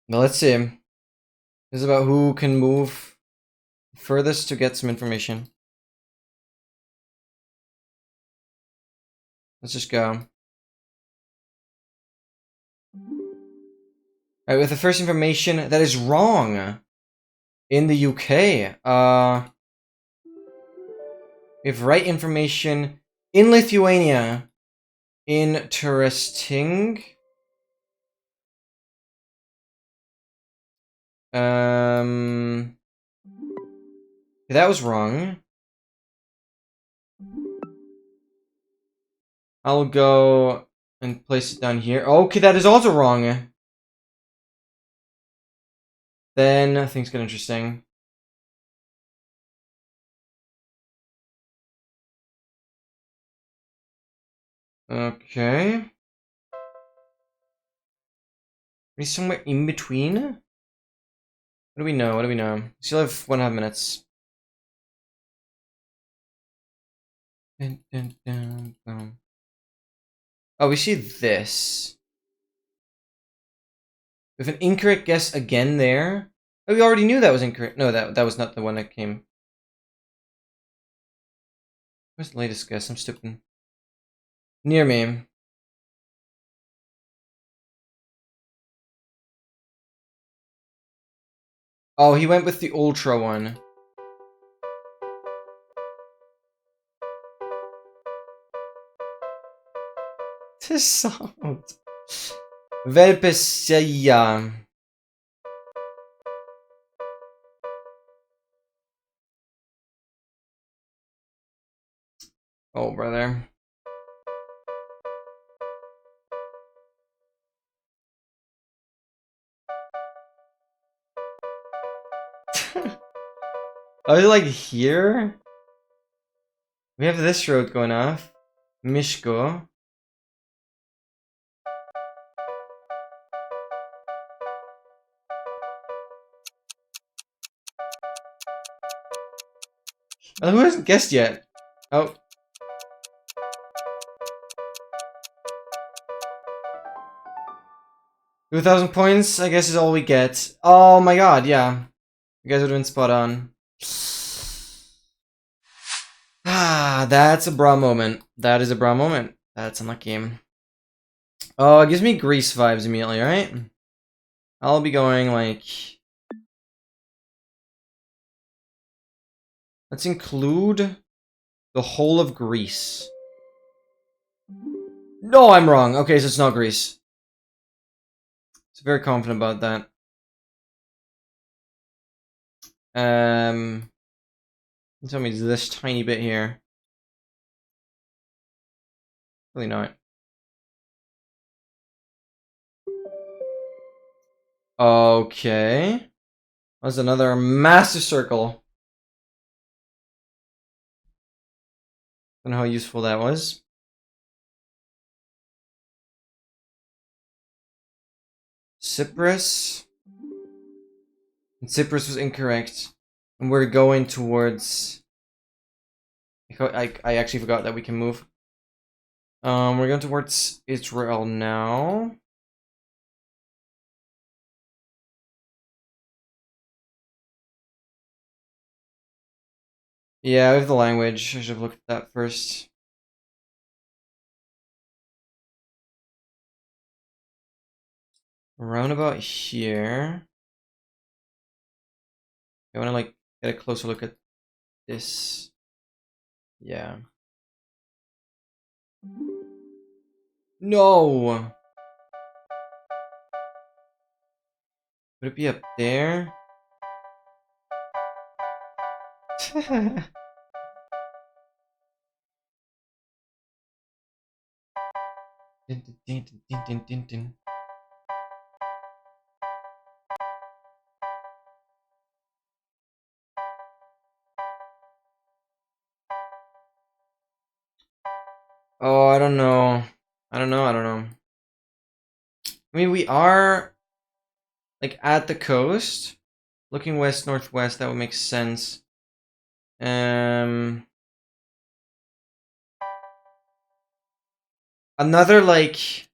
Speaker 1: Now let's see. This is about who can move furthest to get some information. Let's just go. Alright, with the first information, that is wrong. In the UK. We have right information in Lithuania. Interesting. That was wrong. I'll go and place it down here. Okay, that is also wrong. Then things get interesting. Okay. Maybe somewhere in between? What do we know? What do we know? We still have 1.5 minutes. Dun, dun, dun, dun. Oh, we see this. With an incorrect guess again there. Oh, we already knew that was incorrect. No, that was not the one that came. Where's the latest guess? I'm stupid. Near me. Oh, he went with the Ultra one. This sound. Velpeseia. Oh, brother. I was like here. We have this road going off. Mishko. Oh, who hasn't guessed yet? Oh. $2,000 points, I guess, is all we get. Oh my god, yeah. You guys would have been spot on. Ah, that's a bra moment. That is a bra moment. That's unlucky. Oh, it gives me Greece vibes immediately, right? I'll be going like... Let's include the whole of Greece. No, I'm wrong. Okay, so it's not Greece. It's very confident about that. Tell me this tiny bit here. Really not. Okay. That's another massive circle. Don't know how useful that was. Cyprus. And Cyprus was incorrect. And we're going towards... I actually forgot that we can move. We're going towards Israel now. Yeah, we have the language. I should have looked at that first. Around about here. I want to like get a closer look at this. Yeah. No! Would it be up there? Oh, I don't know. I don't know. I mean, we are like at the coast. Looking west, northwest, that would make sense. Another like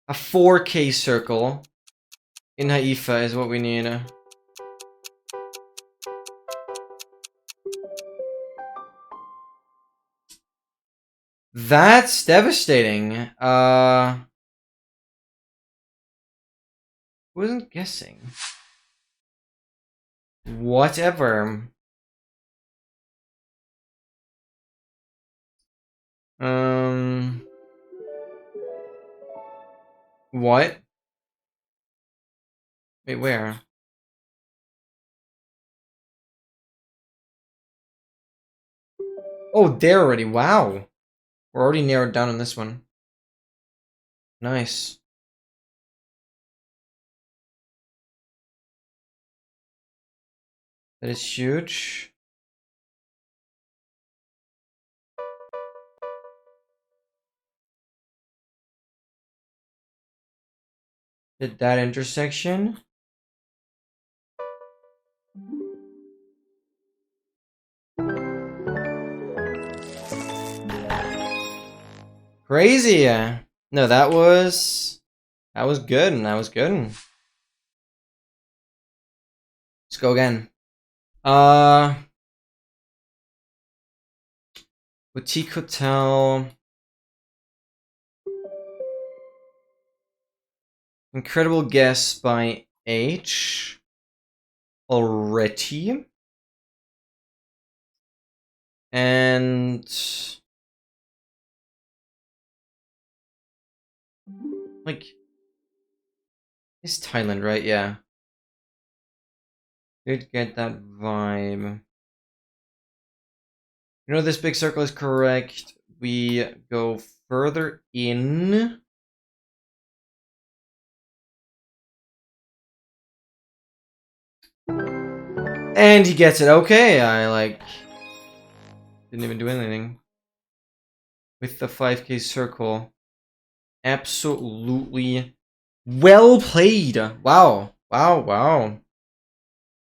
Speaker 1: a 4K circle in Haifa is what we need. That's devastating. Wasn't guessing. Whatever. What? Wait, where? Oh, there already. Wow. We're already narrowed down on this one. Nice. That is huge. Did that intersection? Crazy. No, that was good. That was good. Let's go again. Boutique Hotel. Incredible guess by H. Already. And like it's Thailand, right? Yeah. Did get that vibe. You know this big circle is correct. We go further in. And he gets it. Okay, I like didn't even do anything. With the 5K circle. Absolutely well played. Wow. Wow.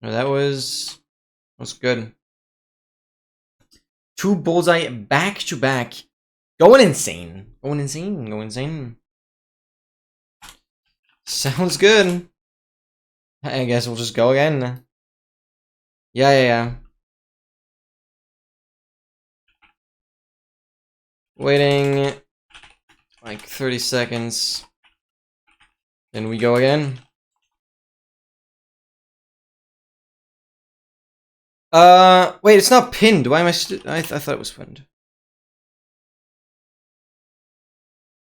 Speaker 1: No, that was good. 2 bullseye back to back. Going insane. Going insane. Sounds good. I guess we'll just go again. Yeah. Waiting like 30 seconds. Then we go again. Wait, it's not pinned. Why am I thought it was pinned.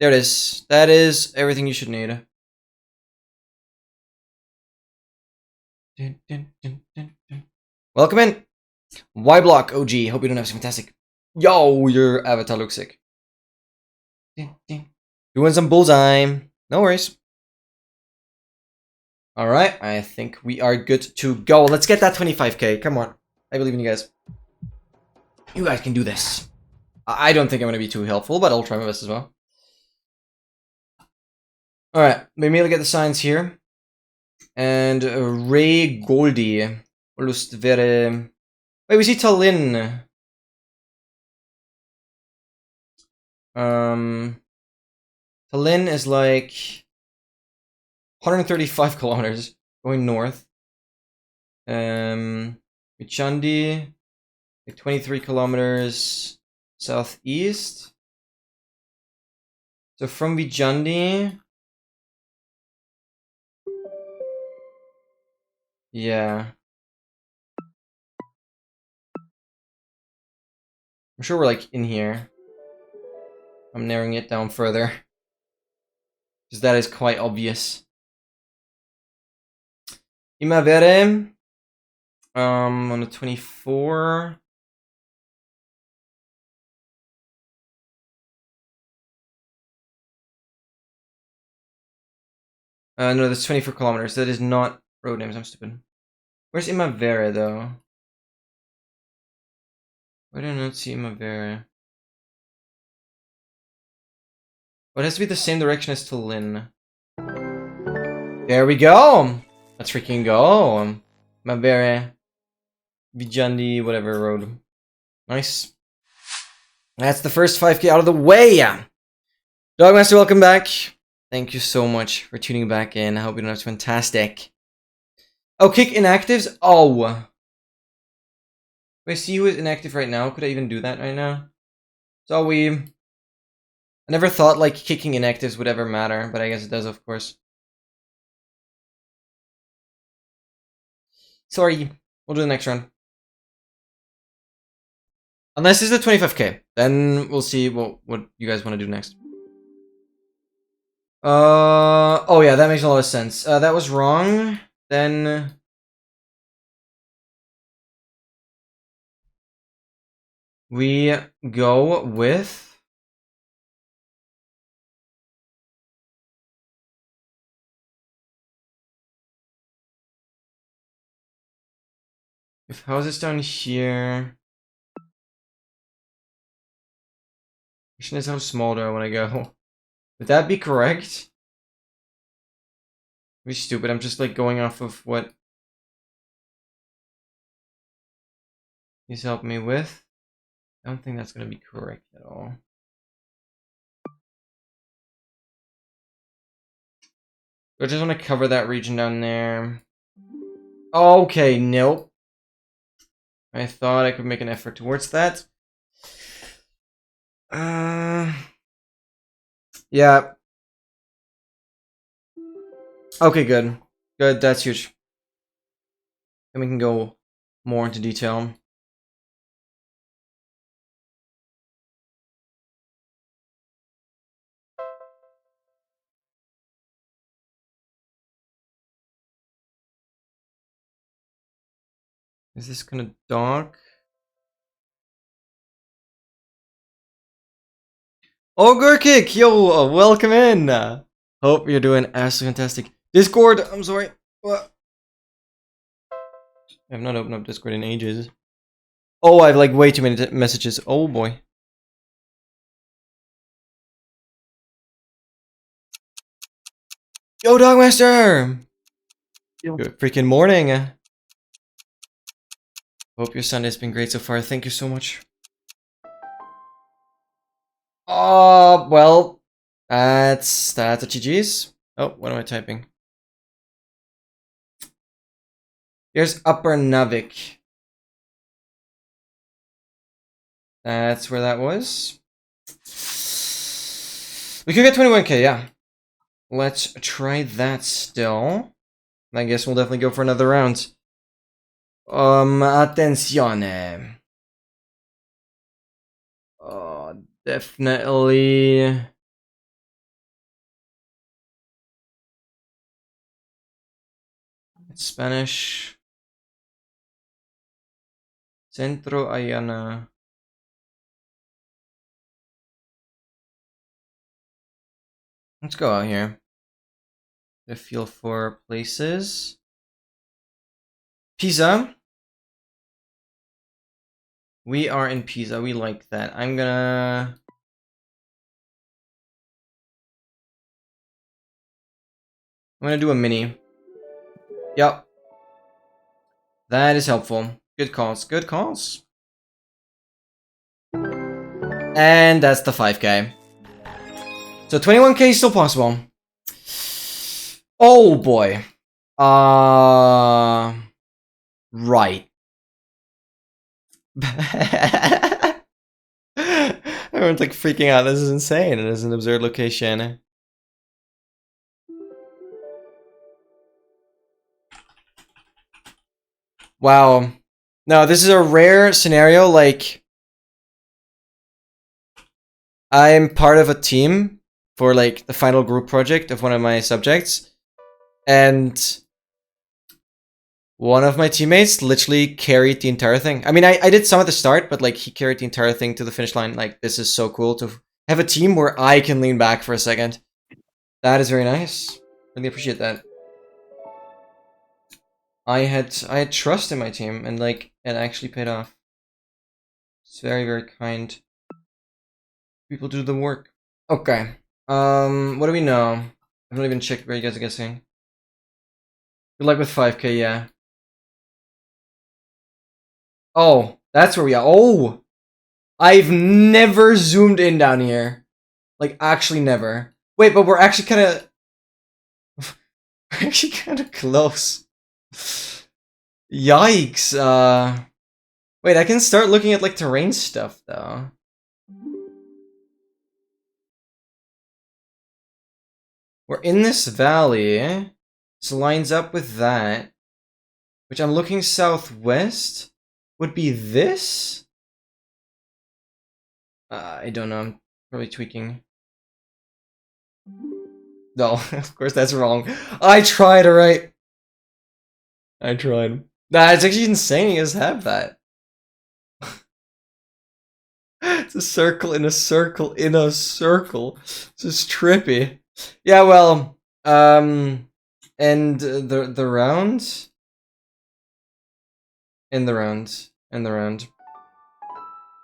Speaker 1: There it is. That is everything you should need. Welcome in. Y Block OG. Hope you don't have some fantastic. Yo, your avatar looks sick. Doing some bullseye. No worries. Alright, I think we are good to go. Let's get that 25k. Come on. I believe in you guys. You guys can do this. I don't think I'm going to be too helpful, but I'll try my best as well. Alright, we immediately get the signs here. And Ray Goldie. Lust wäre... Wait, we see Tallinn. Tallinn is like 135 kilometers going north. Vichandi, like 23 kilometers southeast. So from Vichandi, yeah. I'm sure we're like in here. I'm narrowing it down further. Because that is quite obvious. Imavere. On the 24. No, that's 24 kilometers. That is not road names. I'm stupid. Where's Imavere, though? Why do I not see Imavere? Oh, it has to be the same direction as Tallinn. There we go! Let's freaking go! Imavere. Vijandi, whatever road. Nice. That's the first 5k out of the way! Dogmaster, welcome back. Thank you so much for tuning back in. I hope you know it's fantastic. Oh, kick inactives? Oh. Do I see who is inactive right now? Could I even do that right now? So I never thought like kicking inactives would ever matter, but I guess it does, of course. Sorry. We'll do the next round. Unless it's the 25k. Then we'll see what you guys want to do next. Oh yeah, that makes a lot of sense. That was wrong. Then we go with if houses down here. Question is, how small do I want to go? Would that be correct? Be stupid. I'm just like going off of what he's helped me with. I don't think that's gonna be correct at all. I just want to cover that region down there. Okay, nope. I thought I could make an effort towards that. Yeah. Okay, good. Good, that's huge. And we can go more into detail. Is this gonna dock? Oh, Gurkik! Yo, welcome in! Hope you're doing absolutely fantastic. Discord, I'm sorry. What? I have not opened up Discord in ages. Oh, I have like way too many messages. Oh boy. Yo, Dogmaster!
Speaker 2: Yo.
Speaker 1: Good freaking morning. Hope your Sunday's been great so far. Thank you so much. Well, that's a GG's. Oh, what am I typing? Here's Upper Navik. That's where that was. We could get 21k, yeah. Let's try that still. I guess we'll definitely go for another round. Attenzione. Definitely. Spanish. Centro Ayana. Let's go out here. Get a feel for places. Pisa. We are in Pisa. We like that. I'm gonna do a mini. Yep. That is helpful. Good calls. Good calls. And that's the 5K. So 21K is still possible. Oh boy. Right. Everyone's like freaking out. This is insane. It is an absurd location. Wow. No, this is a rare scenario. Like, I'm part of a team for like the final group project of one of my subjects, and one of my teammates literally carried the entire thing. I mean, I did some at the start, but like he carried the entire thing to the finish line. Like, this is so cool to have a team where I can lean back for a second. That is very nice. Really appreciate that. I had trust in my team, and like it actually paid off. It's very, very kind. People do the work. Okay. What do we know? I haven't even checked where you guys are guessing. Good luck with 5K, yeah. Oh, that's where we are. Oh! I've never zoomed in down here. Like, actually never. Wait, but we're actually kind of... we're actually kind of close. Yikes. Wait, I can start looking at, like, terrain stuff, though. We're in this valley. This lines up with that. Which I'm looking southwest. Would be this? I don't know. I'm probably tweaking. No, of course that's wrong. I tried, alright. I tried. Nah, it's actually insane you guys have that. It's a circle in a circle in a circle. This is trippy. Yeah, well, and the round, in the round, in the round.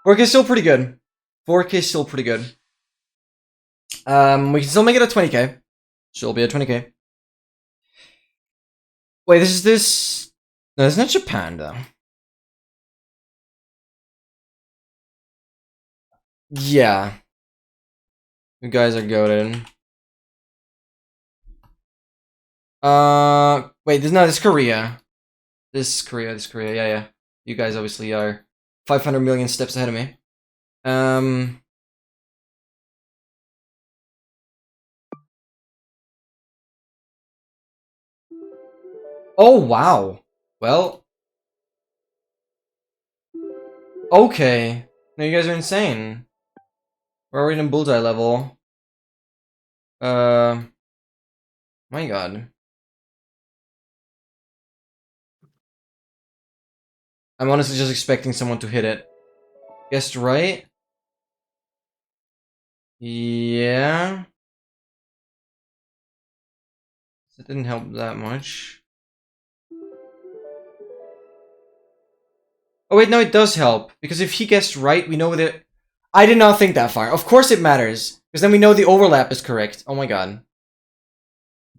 Speaker 1: 4K is still pretty good. 4K is still pretty good. We can still make it a 20K. Still be a 20K. Wait, this is this. No, it's not Japan though. Yeah. You guys are goated. Wait, this is Korea. This is Korea, yeah. You guys obviously are 500 million steps ahead of me. Oh, wow. Well. Okay. No, you guys are insane. We're already in bullseye level. My god. I'm honestly just expecting someone to hit it. Guessed right? Yeah. That didn't help that much. Oh wait, no, it does help. Because if he guessed right, we know that... I did not think that far. Of course it matters. Because then we know the overlap is correct. Oh my god.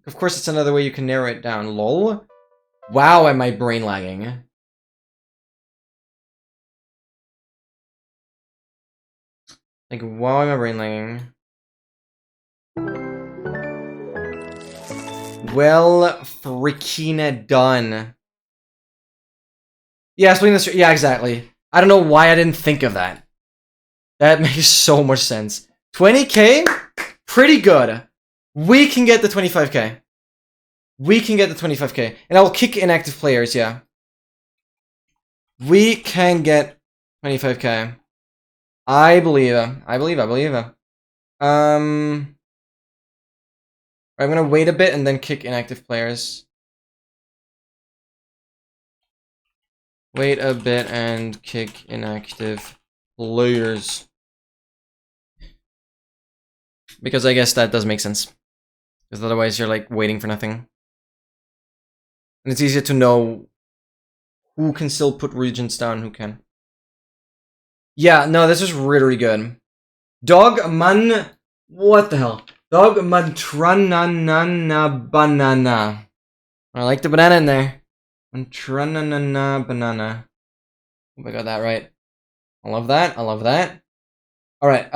Speaker 1: Of course it's another way you can narrow it down. Lol. Wow, am I brain lagging. Like, wow, am I brain lagging. Well, freaking done. Yeah, splitting this. Yeah, exactly. I don't know why I didn't think of that. That makes so much sense. 20K? Pretty good. We can get the 25K. We can get the 25K. And I will kick inactive players, yeah. We can get 25K. I believe it. I believe it. I'm gonna wait a bit and then kick inactive players. Wait a bit and kick inactive players. Because I guess that does make sense. Because otherwise you're like waiting for nothing. And it's easier to know who can still put regions down, who can. Yeah, no, this is really good. Dog man... What the hell? Dog man trananana banana. I like the banana in there. Trananana banana. Hope I got that right. I love that. I love that. Alright,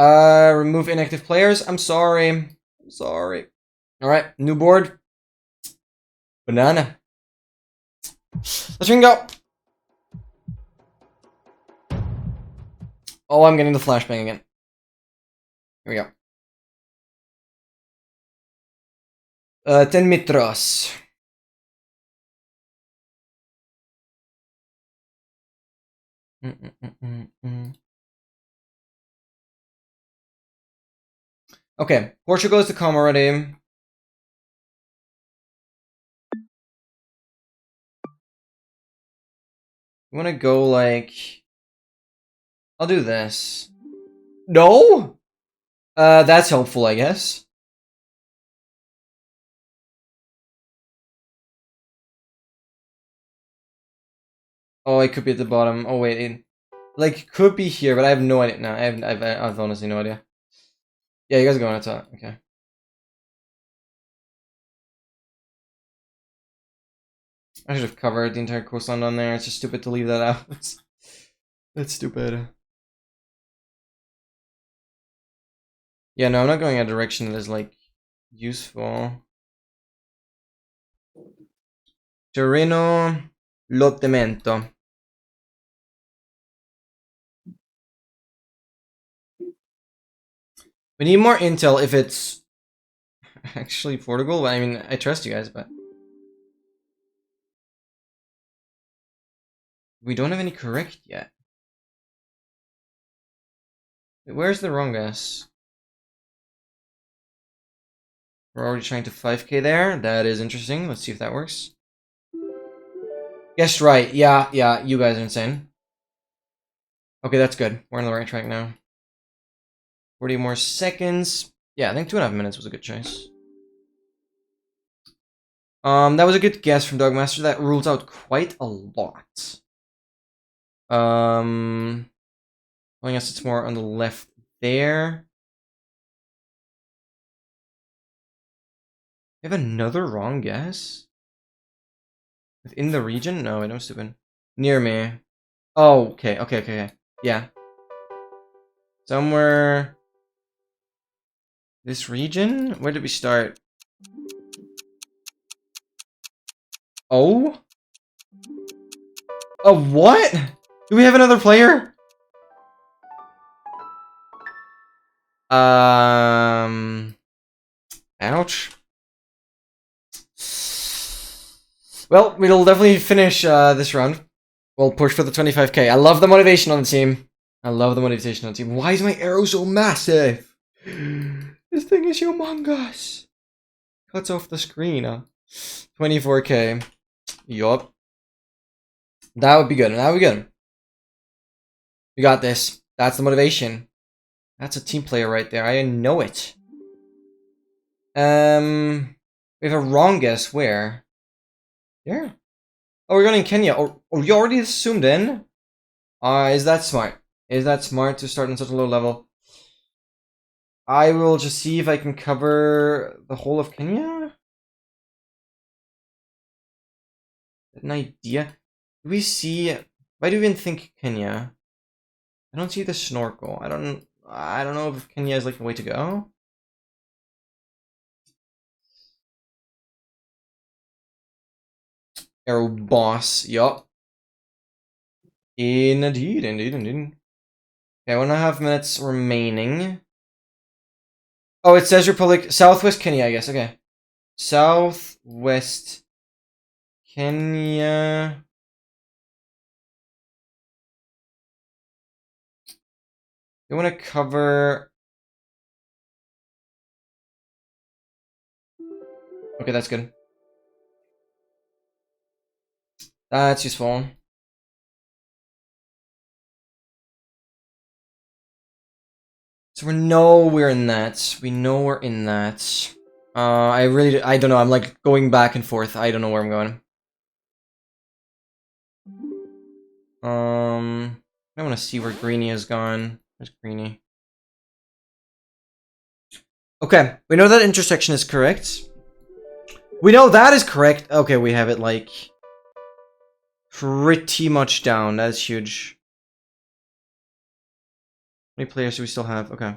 Speaker 1: remove inactive players. I'm sorry. I'm sorry. Alright, new board. Banana. Let's go. Oh, I'm getting the flashbang again. Here we go. 10 metros. Okay, Portugal is to come already. You want to go like... I'll do this. No? That's helpful, I guess. Oh, it could be at the bottom. Oh, wait. It, like, could be here, but I have no idea. No, I have honestly no idea. Yeah, you guys are going to top. Okay. I should have covered the entire coastline on there. It's just stupid to leave that out. That's stupid. Yeah, no, I'm not going a direction that is, like, useful. Terreno Lottamento. We need more intel if it's actually Portugal. I mean, I trust you guys, but we don't have any correct yet. Where's the wrong guess? We're already trying to 5k there. That is interesting. Let's see if that works. Guessed right. Yeah, you guys are insane. Okay, that's good. We're on the right track now. 40 more seconds. Yeah, I think 2.5 minutes was a good choice. That was a good guess from Dogmaster. That rules out quite a lot. I guess it's more on the left there. You have another wrong guess? Within the region? No, I don't stupid. Near me. Oh, okay. Yeah. Somewhere... This region? Where did we start? Oh? Oh, what? Do we have another player? Ouch. Well, we'll definitely finish this round. We'll push for the 25k. I love the motivation on the team. I love the motivation on the team. Why is my arrow so massive? This thing is humongous. Cuts off the screen. 24k. Yup. That would be good. That would be good. We got this. That's the motivation. That's a team player right there. I know it. We have a wrong guess. Where? Here? Oh, we're going in Kenya. Oh, you already zoomed in? Is that smart? Is that smart to start on such a low level? I will just see if I can cover the whole of Kenya. An idea. Do we see? Why do we even think Kenya? I don't see the snorkel. I don't know if Kenya is like the way to go. Arrow boss. Yup. Indeed. Okay, 1.5 minutes remaining. Oh, it says Republic Southwest Kenya, I guess. Okay. Southwest Kenya. You want to cover... Okay, that's good. That's useful. So we know we're in that. We know we're in that. I don't know. I'm like going back and forth. I don't know where I'm going. I want to see where Greenie has gone. Where's Greenie? Okay, we know that intersection is correct. We know that is correct. Okay, we have it like pretty much down. That's huge. How many players do we still have? Okay.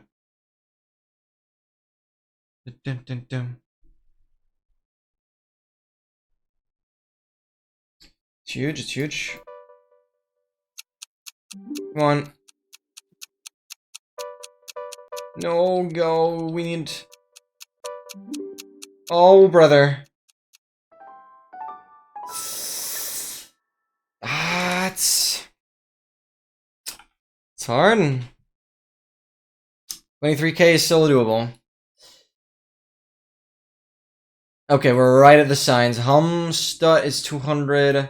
Speaker 1: Dun, dun, dun. It's huge. It's huge. Come on. No, go. We need... Oh, brother. Ah, it's hard. 23k is still doable. Okay, we're right at the signs. Halmstad is 200.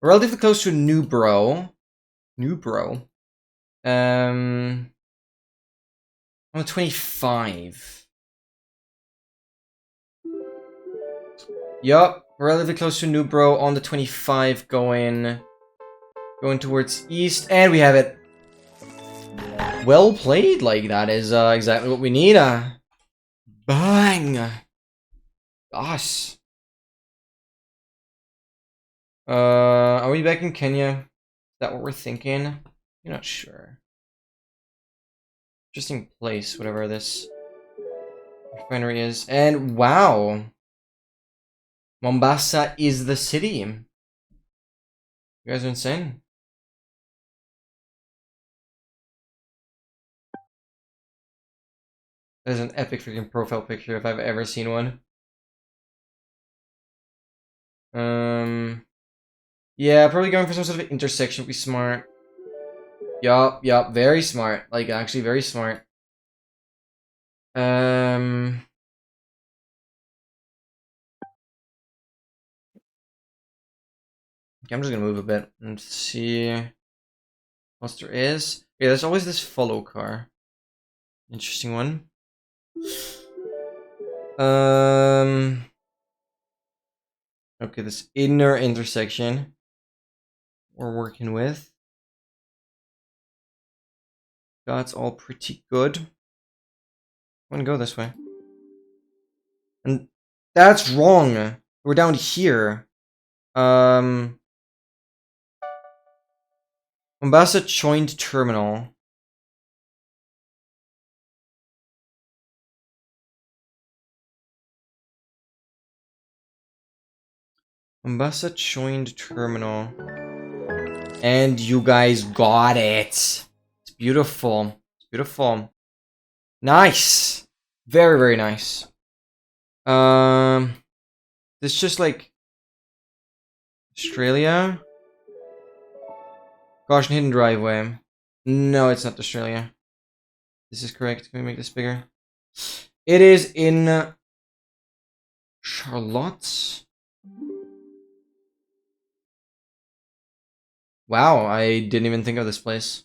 Speaker 1: We're relatively close to Newbro. I'm 25. Yup, we're relatively close to Newbro on the 25 going towards east, and we have it. Well played, like that is exactly what we need. Bang. Gosh. Are we back in Kenya? Is that what we're thinking? You're not sure. Interesting place, whatever this refinery is. And wow. Mombasa is the city. You guys are insane. That is an epic freaking profile picture if I've ever seen one. Yeah, probably going for some sort of intersection would be smart. Yup, very smart. Like, actually very smart. Okay, I'm just gonna move a bit and see what there is. Yeah, there's always this follow car. Interesting one. Okay, this inner intersection we're working with. That's all pretty good. I'm gonna go this way. And that's wrong. We're down here. Mombasa joined terminal. Mombasa joined terminal. And you guys got it. It's beautiful. It's beautiful. Nice. Very, very nice. This just like Australia. Caution hidden driveway. No, it's not Australia. This is correct. Can we make this bigger? It is in Charlotte. Wow, I didn't even think of this place.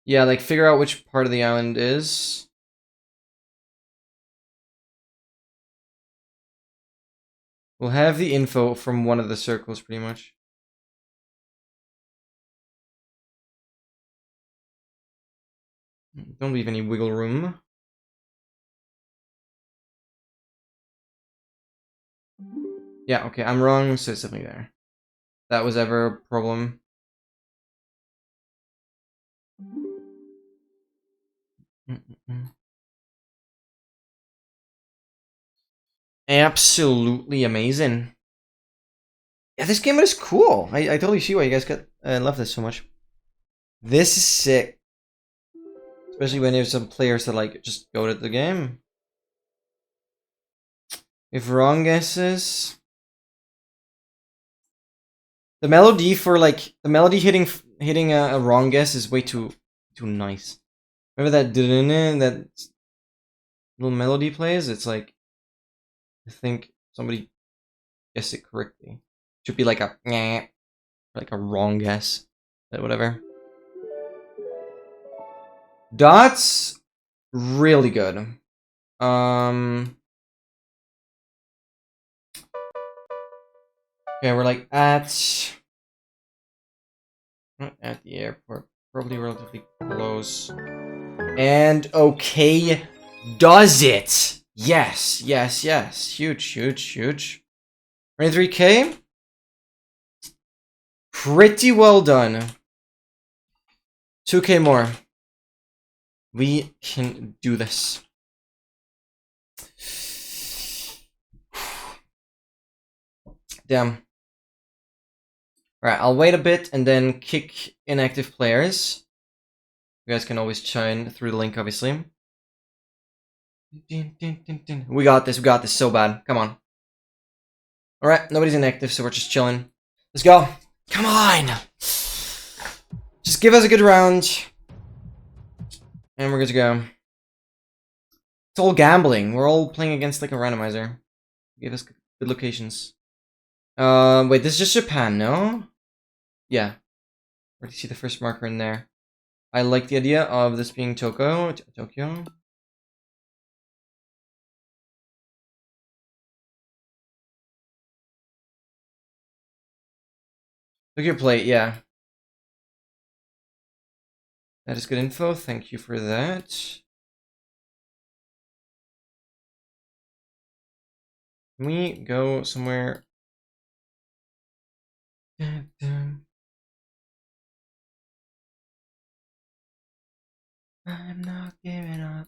Speaker 1: Yeah, like figure out which part of the island is. We'll have the info from one of the circles pretty much. Don't leave any wiggle room. Yeah, okay, I'm wrong, so it's definitely there. That was ever a problem. Absolutely amazing. Yeah, this game is cool. I totally see why you guys love this so much. This is sick. Especially when there's some players that like just go to the game. If wrong guesses. The melody for like the melody hitting a wrong guess is way too nice. Remember that little melody plays? It's like I think somebody guessed it correctly. Should be like a Like a wrong guess. But whatever. Dots, really good. Okay, we're like not at the airport, probably relatively close. And okay, does it? Yes, yes, yes. Huge, huge, huge. 23K? Pretty well done. 2K more. We can do this. Damn. Alright, I'll wait a bit and then kick inactive players. You guys can always chime through the link, obviously. We got this so bad. Come on. Alright, nobody's inactive, so we're just chilling. Let's go. Come on! Just give us a good round. And we're good to go. It's all gambling. We're all playing against like a randomizer. Give us good locations. Wait, this is just Japan, no? Yeah. Already see the first marker in there. I like the idea of this being Tokyo. Look at your plate, yeah. That is good info. Thank you for that. Can we go somewhere? I'm not giving up.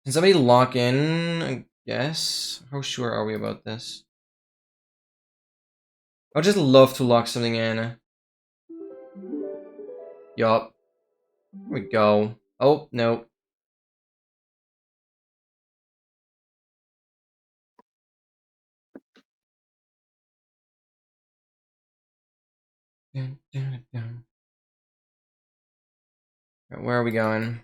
Speaker 1: Can somebody lock in? I guess. How sure are we about this? I would just love to lock something in. Yup. Here we go. Oh, no. Where are we going?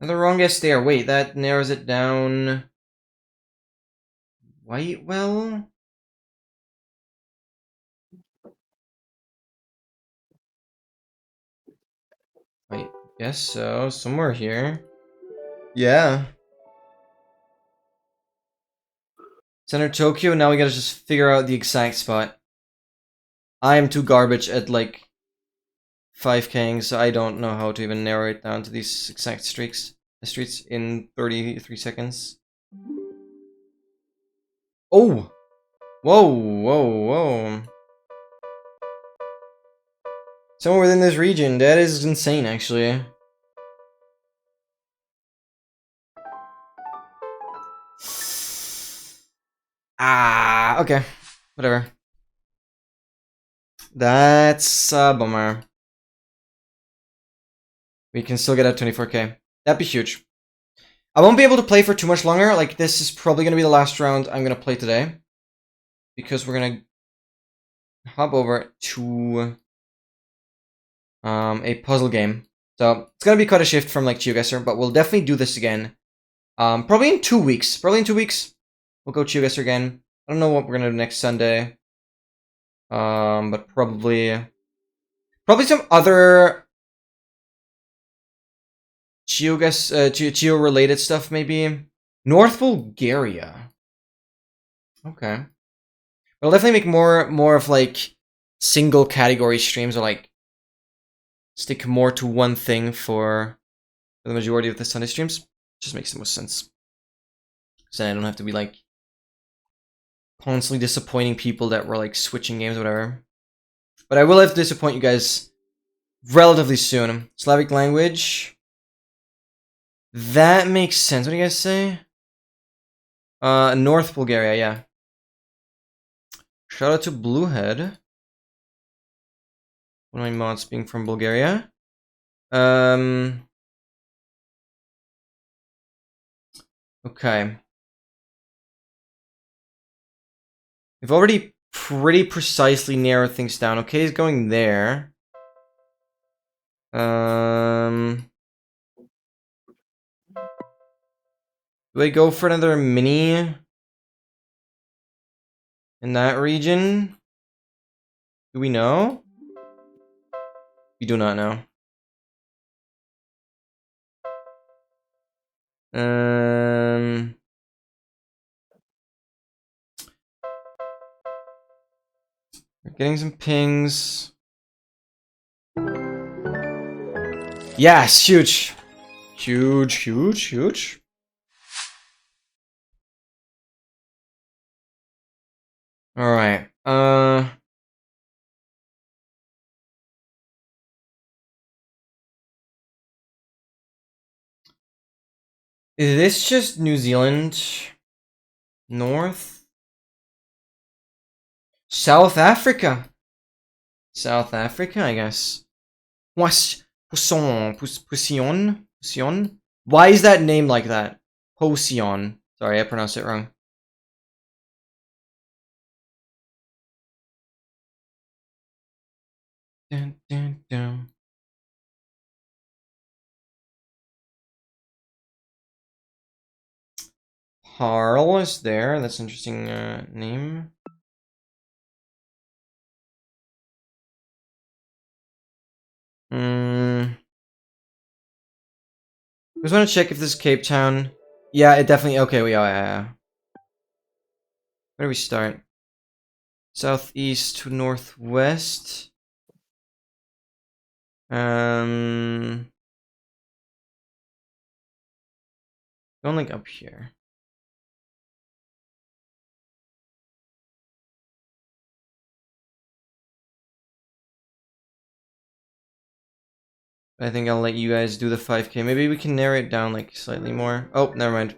Speaker 1: The wrongest there. Wait, that narrows it down. White well? I guess so. Somewhere here. Yeah. Center Tokyo. Now we gotta just figure out the exact spot. I am too garbage at like 5King, so I don't know how to even narrow it down to these exact streets in 33 seconds. Oh! Whoa, whoa, whoa. Somewhere within this region. That is insane, actually. Ah, okay. Whatever. That's a bummer. We can still get out 24K. That'd be huge. I won't be able to play for too much longer. Like, this is probably going to be the last round I'm going to play today. Because we're going to hop over to a puzzle game. So, it's going to be quite a shift from, like, GeoGuessr. But we'll definitely do this again. Probably in 2 weeks. Probably in 2 weeks. We'll go GeoGuessr again. I don't know what we're going to do next Sunday. But probably some other Geo-related stuff, maybe. North Bulgaria. Okay. We'll definitely make more of like single category streams, or like stick more to one thing for the majority of the Sunday streams. Just makes the most sense. So I don't have to be like constantly disappointing people that were like switching games or whatever. But I will have to disappoint you guys relatively soon. Slavic language. That makes sense. What do you guys say? North Bulgaria, yeah. Shout out to Bluehead. One of my mods being from Bulgaria. Okay. We've already pretty precisely narrowed things down. Okay, he's going there. Do I go for another mini in that region? Do we know? We do not know. We're getting some pings. Yes, huge. Huge, huge, huge. Alright. Is this just New Zealand? North? South Africa. South Africa, I guess. Poussillon? Why is that named like that? Poussillon. Sorry, I pronounced it wrong. Dun, dun, dun. Harl is there. That's an interesting name. Just want to check if this is Cape Town. Yeah, it definitely. Okay, yeah. Where do we start? Southeast to northwest. Going like up here. I think I'll let you guys do the 5K. Maybe we can narrow it down like slightly more. Oh, never mind.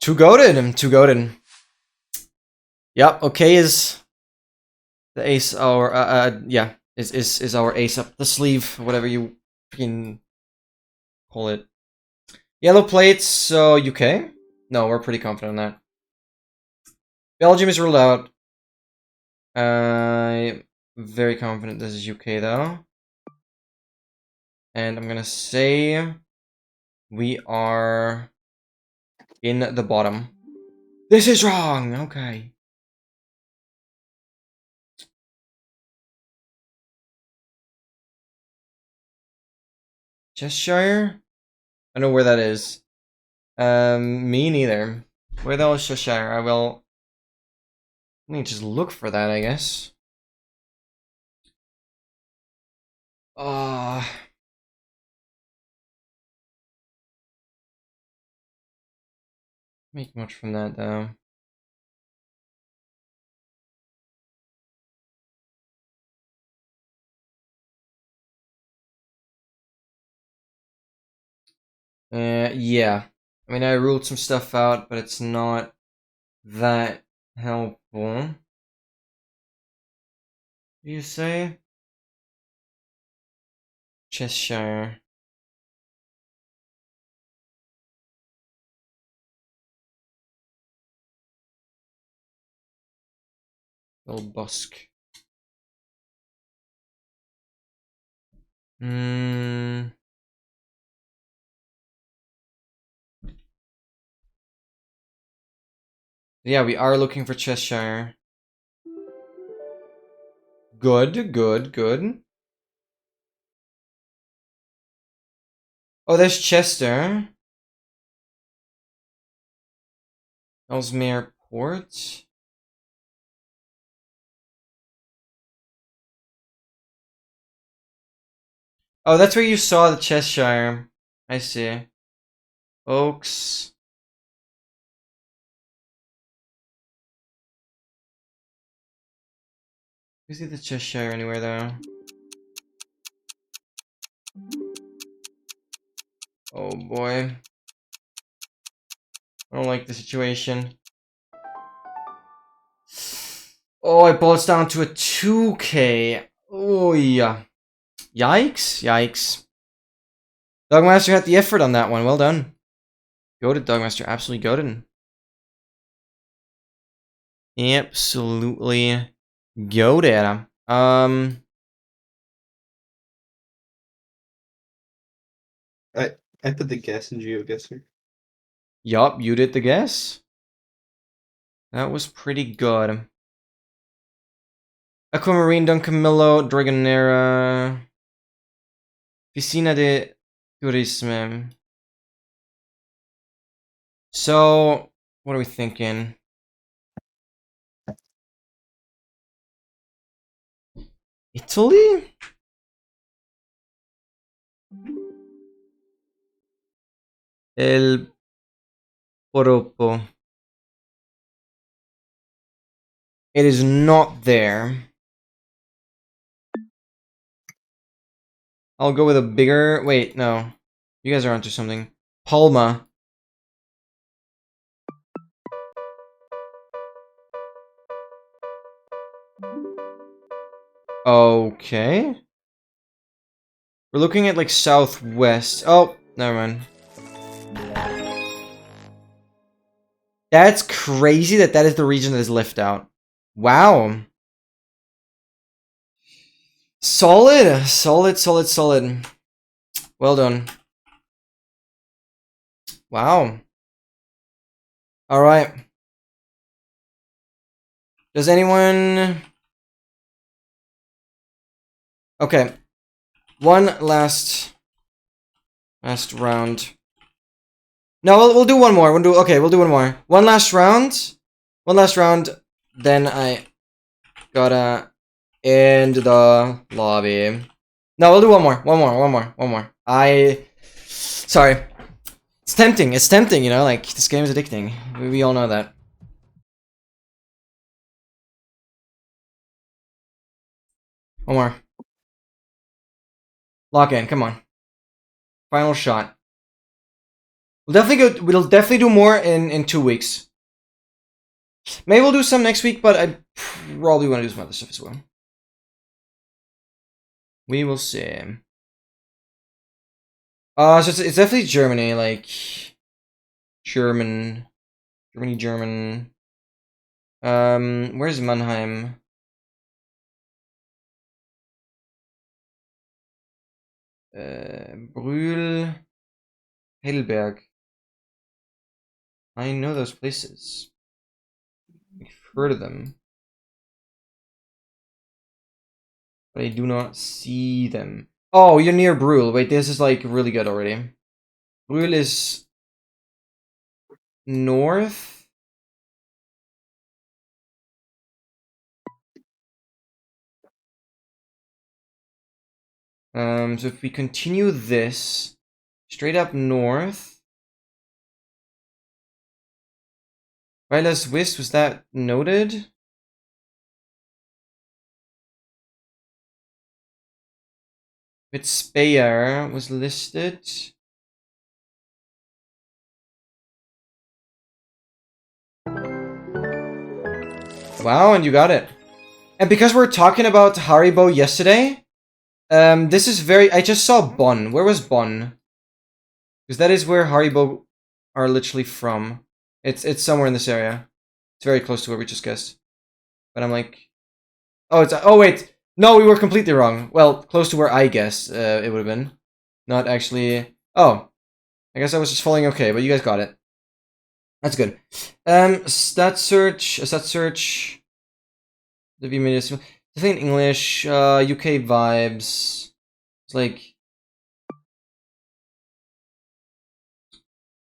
Speaker 1: Too goated. Yep, okay is the ace our yeah, is our ace up the sleeve, whatever you freaking call it. Yellow plates, so UK? No, we're pretty confident on that. Belgium is ruled out. I'm very confident this is UK though. And I'm gonna say we are in the bottom. This is wrong! Okay. Cheshire? I know where that is. Me neither. Where the hell is Cheshire? I will... Let me just look for that, I guess. Make much from that, though. Yeah. I mean, I ruled some stuff out, but it's not that helpful. You say? Cheshire. Little busk. Yeah, we are looking for Cheshire. Good. Oh, there's Chester. Ellesmere Port. Oh, that's where you saw the Cheshire. I see. Oaks. You see the Cheshire anywhere though? Oh boy. I don't like the situation. Oh, it boils down to a 2K. Oh yeah. Yikes. Dogmaster had the effort on that one. Well done. Goated, Dogmaster. Absolutely goated. Absolutely goated.
Speaker 2: I put the guess in GeoGuessr.
Speaker 1: Yup, you did the guess. That was pretty good. Aquamarine, Don Camillo, Dragonera, Piscina de Turisme. So, what are we thinking? Italy? El Poropo. It is not there. I'll go with a bigger... Wait, no. You guys are onto something. Palma. Okay. We're looking at, like, southwest. Oh, never mind. That's crazy that that is the region that is left out. Wow. Solid. Solid, solid, solid. Well done. Wow. Alright. Does anyone... Okay. One last round. No, we'll do one more. We'll do one more. One last round. One last round. Then I gotta end the lobby. No, we'll do one more. One more. Sorry. It's tempting. It's tempting, you know? Like, this game is addicting. We all know that. One more. Lock in. Come on. Final shot. We'll definitely do more in 2 weeks. Maybe we'll do some next week, but I probably want to do some other stuff as well. We will see. So it's definitely Germany, like German. Where's Mannheim? Brühl, Heidelberg. I know those places. I've heard of them. But I do not see them. Oh, you're near Brühl. Wait, this is like really good already. Brühl is north. So if we continue this straight up north. Weiler's Wist, was that noted? Speyer was listed. Wow, and you got it. And because we're talking about Haribo yesterday, this is very... I just saw Bonn. Where was Bonn? Because that is where Haribo are literally from. It's somewhere in this area. It's very close to where we just guessed. But I'm like... Oh, it's... Oh, wait! No, we were completely wrong. Well, close to where I guessed it would have been. Not actually... Oh. I guess I was just falling okay, but you guys got it. That's good. Stat search. Definitely in English. UK vibes. It's like...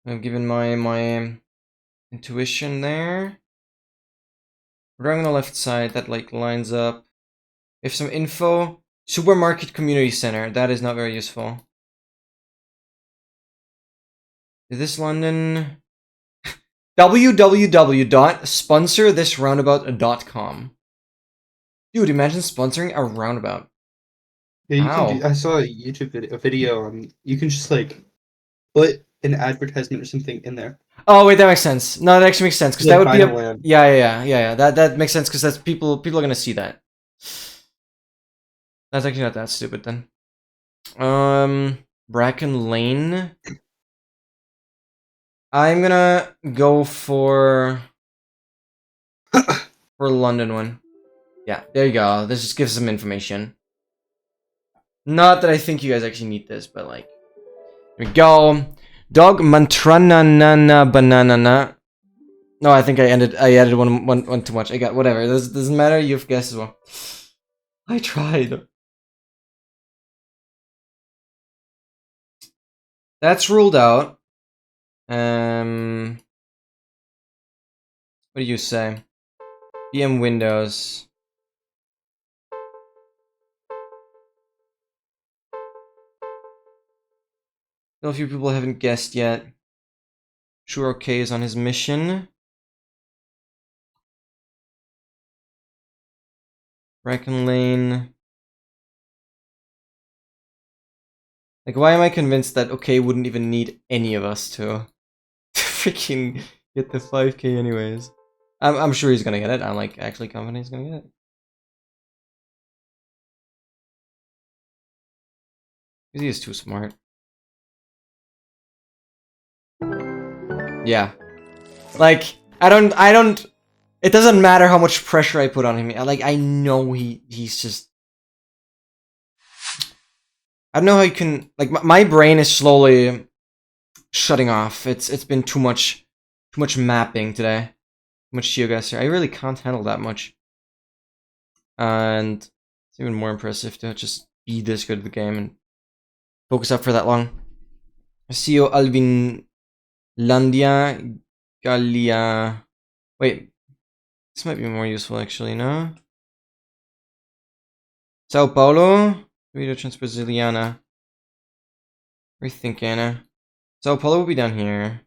Speaker 1: I've given my intuition there. We're driving on the left side, that like lines up. If some info, supermarket community center, that is not very useful. Is this London? www.sponsorthisroundabout.com. Dude, imagine sponsoring a roundabout.
Speaker 2: Yeah, you can do, I saw a YouTube video on, you can just like put an advertisement or something in there.
Speaker 1: Oh wait, that makes sense. No, that actually makes sense because
Speaker 2: Like
Speaker 1: that would be a
Speaker 2: land.
Speaker 1: yeah. That makes sense because that's people are gonna see that. That's actually not that stupid then. Bracken Lane. I'm gonna go for London one. Yeah, there you go. This just gives some information. Not that I think you guys actually need this, but like, Here we go. Dog mantrana nana banana. No, I think I added one too much. I got whatever. Doesn't matter. You've guessed as well. I tried. That's ruled out. What do you say? VM Windows. Still a few people haven't guessed yet. Sure, okay is on his mission. Bracken Lane. Like, why am I convinced that okay wouldn't even need any of us to freaking get the 5k anyways? I'm sure he's gonna get it. I'm like actually confident he's gonna get it. Because he is too smart. Yeah. Like, I don't it doesn't matter how much pressure I put on him. Like, I know he's just I don't know how you can like my brain is slowly shutting off. It's been too much mapping today. Too much GeoGuessr. I really can't handle that much. And it's even more impressive to just be this good at the game and focus up for that long. CEO Alvin Landia Gallia. Wait, this might be more useful actually, no? Sao Paulo? Video Trans Brasiliana. Rethinking. Sao Paulo will be down here.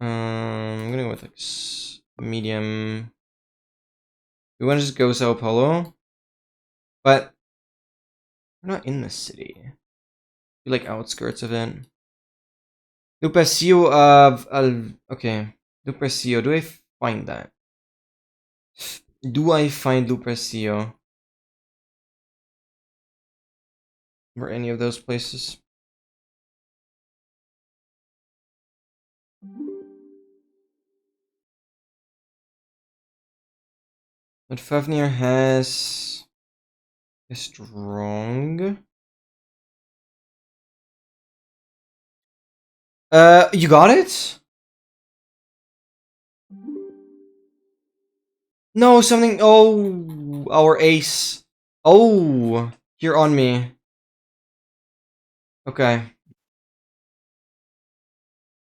Speaker 1: I'm gonna go with like medium. We want to just go Sao Paulo, but we're not in the city. We're like outskirts of it. Lupercio of okay. Lupercio. Do I find that? Do I find Lupercio? Or any of those places? But Fafnir has a strong. You got it? No, something. Oh, our ace. Oh, you're on me. Okay.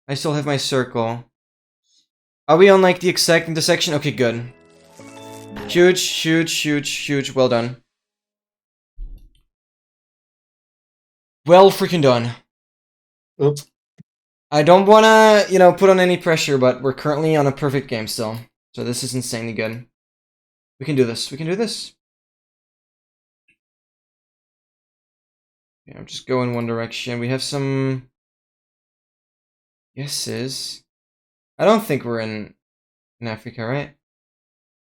Speaker 1: I still have my circle. Are we on like the exact intersection? Okay, good. Huge, huge, huge, huge. Well done. Well freaking done.
Speaker 2: Oops.
Speaker 1: I don't wanna, you know, put on any pressure, but we're currently on a perfect game still. So this is insanely good. We can do this. We can do this. Okay, I'll just go in one direction. We have some guesses. I don't think we're in Africa, right?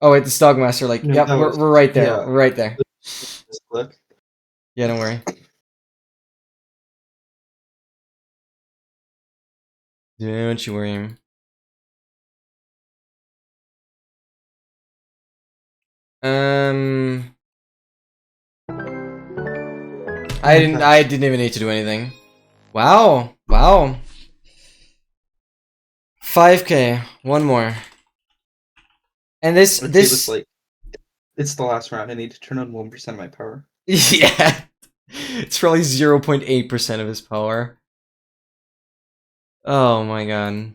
Speaker 1: Oh wait, the Stogmaster, like,
Speaker 2: No,
Speaker 1: yep, we're right there.
Speaker 2: yeah.
Speaker 1: We're right there.
Speaker 2: This clip.
Speaker 1: Yeah, don't worry. Don't you worry. I didn't even need to do anything. Wow. Wow. 5k. One more. And this
Speaker 2: like, it's the last round. I need to turn on 1% of my power.
Speaker 1: Yeah. It's probably 0.8% of his power. Oh my god.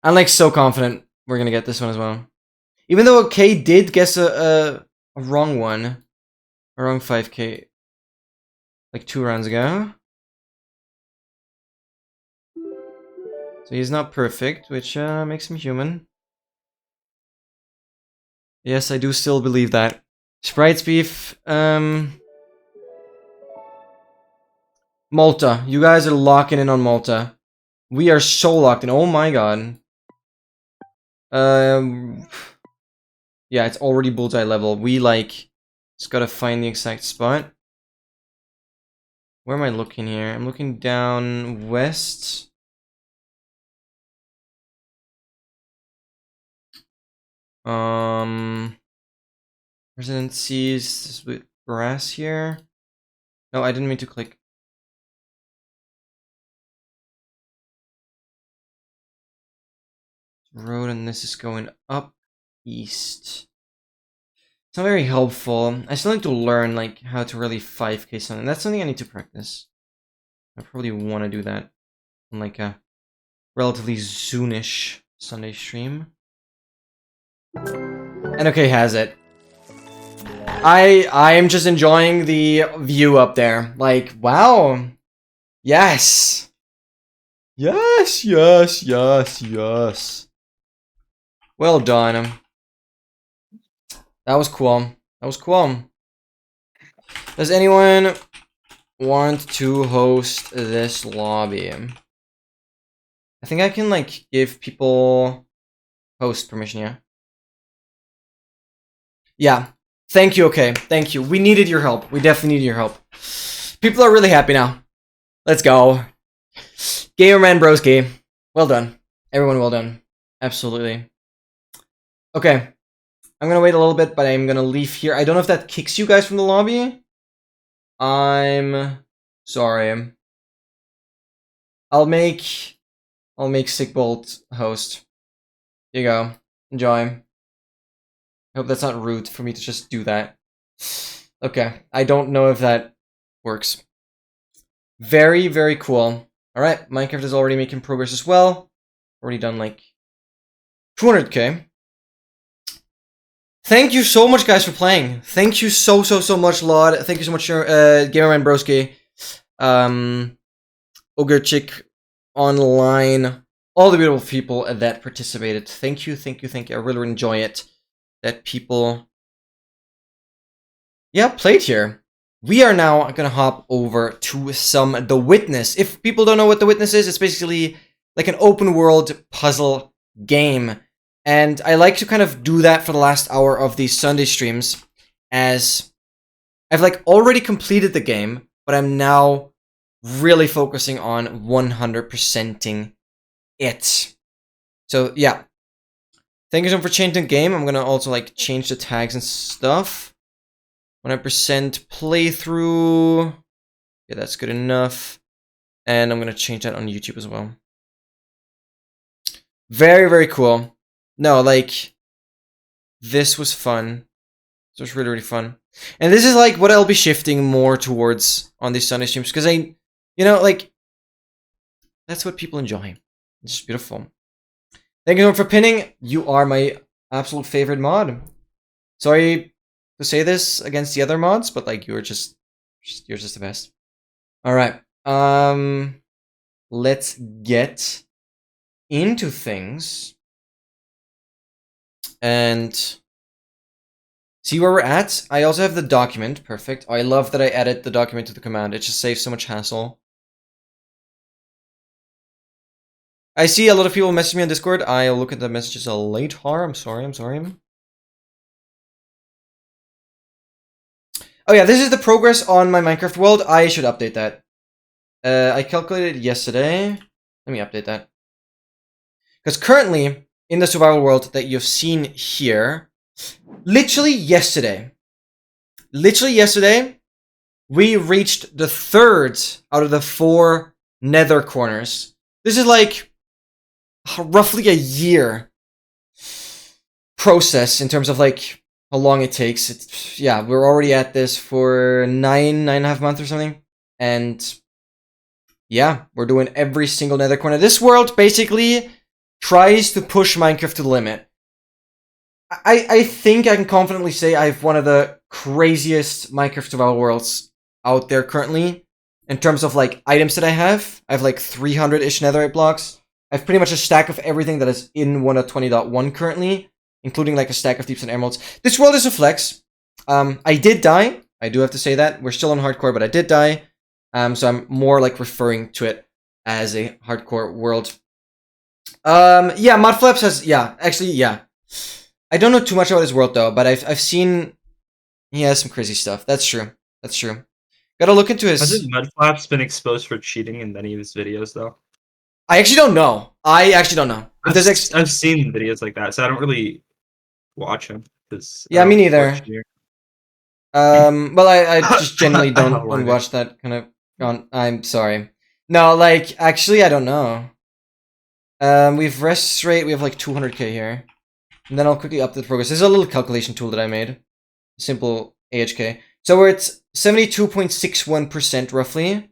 Speaker 1: I'm like so confident we're gonna get this one as well. Even though K did guess a wrong one. A wrong 5k. Like 2 rounds ago. So he's not perfect, which makes him human. Yes, I do still believe that. Sprites beef, Malta. You guys are locking in on Malta. We are so locked in. Oh my god. Yeah, it's already bullseye level. We like just gotta find the exact spot. Where am I looking here? I'm looking down west. Residencies with grass here. No, I didn't mean to click. road, and this is going up east. It's not very helpful. I still need to learn like how to really 5K something. That's something I need to practice. I probably want to do that on like a relatively soonish Sunday stream. And okay, has it. I am just enjoying the view up there. Like, wow. Yes. Yes, yes, yes, yes. Well done. That was cool. That was cool. Does anyone want to host this lobby? I think I can like give people host permission, yeah? Yeah. Thank you, okay. Thank you. We needed your help. We definitely needed your help. People are really happy now. Let's go. Gamerman Broski. Well done. Everyone well done. Absolutely. Okay. I'm gonna wait a little bit, but I'm gonna leave here. I don't know if that kicks you guys from the lobby. I'm sorry. I'll make Sickbolt host. Here you go. Enjoy. I hope that's not rude for me to just do that. Okay. I don't know if that works. Very, very cool. Alright, Minecraft is already making progress as well. Already done like 200k. Thank you so much, guys, for playing. Thank you so much, Laud. Thank you so much, Gamerman Broski, Ogre Chick Online, all the beautiful people that participated. Thank you. I really enjoy it that people, yeah, played here. We are now gonna hop over to some The Witness. If people don't know what The Witness is, it's basically like an open world puzzle game. And I like to kind of do that for the last hour of these Sunday streams, as I've like already completed the game, but I'm now really focusing on 100%ing it. So yeah. Thank you so much for changing the game. I'm gonna also like change the tags and stuff. 100% playthrough. Yeah, that's good enough. And I'm gonna change that on YouTube as well. Very, very cool. No, like, this was fun. This was really, really fun. And this is like what I'll be shifting more towards on these Sunday streams, because you know, like, that's what people enjoy. It's just beautiful. Thank you so much for pinning. You are my absolute favorite mod. Sorry to say this against the other mods, but like, you're just the best. All right. Let's get into things and see where we're at. I also have the document. Perfect. I love that I added the document to the command. It just saves so much hassle. I see a lot of people message me on Discord. I'll look at the messages later. I'm sorry. Oh yeah, this is the progress on my Minecraft world. I should update that. I calculated yesterday. Let me update that. Because currently, in the survival world that you've seen here, literally yesterday, we reached the 3rd out of the 4 nether corners. This is like roughly a year process in terms of like how long it takes. Yeah, we're already at this for 9.5 months or something. And yeah, we're doing every single nether corner. This world basically tries to push Minecraft to the limit. I think I can confidently say I have one of the craziest Minecraft survival worlds out there currently. In terms of like items that I have like 300-ish netherite blocks. I have pretty much a stack of everything that is in 1.20.1 currently, including like a stack of deeps and emeralds. This world is a flex. I did die. I do have to say that. We're still on hardcore, but I did die. So I'm more like referring to it as a hardcore world. Yeah, Mudflaps has, yeah, actually, yeah. I don't know too much about his world though, but I've seen he has some crazy stuff. That's true. Gotta look into his.
Speaker 2: Hasn't Mudflaps been exposed for cheating in any of his videos though?
Speaker 1: I actually don't know. I've
Speaker 2: seen videos like that, so I don't really watch him because
Speaker 1: yeah, me neither. Well, I just generally don't watch that kind of. I'm sorry. No, like actually, I don't know. We've rest rate, we have like 200k here. And then I'll quickly update the progress. This is a little calculation tool that I made. Simple AHK. So we're at 72.61% roughly.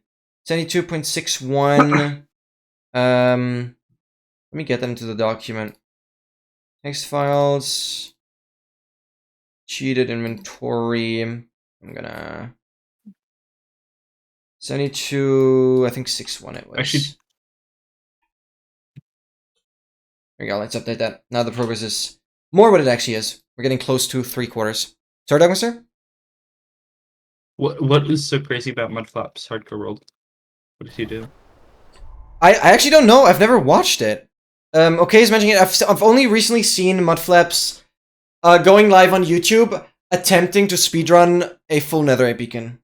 Speaker 1: 72.61. Let me get that into the document. Text files. Cheated inventory. I'm gonna 72. I think 61 it was.
Speaker 2: Actually,
Speaker 1: there we go. Let's update that. Now the progress is more what it actually is. We're getting close to 3/4. Sorry, Chatguessr?
Speaker 2: what is so crazy about Mudflap's Hardcore World? What does he do?
Speaker 1: I actually don't know. I've never watched it. Okay, he's mentioning it. I've only recently seen Mudflaps going live on YouTube attempting to speedrun a full netherite beacon.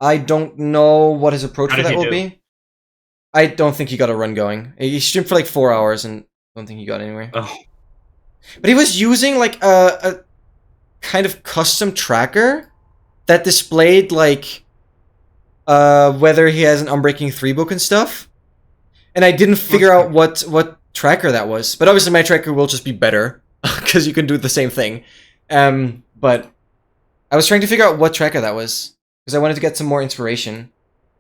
Speaker 1: I don't know what his approach for that will be. I don't think he got a run going. He streamed for like 4 hours and I don't think he got anywhere.
Speaker 2: Oh.
Speaker 1: But he was using like a kind of custom tracker that displayed like whether he has an Unbreaking 3 book and stuff. And I didn't figure out what tracker that was. But obviously my tracker will just be better because you can do the same thing. But I was trying to figure out what tracker that was because I wanted to get some more inspiration.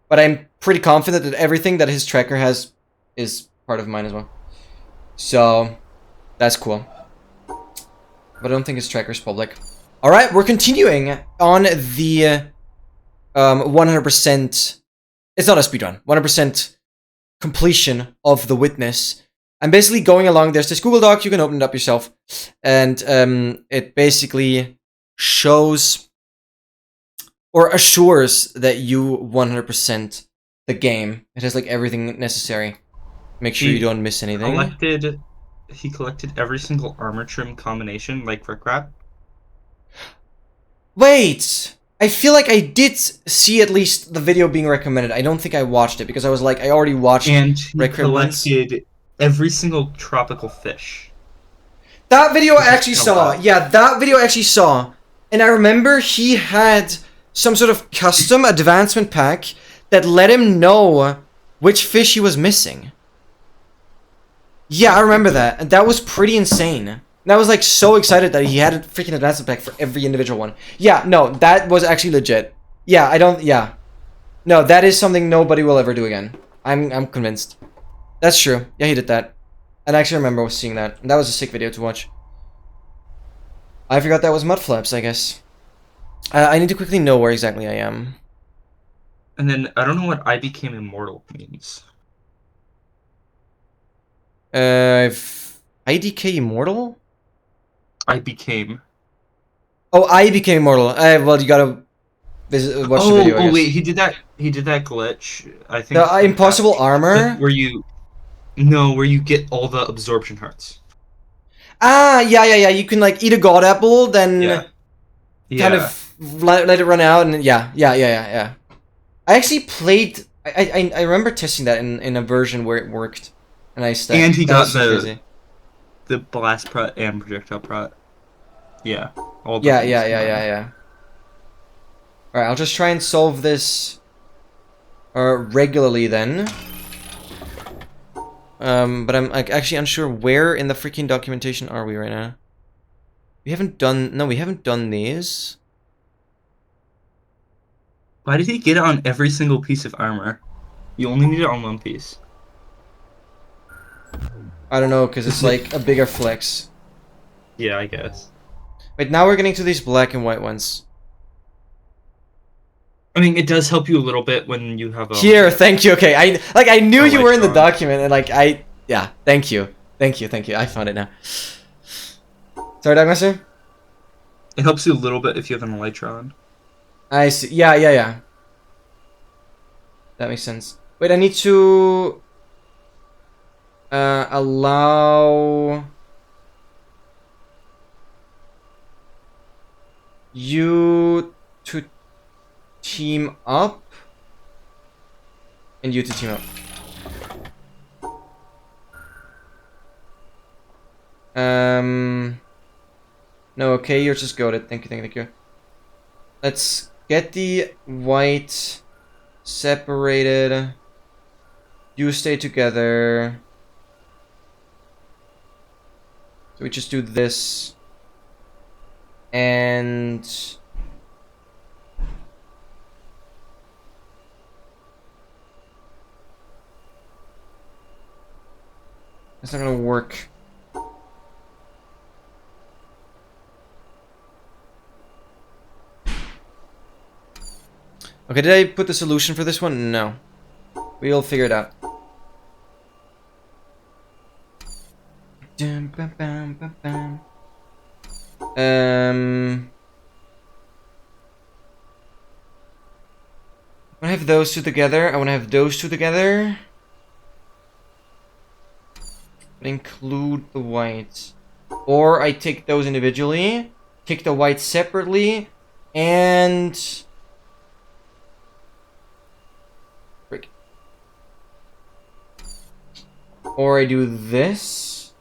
Speaker 1: But I'm pretty confident that everything that his tracker has is part of mine as well. So that's cool. But I don't think his tracker's public. Alright, we're continuing on the 100%... It's not a speedrun. 100% completion of the witness. I'm basically going along. There's this Google Doc. You can open it up yourself. And it basically shows or assures that you 100% the game. It has like everything necessary. Make sure you don't miss anything.
Speaker 2: He collected every single armor trim combination, like Rickrap.
Speaker 1: Wait! I feel like I did see at least the video being recommended. I don't think I watched it because I was like, I already watched.
Speaker 2: And he collected every single tropical fish.
Speaker 1: That video I actually saw. Yeah, that video I actually saw. And I remember he had some sort of custom advancement pack that let him know which fish he was missing. Yeah, I remember that. And that was pretty insane. And I was like so excited that he had a freaking advancement pack for every individual one. Yeah, no, that was actually legit. Yeah, no, that is something nobody will ever do again. I'm convinced. That's true. Yeah, he did that. And I actually remember seeing that. And that was a sick video to watch. I forgot that was Mudflaps, I guess. I need to quickly know where exactly I am.
Speaker 2: And then, I don't know what I became immortal means.
Speaker 1: IDK Immortal?
Speaker 2: I became.
Speaker 1: Oh, I became immortal. Well, you gotta watch the video.
Speaker 2: Oh wait, he did that glitch. I think
Speaker 1: the impossible armor,
Speaker 2: where you get all the absorption hearts.
Speaker 1: Ah, yeah. You can like eat a god apple, then kind of let it run out, and yeah. I actually played. I remember testing that in a version where it worked, and I stacked.
Speaker 2: And he got the blast prot and projectile prot. Yeah.
Speaker 1: Yeah. Alright, I'll just try and solve this regularly then. But I'm like actually unsure where in the freaking documentation are we right now. We haven't done these.
Speaker 2: Why did he get it on every single piece of armor? You only need it on one piece.
Speaker 1: I don't know, because it's like a bigger flex.
Speaker 2: Yeah, I guess.
Speaker 1: Wait, now we're getting to these black and white ones.
Speaker 2: I mean, it does help you a little bit when you have a...
Speaker 1: Here, thank you, okay. I knew you were in the document, and like, yeah, thank you. Thank you. I found it now. Sorry, Chatguessr?
Speaker 2: It helps you a little bit if you have an Elytron.
Speaker 1: I see. Yeah. That makes sense. Wait, I need to... allow... you to team up and you to team up. No, okay, you're just goated. Thank you. Let's get the white separated. You stay together. So we just do this. And... That's not gonna work. Okay, did I put the solution for this one? No. We'll figure it out. I want to have those two together. I want to have those two together. But include the whites. Or I take those individually, take the whites separately, and... Frick. Or I do this.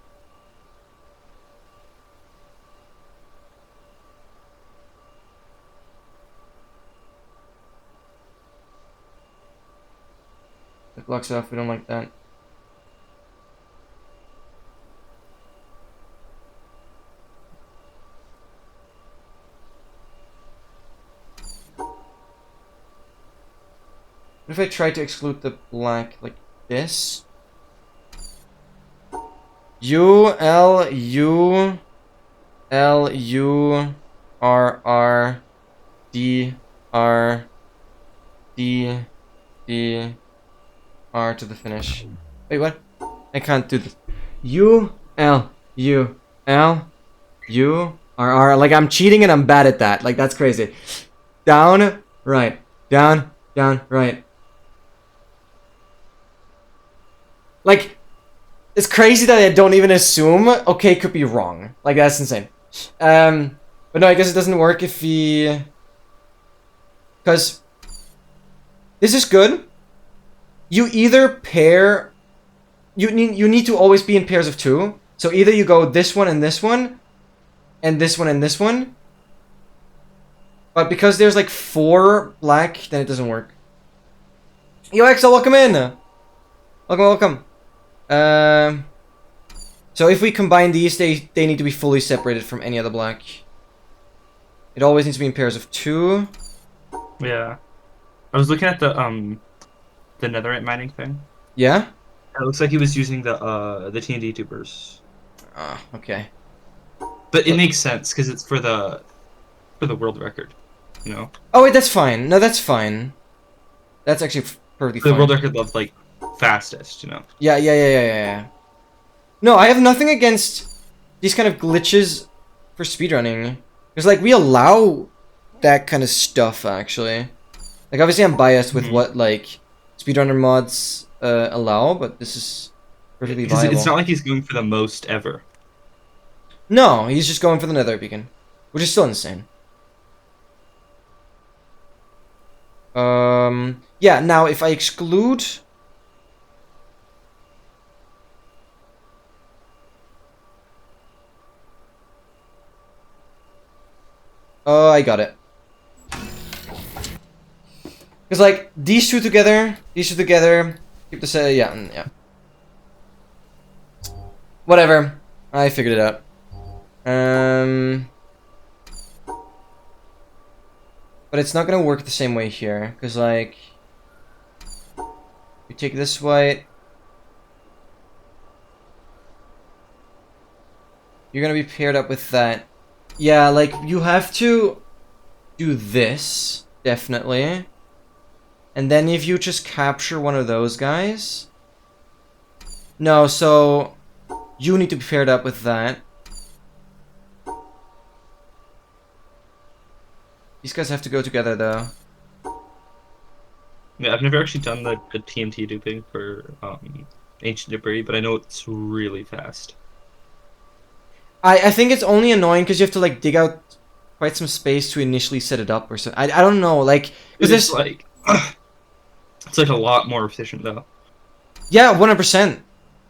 Speaker 1: That blocks it off, we don't like that. What if I try to exclude the black like this? U L U L U R R D R D D R to the finish. Wait, what? I can't do this. U L U L U R R. Like I'm cheating and I'm bad at that. Like that's crazy. Down, right. Down, down, right. Like, it's crazy that I don't even assume, okay, could be wrong. Like, that's insane. But no, I guess it doesn't work if we... Because... This is good. You either pair... You need to always be in pairs of two. So either you go this one and this one, and this one and this one. But because there's like 4 black, then it doesn't work. Yo, Excel, welcome in! Welcome, welcome. So if we combine these, they need to be fully separated from any other black. It always needs to be in pairs of 2.
Speaker 2: Yeah. I was looking at the netherite mining thing.
Speaker 1: Yeah?
Speaker 2: It looks like he was using the TNT tubers.
Speaker 1: Ah, okay.
Speaker 2: But it makes sense because it's for the world record, you know.
Speaker 1: Oh wait, that's fine. No, that's fine. That's actually perfectly fine.
Speaker 2: The world record of like fastest, you know.
Speaker 1: Yeah. No, I have nothing against these kind of glitches for speedrunning. Because like we allow that kind of stuff actually. Like obviously I'm biased with what like speedrunner mods allow, but this is perfectly viable.
Speaker 2: It's not like he's going for the most ever.
Speaker 1: No, he's just going for the nether beacon, which is still insane. Yeah, now if I exclude... Oh, I got it. Because, like, these two together, keep the yeah. Whatever. I figured it out. But it's not gonna work the same way here, because, like, you take this white, you're gonna be paired up with that. Yeah, like, you have to do this, definitely. And then if you just capture one of those guys... No, so... You need to be paired up with that. These guys have to go together, though.
Speaker 2: Yeah, I've never actually done the TNT duping for Ancient Debris, but I know it's really fast.
Speaker 1: I think it's only annoying because you have to, like, dig out quite some space to initially set it up or so. I don't know, like...
Speaker 2: It's like... It's like a lot more efficient, though.
Speaker 1: Yeah, 100%.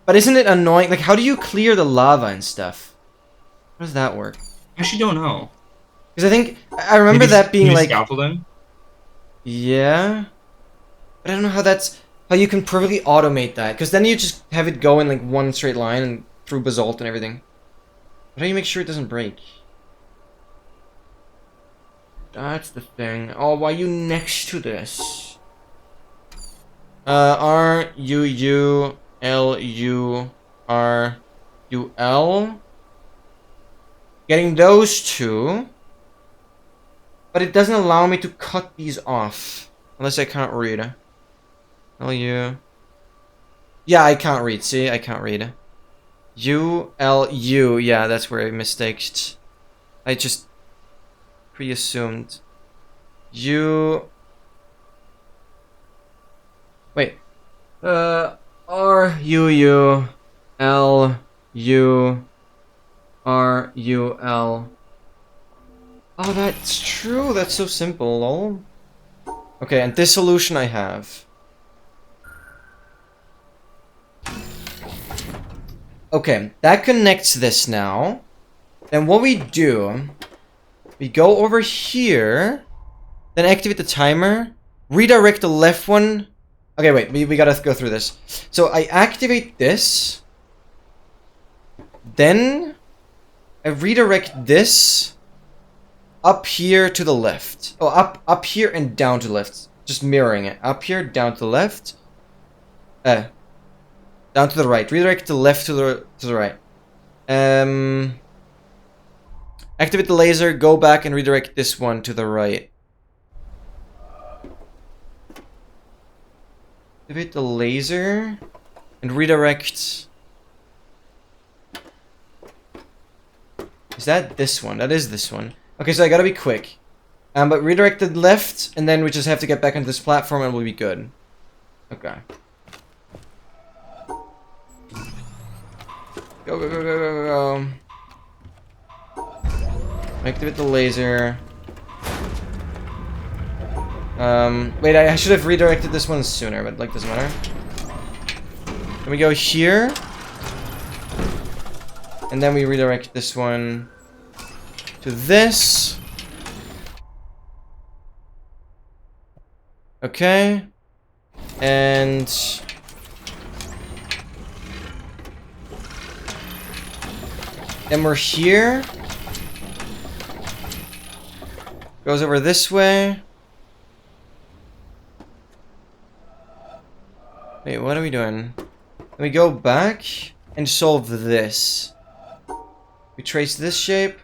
Speaker 1: But isn't it annoying? Like, how do you clear the lava and stuff? How does that work?
Speaker 2: I actually don't know.
Speaker 1: Because I think... I remember that being, like...
Speaker 2: Scaffolding?
Speaker 1: Yeah. But I don't know how that's... How you can perfectly automate that. Because then you just have it go in, like, one straight line and through basalt and everything. How do you make sure it doesn't break? That's the thing. Oh, why are you next to this? R-U-U-L-U-R-U-L. Getting those two. But it doesn't allow me to cut these off. Unless I can't read. L-U. Yeah, I can't read. See? I can't read. U-L-U. Yeah, that's where I mistaked. I just pre-assumed. U... Wait. R-U-U-L-U-R-U-L. Oh, that's true. That's so simple, lol. Okay, and this solution I have. Okay, that connects this now. Then what we do, we go over here, then activate the timer, redirect the left one. Okay, wait, we gotta go through this. So I activate this, then I redirect this up here to the left. Oh, up here and down to the left. Just mirroring it. Up here, down to the left. Down to the right. Redirect the left to the right. Activate the laser, go back and redirect this one to the right. Activate the laser and redirect. Is that this one? That is this one. Okay, so I gotta be quick. But redirect the left, and then we just have to get back onto this platform and we'll be good. Okay. Go, go, go, go, go, go. Activate the laser. Wait, I should have redirected this one sooner, but like, doesn't matter. Then we go here. And then we redirect this one to this. Okay. And then we're here. Goes over this way. Wait, what are we doing? Then we go back and solve this. We trace this shape.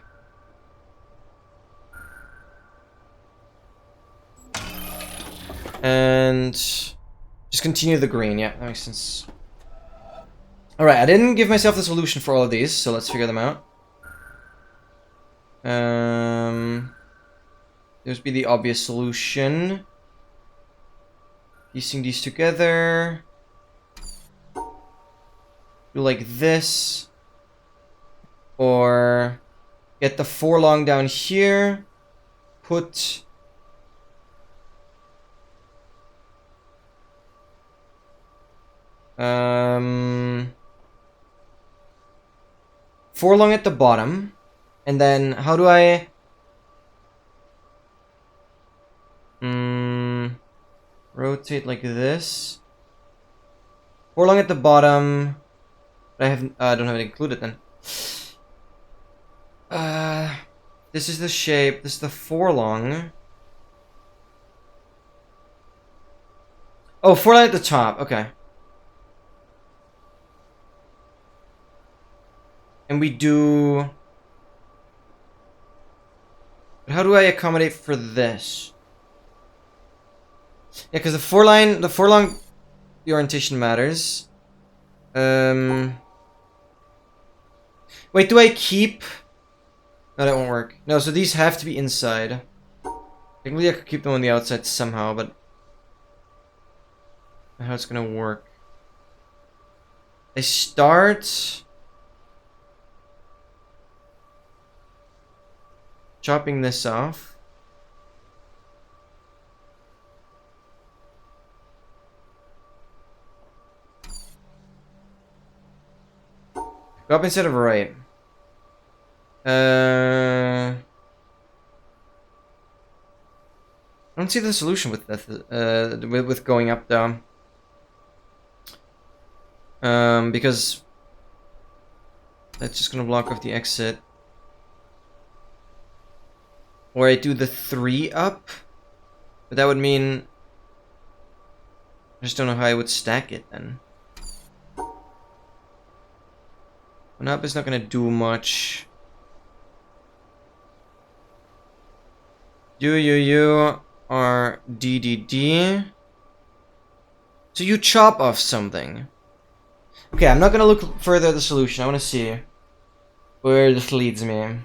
Speaker 1: And just continue the green. Yeah, that makes sense. Alright, I didn't give myself the solution for all of these, so let's figure them out. There's be the obvious solution. Piecing these together. Do like this. Or get the 4 long down here. Put 4 long at the bottom. And then how do I rotate like this? 4 long at the bottom. But I don't have it included then. This is the shape. This is the 4 long. Oh, 4 long at the top. Okay. And we do. But how do I accommodate for this? Yeah, because the 4 long, the orientation matters. Wait, do I keep? No, that won't work. No, so these have to be inside. Technically, I could keep them on the outside somehow, but how it's gonna work? I start chopping this off. Go up instead of right. I don't see the solution with that. With going up though. Because that's just gonna block off the exit. Or I do the 3 up. But that would mean... I just don't know how I would stack it then. 1 up is not gonna do much. You are DDD. So you chop off something. Okay, I'm not gonna look further at the solution. I wanna see where this leads me.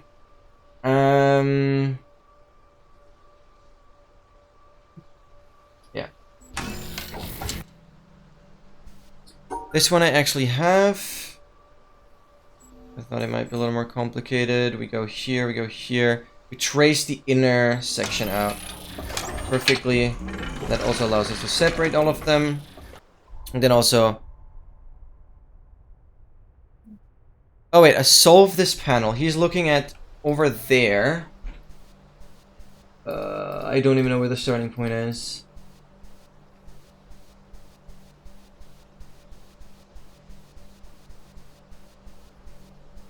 Speaker 1: Yeah. This one I actually have. I thought it might be a little more complicated. We go here, we go here. We trace the inner section out perfectly. That also allows us to separate all of them. And then also... Oh wait, I solved this panel. He's looking at over there. I don't even know where the starting point is.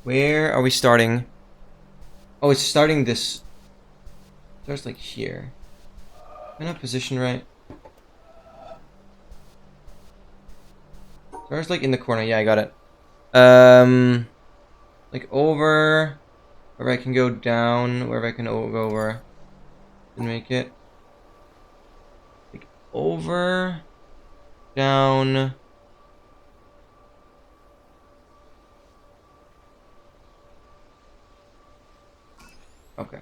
Speaker 1: Where are we starting? Oh, it's starting this... It starts like here. Am I not positioned right? Starts like in the corner. Yeah, I got it. Like over... Wherever I can go down, wherever I can go over. Didn't make it. Like over... Down... Okay.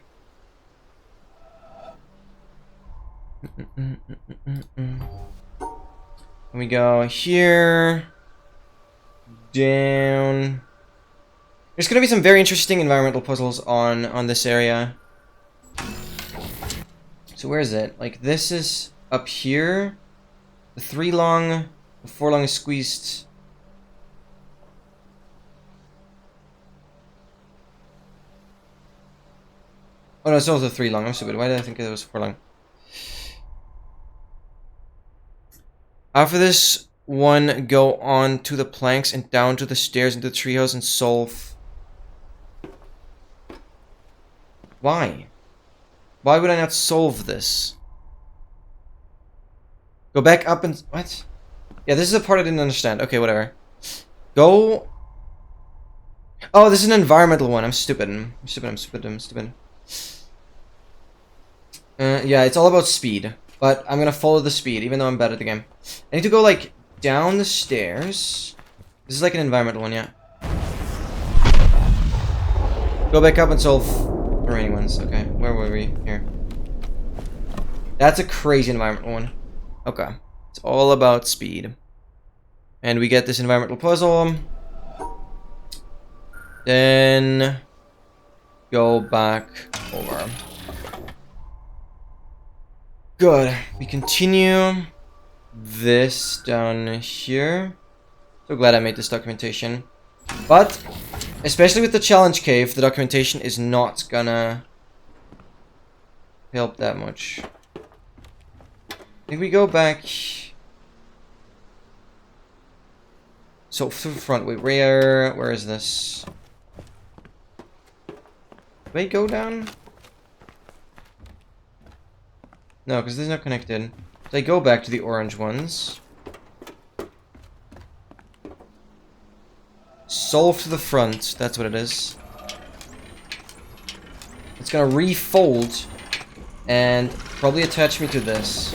Speaker 1: We go here, down. There's gonna be some very interesting environmental puzzles on this area. So where is it? Like this is up here. The 3 long, the 4 long is squeezed. Oh no, it's also 3 long. I'm stupid. Why did I think it was 4 long? After this one, go on to the planks and down to the stairs into the treehouse and solve. Why? Why would I not solve this? Go back up and... What? Yeah, this is a part I didn't understand. Okay, whatever. Go... Oh, this is an environmental one. I'm stupid. I'm stupid. Yeah, it's all about speed. But I'm gonna follow the speed, even though I'm bad at the game. I need to go, like, down the stairs. This is like an environmental one, yeah. Go back up and solve the remaining ones. Okay, where were we? Here. That's a crazy environmental one. Okay. It's all about speed. And we get this environmental puzzle. Then... Go back over. Good. We continue this down here. So glad I made this documentation. But, especially with the challenge cave, the documentation is not gonna help that much. I think we go back... So, to the front. Wait, where is this? Wait, go down? No, because this is not connected. So I go back to the orange ones. Solve to the front. That's what it is. It's gonna refold and probably attach me to this.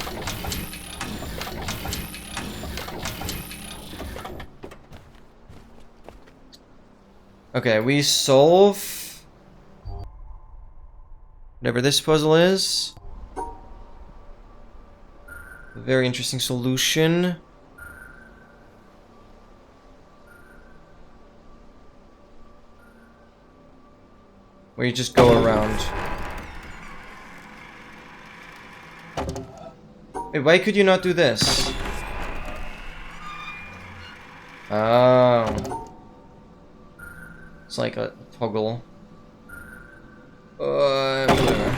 Speaker 1: Okay, we solve whatever this puzzle is. A very interesting solution. Where you just go around. Wait, why could you not do this? Oh. It's like a toggle. Whatever.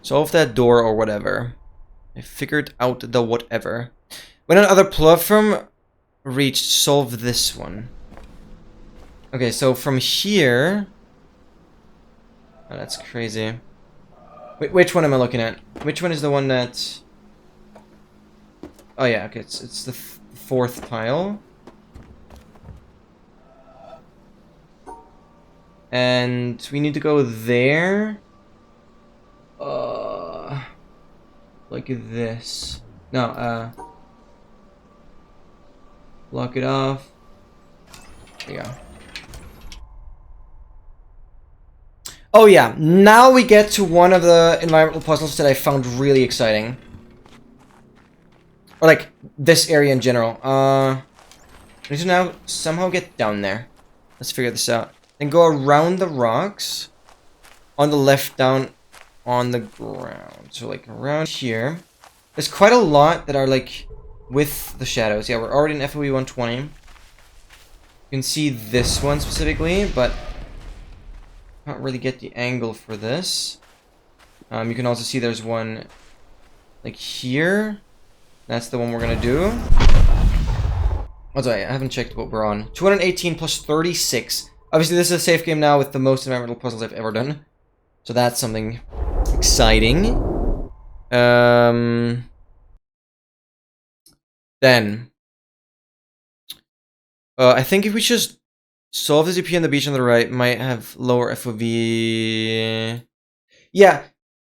Speaker 1: Solve that door or whatever. I figured out the whatever. When another platform reached, solve this one. Okay, so from here... Oh, that's crazy. Wait, which one am I looking at? Which one is the one that... Oh yeah, okay, it's the fourth tile. And we need to go there. Like this. No, block it off. There you go. Oh yeah, now we get to one of the environmental puzzles that I found really exciting. Or like, this area in general. I need to now somehow get down there. Let's figure this out. Then go around the rocks. On the left, down on the ground. So like around here. There's quite a lot that are like with the shadows. Yeah, we're already in FOV 120. You can see this one specifically, but can't really get the angle for this. You can also see there's one like here. That's the one we're gonna do. Oh, sorry, I haven't checked what we're on. 218 plus 36. Obviously, this is a safe game now with the most environmental puzzles I've ever done. So that's something exciting. Then. I think if we just solve the ZP on the beach on the right, might have lower FOV. Yeah,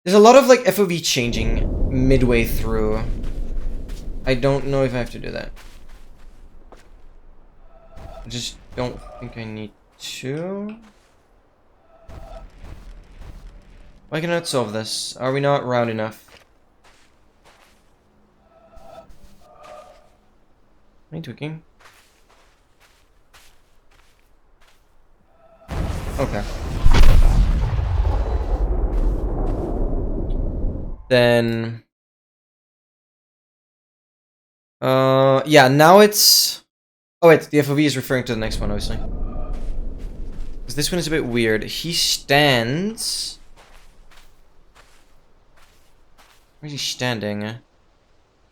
Speaker 1: there's a lot of like FOV changing midway through. I don't know if I have to do that. I just don't think I need to. Why can I not solve this? Are we not round enough? Am I tweaking? Okay. Then... yeah, now it's... Oh wait, the FOV is referring to the next one, obviously. Because this one is a bit weird. He stands... Where is he standing? Is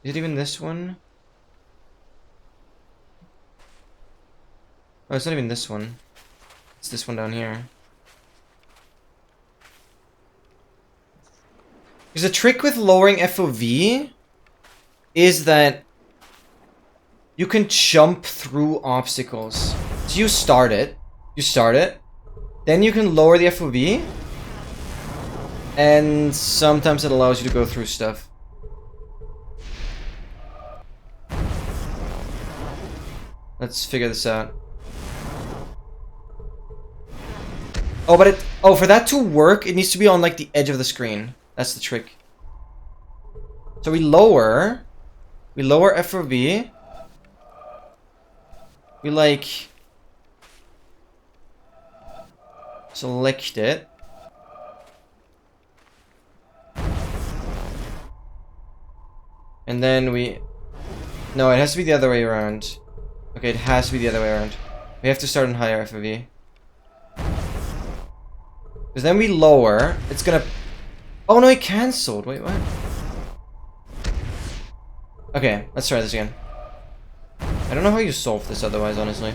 Speaker 1: it even this one? Oh, it's not even this one. It's this one down here. Because the trick with lowering FOV is that you can jump through obstacles. So you start it, then you can lower the FOV, and sometimes it allows you to go through stuff. Let's figure this out. Oh, but for that to work, it needs to be on like the edge of the screen. That's the trick. So we lower FOV. We like select it. And then no, it has to be the other way around. Okay, it has to be the other way around. We have to start on higher FOV. Because then we lower, it's gonna... Oh no, it cancelled. Wait, what? Okay, let's try this again. I don't know how you solve this otherwise, honestly.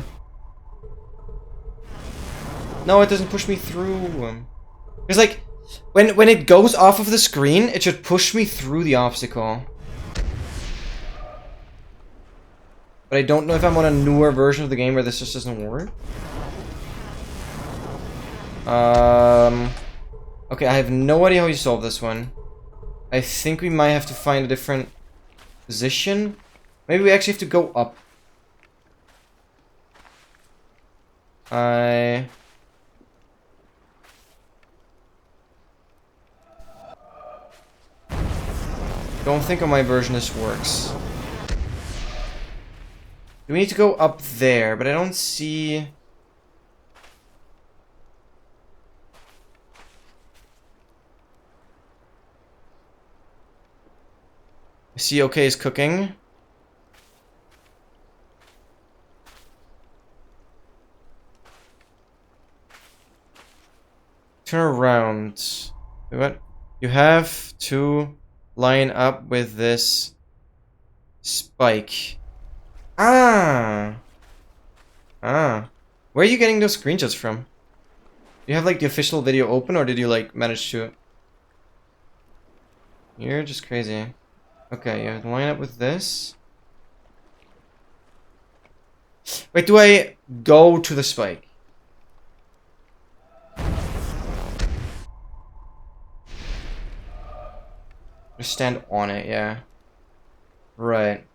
Speaker 1: No, it doesn't push me through. Because like, when it goes off of the screen, it should push me through the obstacle. But I don't know if I'm on a newer version of the game where this just doesn't work. Okay, I have no idea how you solve this one. I think we might have to find a different position. Maybe we actually have to go up. I don't think on my version this works. We need to go up there, but I don't see... I see OK is cooking. Turn around. Wait, what? You have to line up with this spike. Ah! Ah. Where are you getting those screenshots from? Do you have like the official video open, or did you like manage to? You're just crazy. Okay, you have to line up with this. Wait, do I go to the spike? Just stand on it, yeah. Right.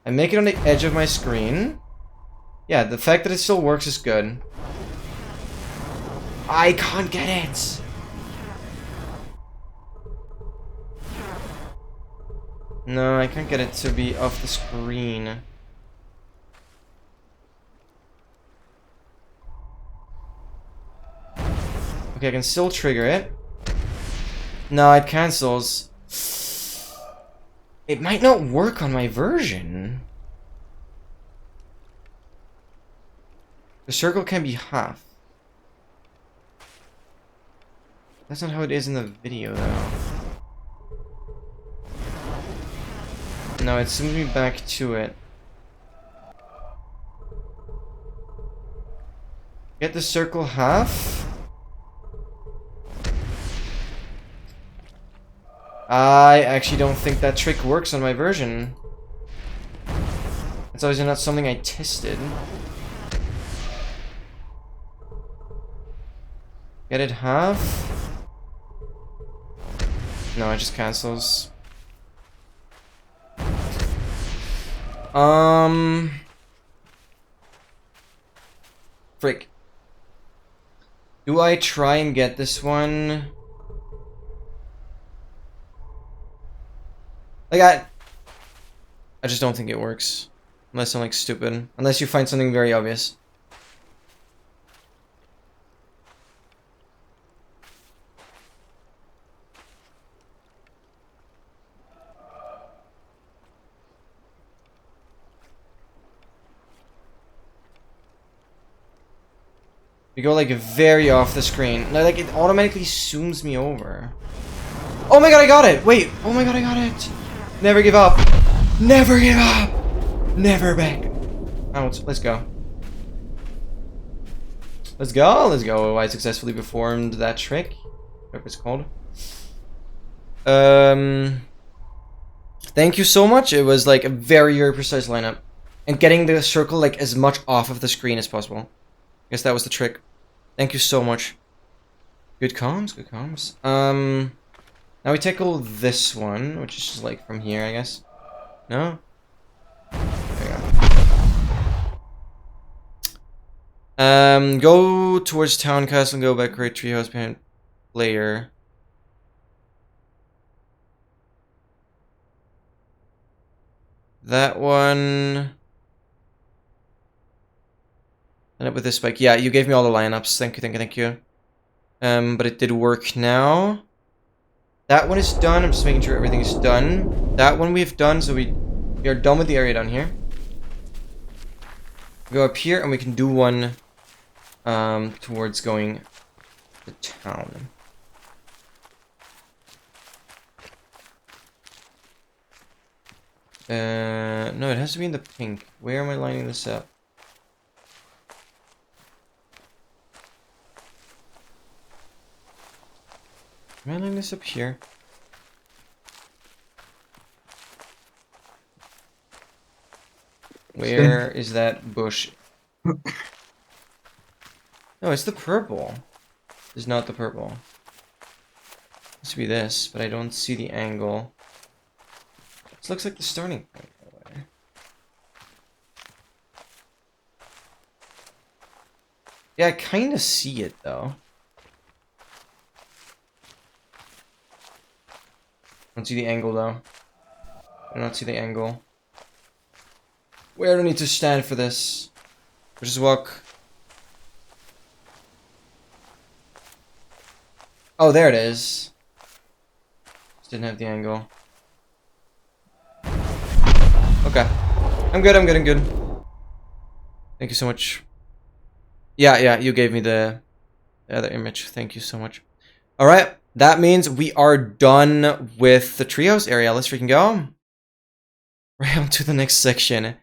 Speaker 1: I make it on the edge of my screen. Yeah, the fact that it still works is good. I can't get it! No, I can't get it to be off the screen. Okay, I can still trigger it. No, it cancels. It might not work on my version. The circle can be half. That's not how it is in the video, though. No, it sends me back to it. Get the circle half. I actually don't think that trick works on my version. It's obviously not something I tested. Get it half. No, it just cancels. Frick. Do I try and get this one? Like, I just don't think it works. Unless I'm, like, stupid. Unless you find something very obvious. You go, like, very off the screen. Like, it automatically zooms me over. Oh my god, I got it! Wait! Oh my god, I got it! Never give up! Never give up! Never back! Out. Let's go. Let's go! Let's go. I successfully performed that trick. Whatever it's called. Thank you so much. It was, like, a very, very precise lineup. And getting the circle, like, as much off of the screen as possible. I guess that was the trick. Thank you so much. Good comms, good comms. Now we tackle this one, which is just like from here, I guess. No? There you go. Go towards town castle and go back, create treehouse behind player. That one. End up with this spike. Yeah, you gave me all the lineups. Thank you, thank you, thank you. But it did work now. That one is done. I'm just making sure everything is done. That one we've done, so we are done with the area down here. We go up here and we can do one towards going to town. No, it has to be in the pink. Where am I lining this up? Am I lining this up here? Where is that bush? No, it's the purple. It's not the purple. It has to be this, but I don't see the angle. This looks like the starting point, by the way. Yeah, I kind of see it, though. I don't see the angle, though. I don't see the angle. Where do I need to stand for this? Or just walk? Oh, there it is. Just didn't have the angle. Okay. I'm good, I'm good, I'm good. Thank you so much. Yeah, you gave me the other image. Thank you so much. Alright, that means we are done with the treehouse area. Let's freaking go. Right on to the next section.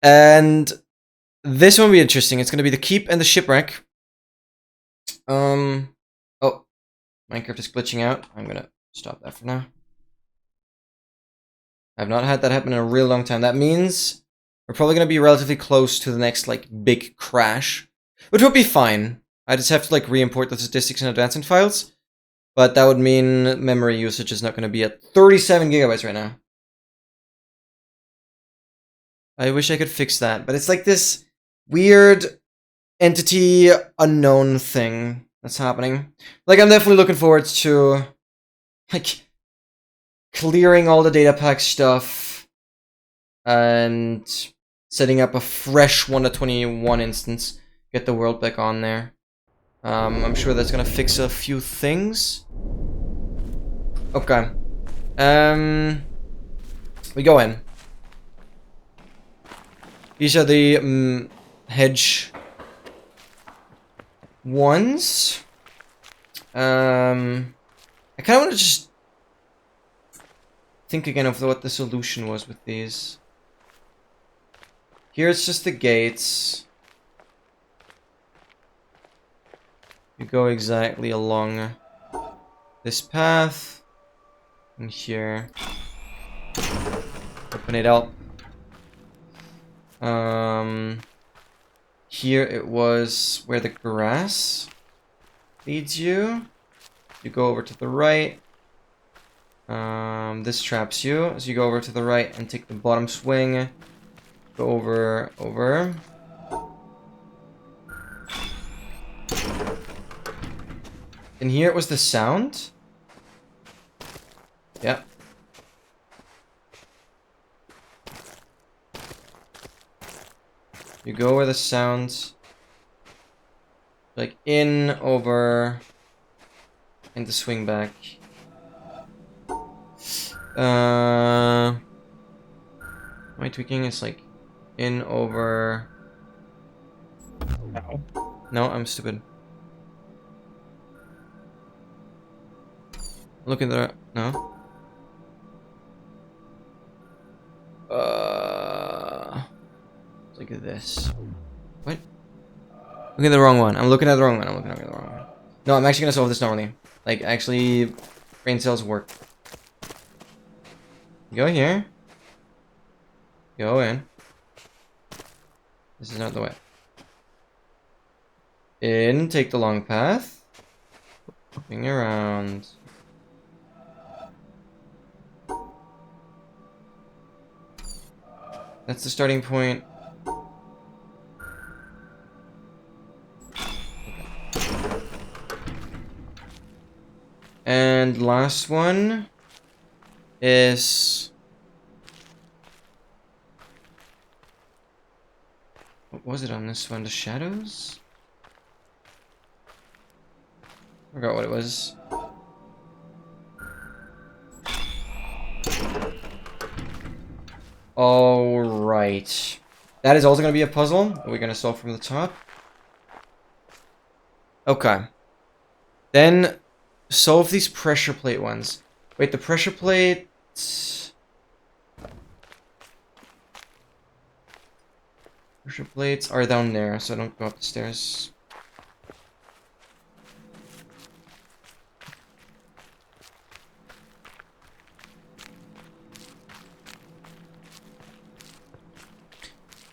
Speaker 1: And this one will be interesting. It's going to be the keep and the shipwreck. Oh, Minecraft is glitching out. I'm gonna stop that for now. I've not had that happen in a real long time. That means we're probably gonna be relatively close to the next, like, big crash. Which would be fine. I just have to, like, re-import the statistics and advancing files. But that would mean memory usage is not gonna be at 37 gigabytes right now. I wish I could fix that, but it's like this weird entity unknown thing that's happening. Like, I'm definitely looking forward to, like, clearing all the data pack stuff and setting up a fresh 1.21 instance. Get the world back on there. I'm sure that's gonna fix a few things. Okay. We go in. These are the hedge ones. I kind of want to just think again of what the solution was with these. Here it's just the gates. You go exactly along this path. And here. Open it up. Here it was where the grass leads you. You go over to the right. This traps you, so you go over to the right and take the bottom swing. Go over. And here it was the sound. Yep. You go where the sounds, like in, over, and the swing back. Am I tweaking? It's like in, over. No, I'm stupid. Look at the no. Look at this. What? Look at the wrong one. I'm looking at the wrong one. No, I'm actually gonna solve this normally. Like, actually, brain cells work. Go here. Go in. This is not the way. In, take the long path. Moving around. That's the starting point. And last one is... What was it on this one? The shadows? I forgot what it was. Alright. That is also going to be a puzzle that we're going to solve from the top. Okay. Then solve these pressure plate ones. Wait, the pressure plates... Pressure plates are down there, so don't go up the stairs.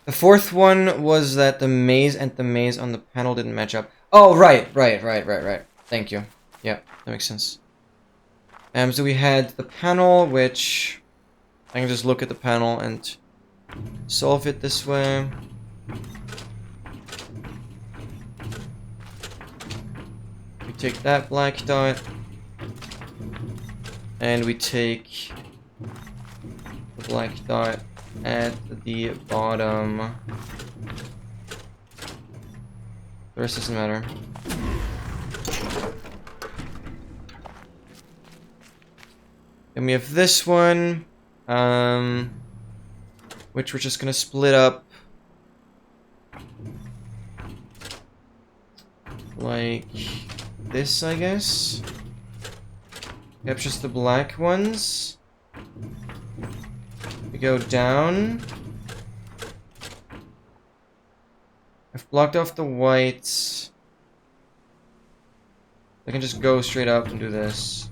Speaker 1: The fourth one was that the maze and the maze on the panel didn't match up. Oh, right. Thank you. Yeah, that makes sense. So we had the panel, which I can just look at the panel and solve it this way. We take that black dot, and we take the black dot at the bottom. The rest doesn't matter. Then we have this one, which we're just gonna split up like this, I guess. Yep, just the black ones. We go down. I've blocked off the whites. I can just go straight up and do this.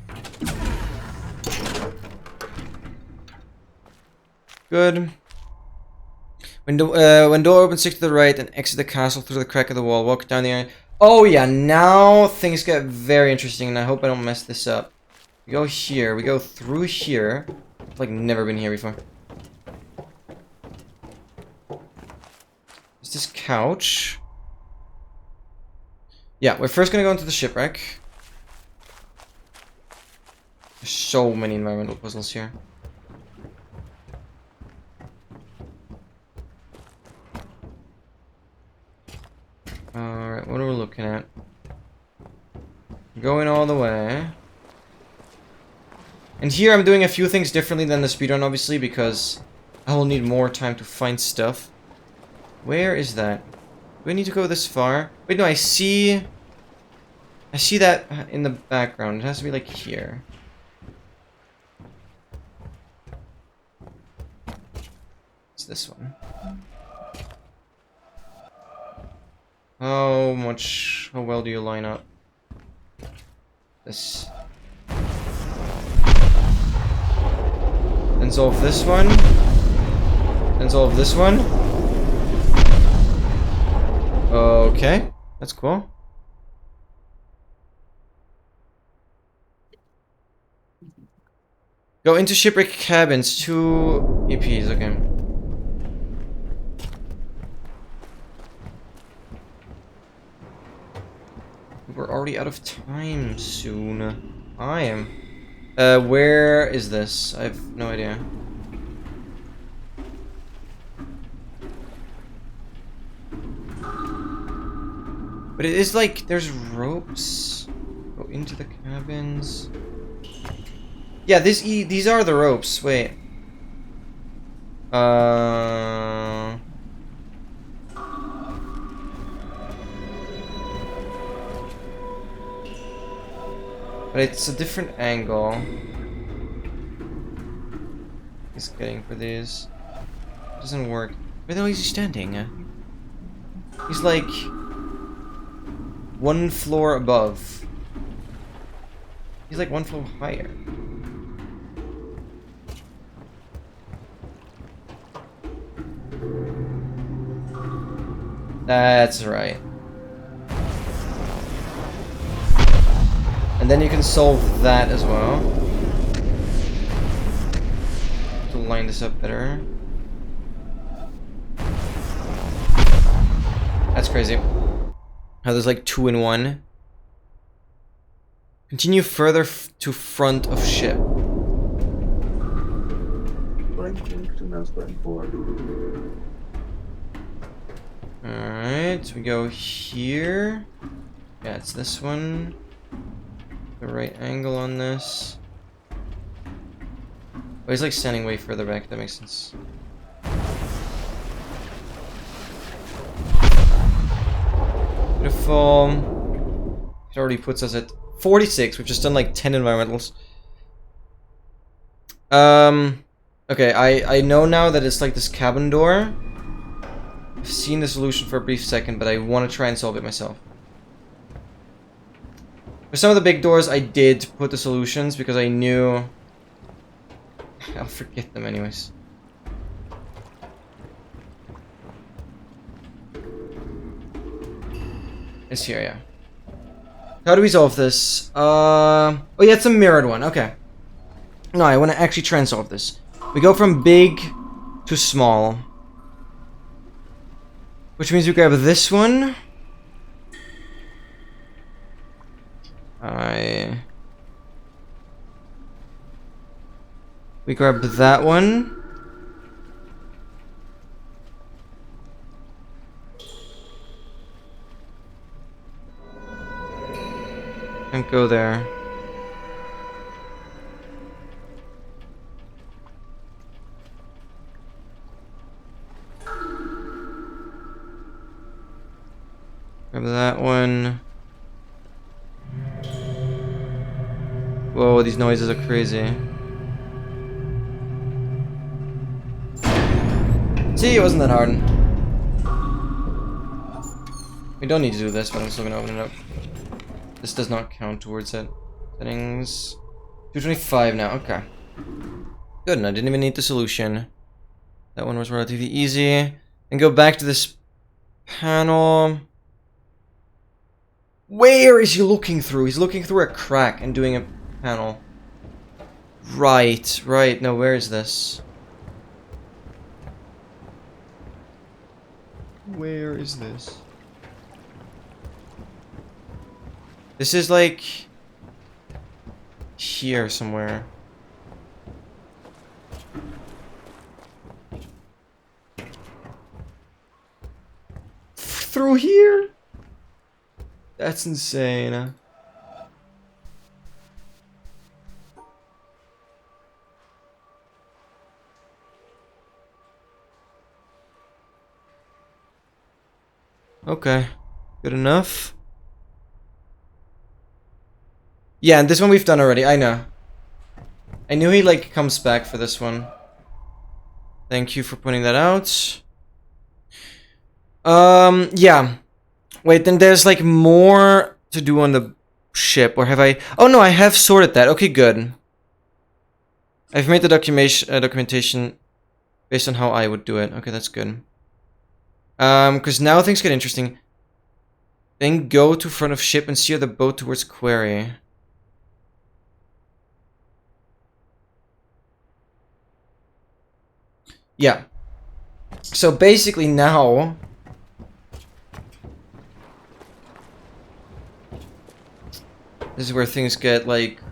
Speaker 1: Good. When door opens, stick to the right and exit the castle through the crack of the wall. Walk down the iron. Oh yeah, now things get very interesting, and I hope I don't mess this up. We go here. We go through here. I've like never been here before. Is this couch? Yeah, we're first gonna go into the shipwreck. There's so many environmental puzzles here. Alright, what are we looking at? Going all the way. And here I'm doing a few things differently than the speedrun, obviously, because I will need more time to find stuff. Where is that? Do I need to go this far? Wait, no, I see that in the background. It has to be like here. It's this one. How well do you line up? This. Then solve this one. Then solve this one. Okay, that's cool. Go into shipwreck cabins, 2 EPs, okay. We're already out of time soon. I am. Where is this? I have no idea. But it is like, there's ropes. Go into the cabins. Yeah, these are the ropes. Wait. But it's a different angle. He's getting for these. It doesn't work. Where the hell is he standing? He's like 1 floor above. He's like 1 floor higher. That's right. And then you can solve that as well. To line this up better. That's crazy. How there's like 2 in 1. Continue further to front of ship. Alright, we go here. Yeah, it's this one. The right angle on this. Oh, he's like standing way further back, that makes sense. Beautiful. It already puts us at 46. We've just done like 10 environmentals. Okay, I know now that it's like this cabin door. I've seen the solution for a brief second, but I want to try and solve it myself. For some of the big doors, I did put the solutions because I knew I'll forget them anyways. It's here, yeah. How do we solve this? Oh yeah, it's a mirrored one. Okay. No, I want to actually try and solve this. We go from big to small, which means we grab this one. We grab that one. Can't go there. Grab that one. Whoa, these noises are crazy. See, it wasn't that hard. We don't need to do this, but I'm still gonna open it up. This does not count towards it. Settings. 225 now. Okay. Good, and I didn't even need the solution. That one was relatively easy. And go back to this panel. Where is he looking through? He's looking through a crack and doing a panel. Right, right. No, where is this? Where is this? This is like here somewhere. Through here? That's insane. Okay, good enough. Yeah, and this one we've done already, I know. I knew he, like, comes back for this one. Thank you for pointing that out. Yeah. Wait, then there's, like, more to do on the ship, or have I... Oh, no, I have sorted that. Okay, good. I've made the documentation based on how I would do it. Okay, that's good. Because now things get interesting. Then go to front of ship and steer the boat towards quarry. Yeah. So basically now... This is where things get, like,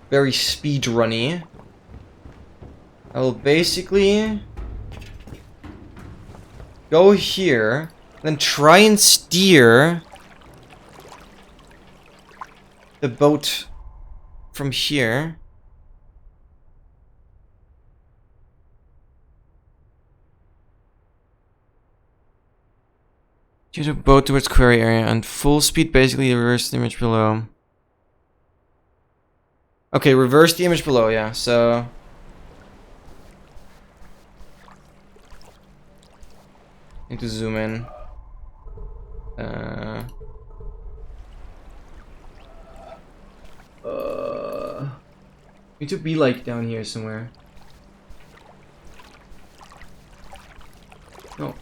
Speaker 1: very speedrunny. I will basically... go here, then try and steer... the boat from here. Steer the boat towards quarry area and full speed basically reverse the image below. Okay, reverse the image below, yeah, so... Need to zoom in. Need to be like down here somewhere. No.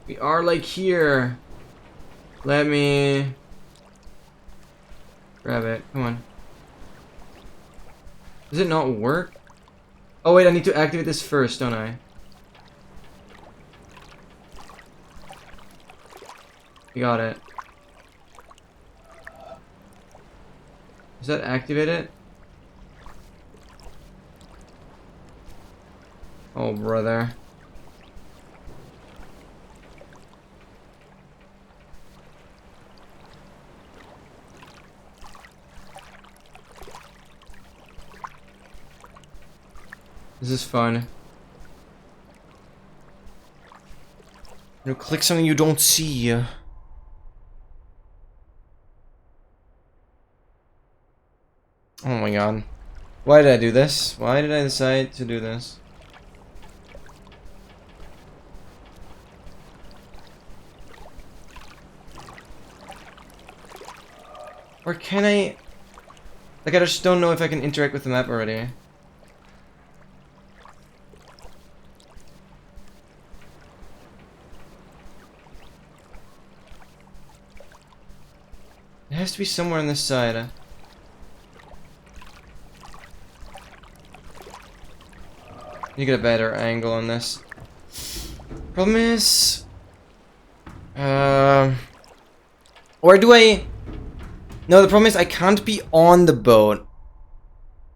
Speaker 1: We are like here. Let me grab it. Come on. Does it not work? Oh wait, I need to activate this first, don't I? We got it. Does that activate it? Oh, brother. This is fun. You click something you don't see. Oh my god. Why did I do this? Why did I decide to do this? Or can I... Like, I just don't know if I can interact with the map already. It has to be somewhere on this side. You get a better angle on this. Problem is... Or do I... No, the problem is I can't be on the boat.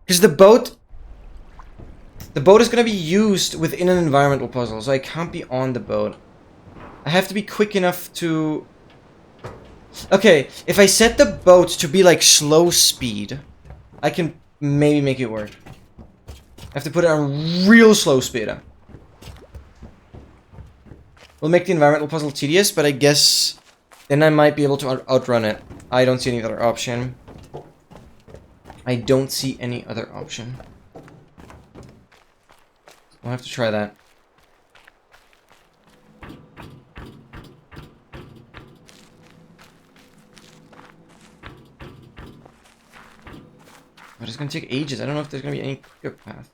Speaker 1: Because the boat is going to be used within an environmental puzzle, so I can't be on the boat. I have to be quick enough to... Okay, if I set the boat to be like slow speed, I can maybe make it work. I have to put it on real slow speed. Will make the environmental puzzle tedious, but I guess then I might be able to outrun it. I don't see any other option. I don't see any other option. I'll have to try that. But it's gonna take ages. I don't know if there's gonna be any quicker path.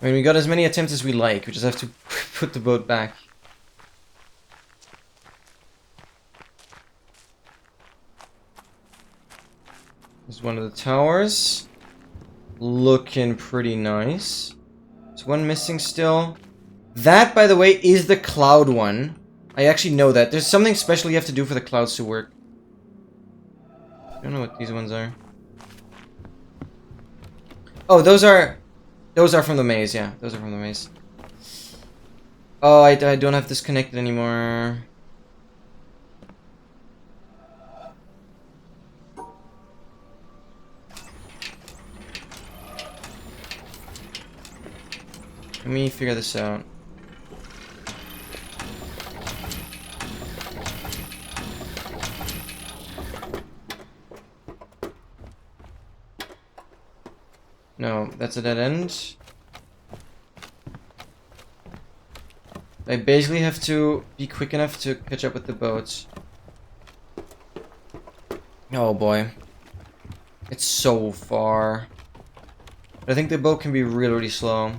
Speaker 1: I mean, we got as many attempts as we like. We just have to put the boat back. This is one of the towers. Looking pretty nice. There's one missing still. That, by the way, is the cloud one. I actually know that. There's something special you have to do for the clouds to work. I don't know what these ones are. Oh, those are from the maze, yeah. Those are from the maze. Oh, I don't have this connected anymore. Let me figure this out. No, that's a dead end. I basically have to be quick enough to catch up with the boats. Oh boy. It's so far. But I think the boat can be really, really slow.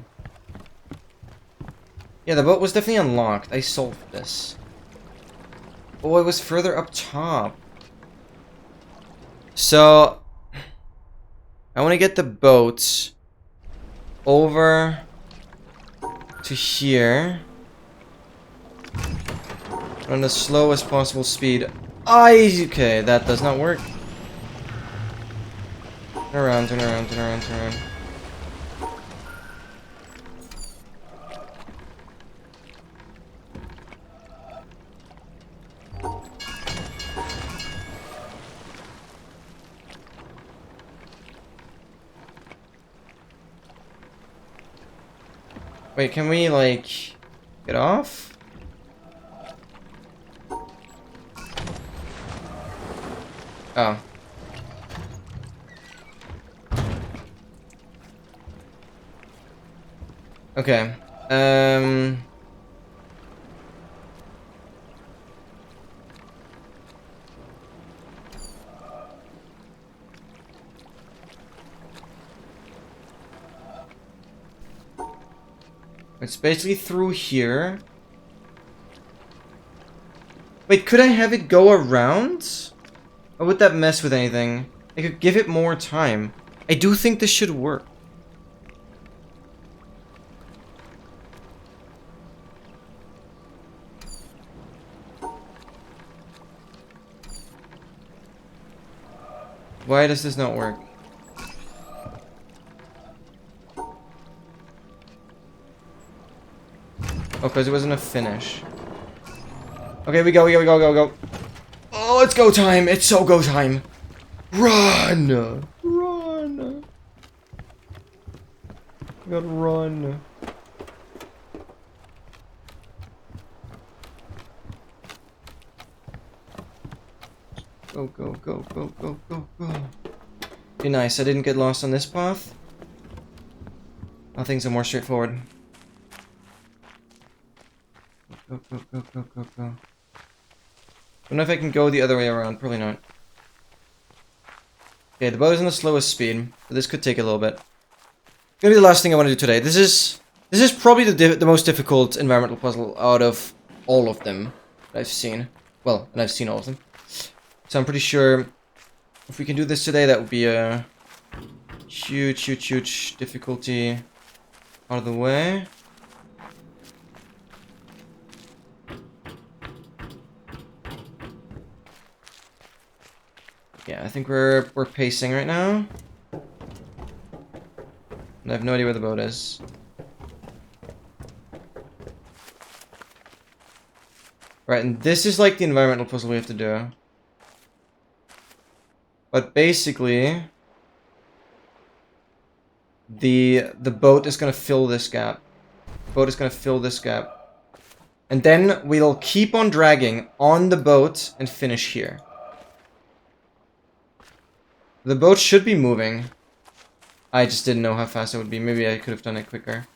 Speaker 1: Yeah, the boat was definitely unlocked. I solved this. Oh, it was further up top. So, I want to get the boat over to here on the slowest possible speed. Okay, that does not work. Turn around, turn around, turn around, turn around. Wait, can we, like, get off? Oh. Okay. It's basically through here. Wait, could I have it go around? Or would that mess with anything? I could give it more time. I do think this should work. Why does this not work? Oh, because it wasn't a finish. Okay, we go, we go, we go, go, go. Oh, it's go time. It's so go time. Run! Run! We gotta run. Go, go, go, go, go, go, go. Be nice, I didn't get lost on this path. Now things are more straightforward. Go, go, go, go, go, go. I don't know if I can go the other way around. Probably not. Okay, the boat is on the slowest speed, but this could take a little bit. Gonna be the last thing I want to do today. This is probably the most difficult environmental puzzle out of all of them that I've seen. Well, and I've seen all of them. So I'm pretty sure if we can do this today, that would be a huge, huge, huge difficulty out of the way. Yeah, I think we're pacing right now. And I have no idea where the boat is. Right, and this is like the environmental puzzle we have to do. But basically, the boat is gonna fill this gap. The boat is gonna fill this gap. And then we'll keep on dragging on the boat and finish here. The boat should be moving. I just didn't know how fast it would be. Maybe I could have done it quicker.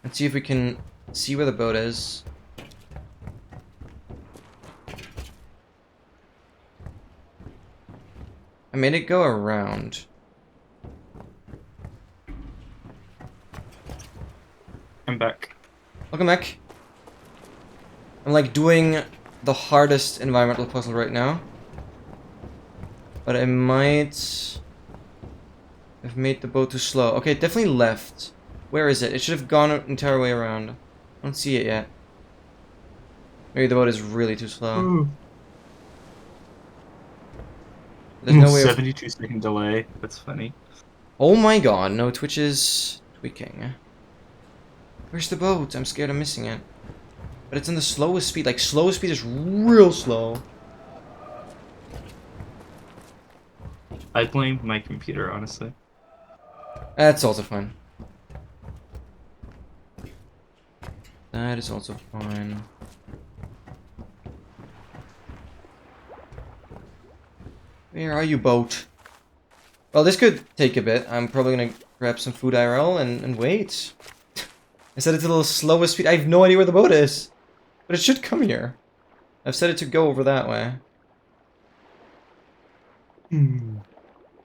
Speaker 1: Let's see if we can see where the boat is. I made it go around.
Speaker 2: I'm back.
Speaker 1: Welcome back. I'm like doing the hardest environmental puzzle right now. But I might have made the boat too slow. Okay, it definitely left. Where is it? It should have gone an entire way around. I don't see it yet. Maybe the boat is really too slow.
Speaker 2: Ooh.
Speaker 1: There's no way of...
Speaker 2: 72-second delay. That's funny.
Speaker 1: Oh my god, no, Twitch is tweaking. Where's the boat? I'm scared of missing it. But it's in the slowest speed. Like, slowest speed is real slow.
Speaker 2: I blame my computer, honestly.
Speaker 1: That's also fine. That is also fine. Where are you, boat? Well, this could take a bit. I'm probably gonna grab some food IRL and wait. I said it's a little slowest speed. I have no idea where the boat is. But it should come here. I've set it to go over that way. The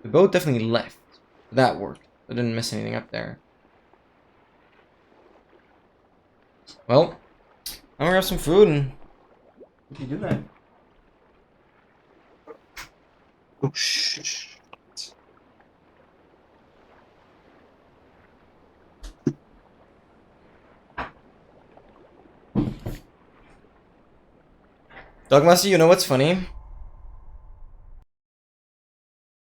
Speaker 1: boat definitely left. That worked. I didn't miss anything up there. Well, I'm gonna grab some food and we can do that.
Speaker 2: Oh, shh.
Speaker 1: Dogmaster, you know what's funny?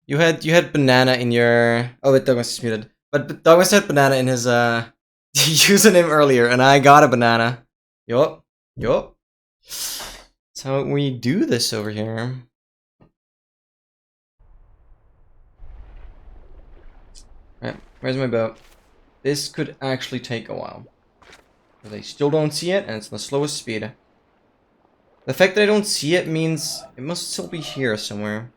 Speaker 1: You had banana in your... Oh wait, Dogmaster's muted. But Dogmaster had banana in his username earlier, and I got a banana. Yup. Yup. That's how we do this over here. Right, where's my boat? This could actually take a while. But they still don't see it, and it's the slowest speed. The fact that I don't see it means it must still be here somewhere.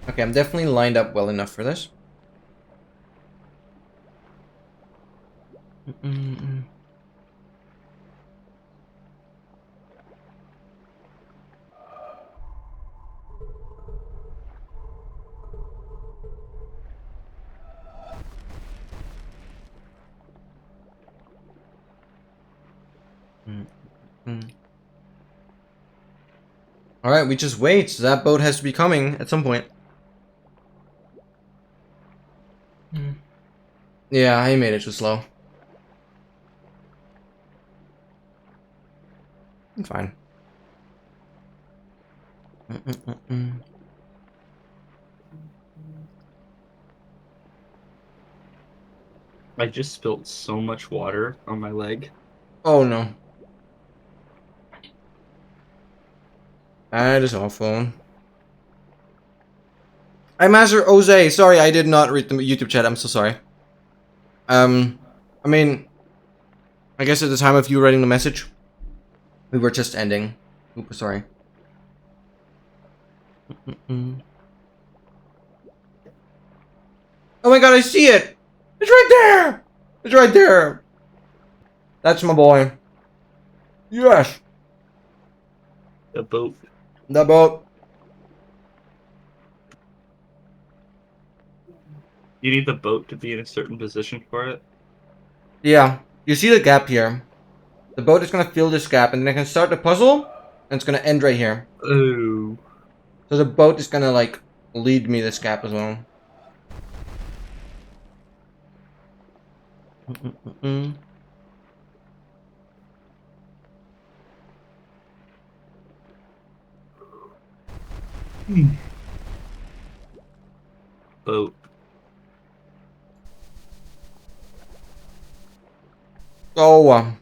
Speaker 1: Okay, I'm definitely lined up well enough for this. Alright, we just wait. So that boat has to be coming at some point. Yeah, I made it too slow. I'm fine.
Speaker 2: I just spilled so much water on my leg.
Speaker 1: Oh no. That is awful. Hi, Master Jose. Sorry, I did not read the YouTube chat. I'm so sorry. I mean, I guess at the time of you writing the message, we were just ending. Oops, sorry. Oh my god, I see it! It's right there! It's right there! That's my boy. Yes!
Speaker 2: The boat.
Speaker 1: The boat.
Speaker 2: You need the boat to be in a certain position for it?
Speaker 1: Yeah. You see the gap here. The boat is gonna fill this gap, and then I can start the puzzle, and it's gonna end right here.
Speaker 2: Oh.
Speaker 1: So the boat is gonna, like, lead me this gap as well.
Speaker 2: Boat.
Speaker 1: Oh,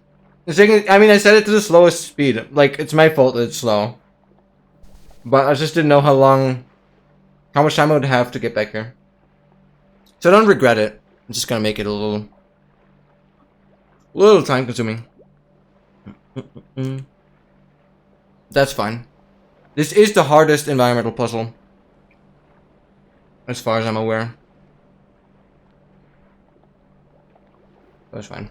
Speaker 1: it's taking, I mean, I set it to the slowest speed. Like, it's my fault that it's slow. But I just didn't know how much time I would have to get back here. So I don't regret it. I'm just gonna make it a little time consuming. That's fine. This is the hardest environmental puzzle, as far as I'm aware. That's fine.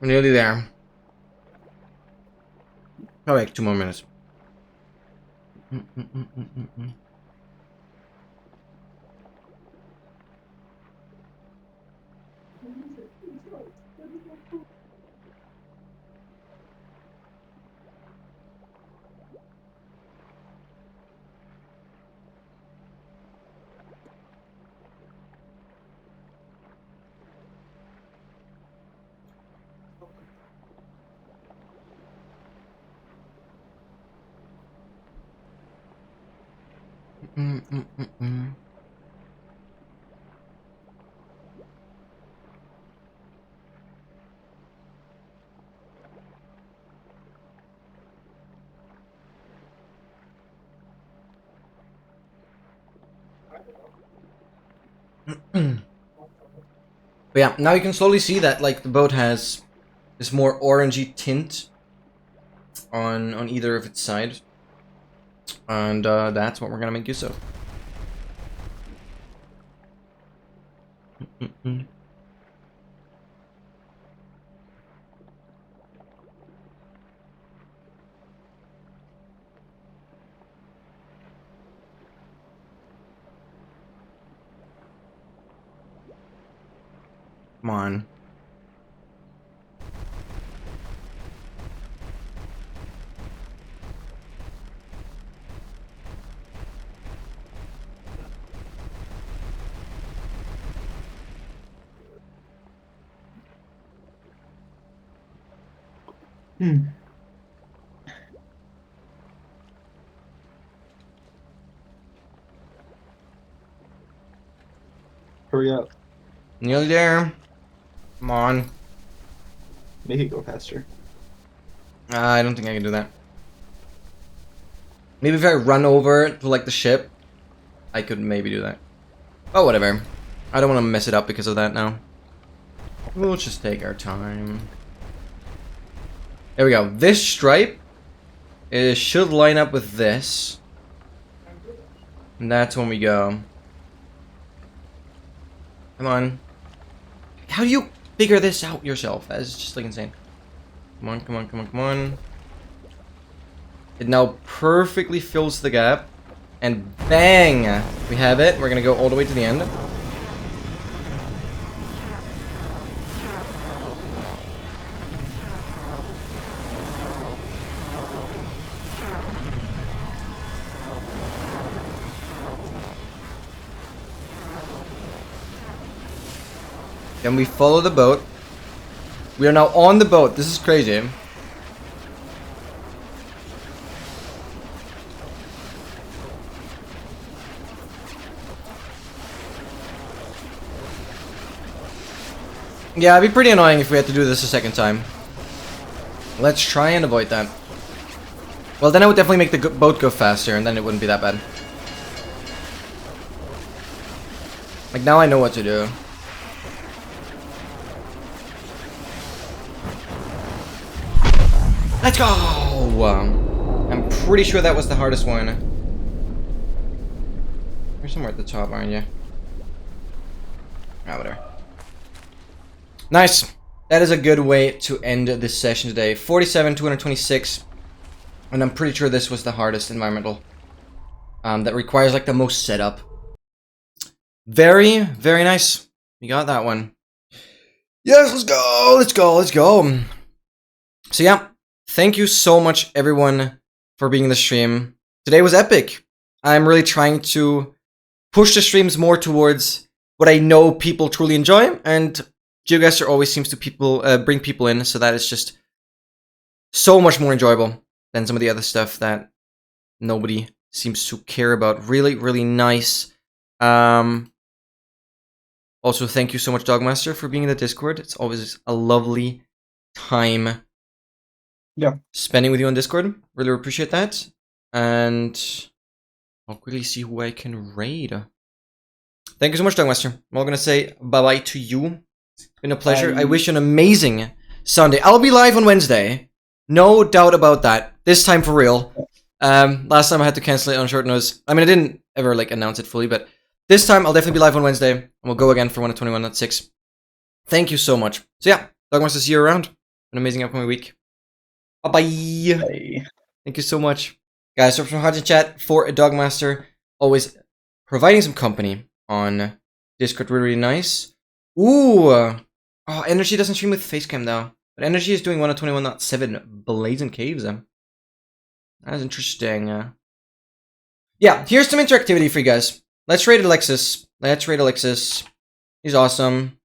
Speaker 1: We're nearly there. Oh wait, 2 more minutes. But yeah, now you can slowly see that like the boat has this more orangey tint on either of its sides, and that's what we're gonna make use of. Come on.
Speaker 2: Hurry up.
Speaker 1: Nearly there. Come on.
Speaker 2: Make it go faster.
Speaker 1: I don't think I can do that. Maybe if I run over to like the ship, I could maybe do that. Oh, whatever. I don't want to mess it up because of that now. We'll just take our time. There we go. This stripe should line up with this. And that's when we go. Come on. How do you figure this out yourself? That is just like insane. Come on, come on, come on, come on. It now perfectly fills the gap. And bang! We have it. We're gonna go all the way to the end. Then we follow the boat. We are now on the boat. This is crazy. Yeah, it'd be pretty annoying if we had to do this a second time. Let's try and avoid that. Well, then I would definitely make the boat go faster, and then it wouldn't be that bad. Like, now I know what to do. Let's go! I'm pretty sure that was the hardest one. You're somewhere at the top, aren't you? Ah, whatever. Nice. That is a good way to end this session today. 47, 226. And I'm pretty sure this was the hardest environmental. That requires like the most setup. Very, very nice. You got that one. Yes, let's go. Let's go. Let's go. So yeah, thank you so much everyone for being in the stream. Today was epic. I'm really trying to push the streams more towards what I know people truly enjoy, and GeoGuessr always seems to bring people in, so that is just so much more enjoyable than some of the other stuff that nobody seems to care about. Really, really nice. Also, thank you so much, Dogmaster, for being in the Discord. It's always a lovely time spending with you on Discord. Really appreciate that. And I'll quickly see who I can raid. Thank you so much, Dogmaster. I'm all going to say bye-bye to you. It's been a pleasure. I wish you an amazing Sunday. I'll be live on Wednesday. No doubt about that. This time for real. Last time I had to cancel it on short notice. I mean, I didn't ever like announce it fully, but this time I'll definitely be live on Wednesday, and we'll go again for 1 at 21 at 6. Thank you so much. So yeah, Dogmaster, see you around. An amazing upcoming week. Bye-bye. Bye. Thank you so much. Guys, so from Hearts in Chat for a Dogmaster, always providing some company on Discord. Really, really nice. Ooh. Oh, Energy doesn't stream with Facecam though. But Energy is doing 1 at 21.7 Blazing Caves. That is interesting. Yeah, here's some interactivity for you guys. Let's raid Alexis. Let's raid Alexis. He's awesome.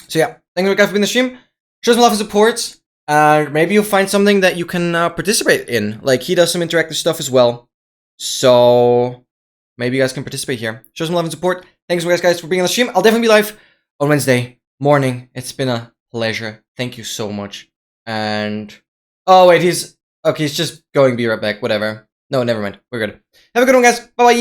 Speaker 1: So yeah, thank you guys for being in the stream. Show some love and support. Maybe you'll find something that you can participate in. Like, he does some interactive stuff as well. So maybe you guys can participate here. Show some love and support. Thanks guys for being on the stream. I'll definitely be live on Wednesday morning. It's been a pleasure. Thank you so much. And oh wait, he's just going. Be right back. Whatever. No, never mind. We're good. Have a good one, guys. Bye bye.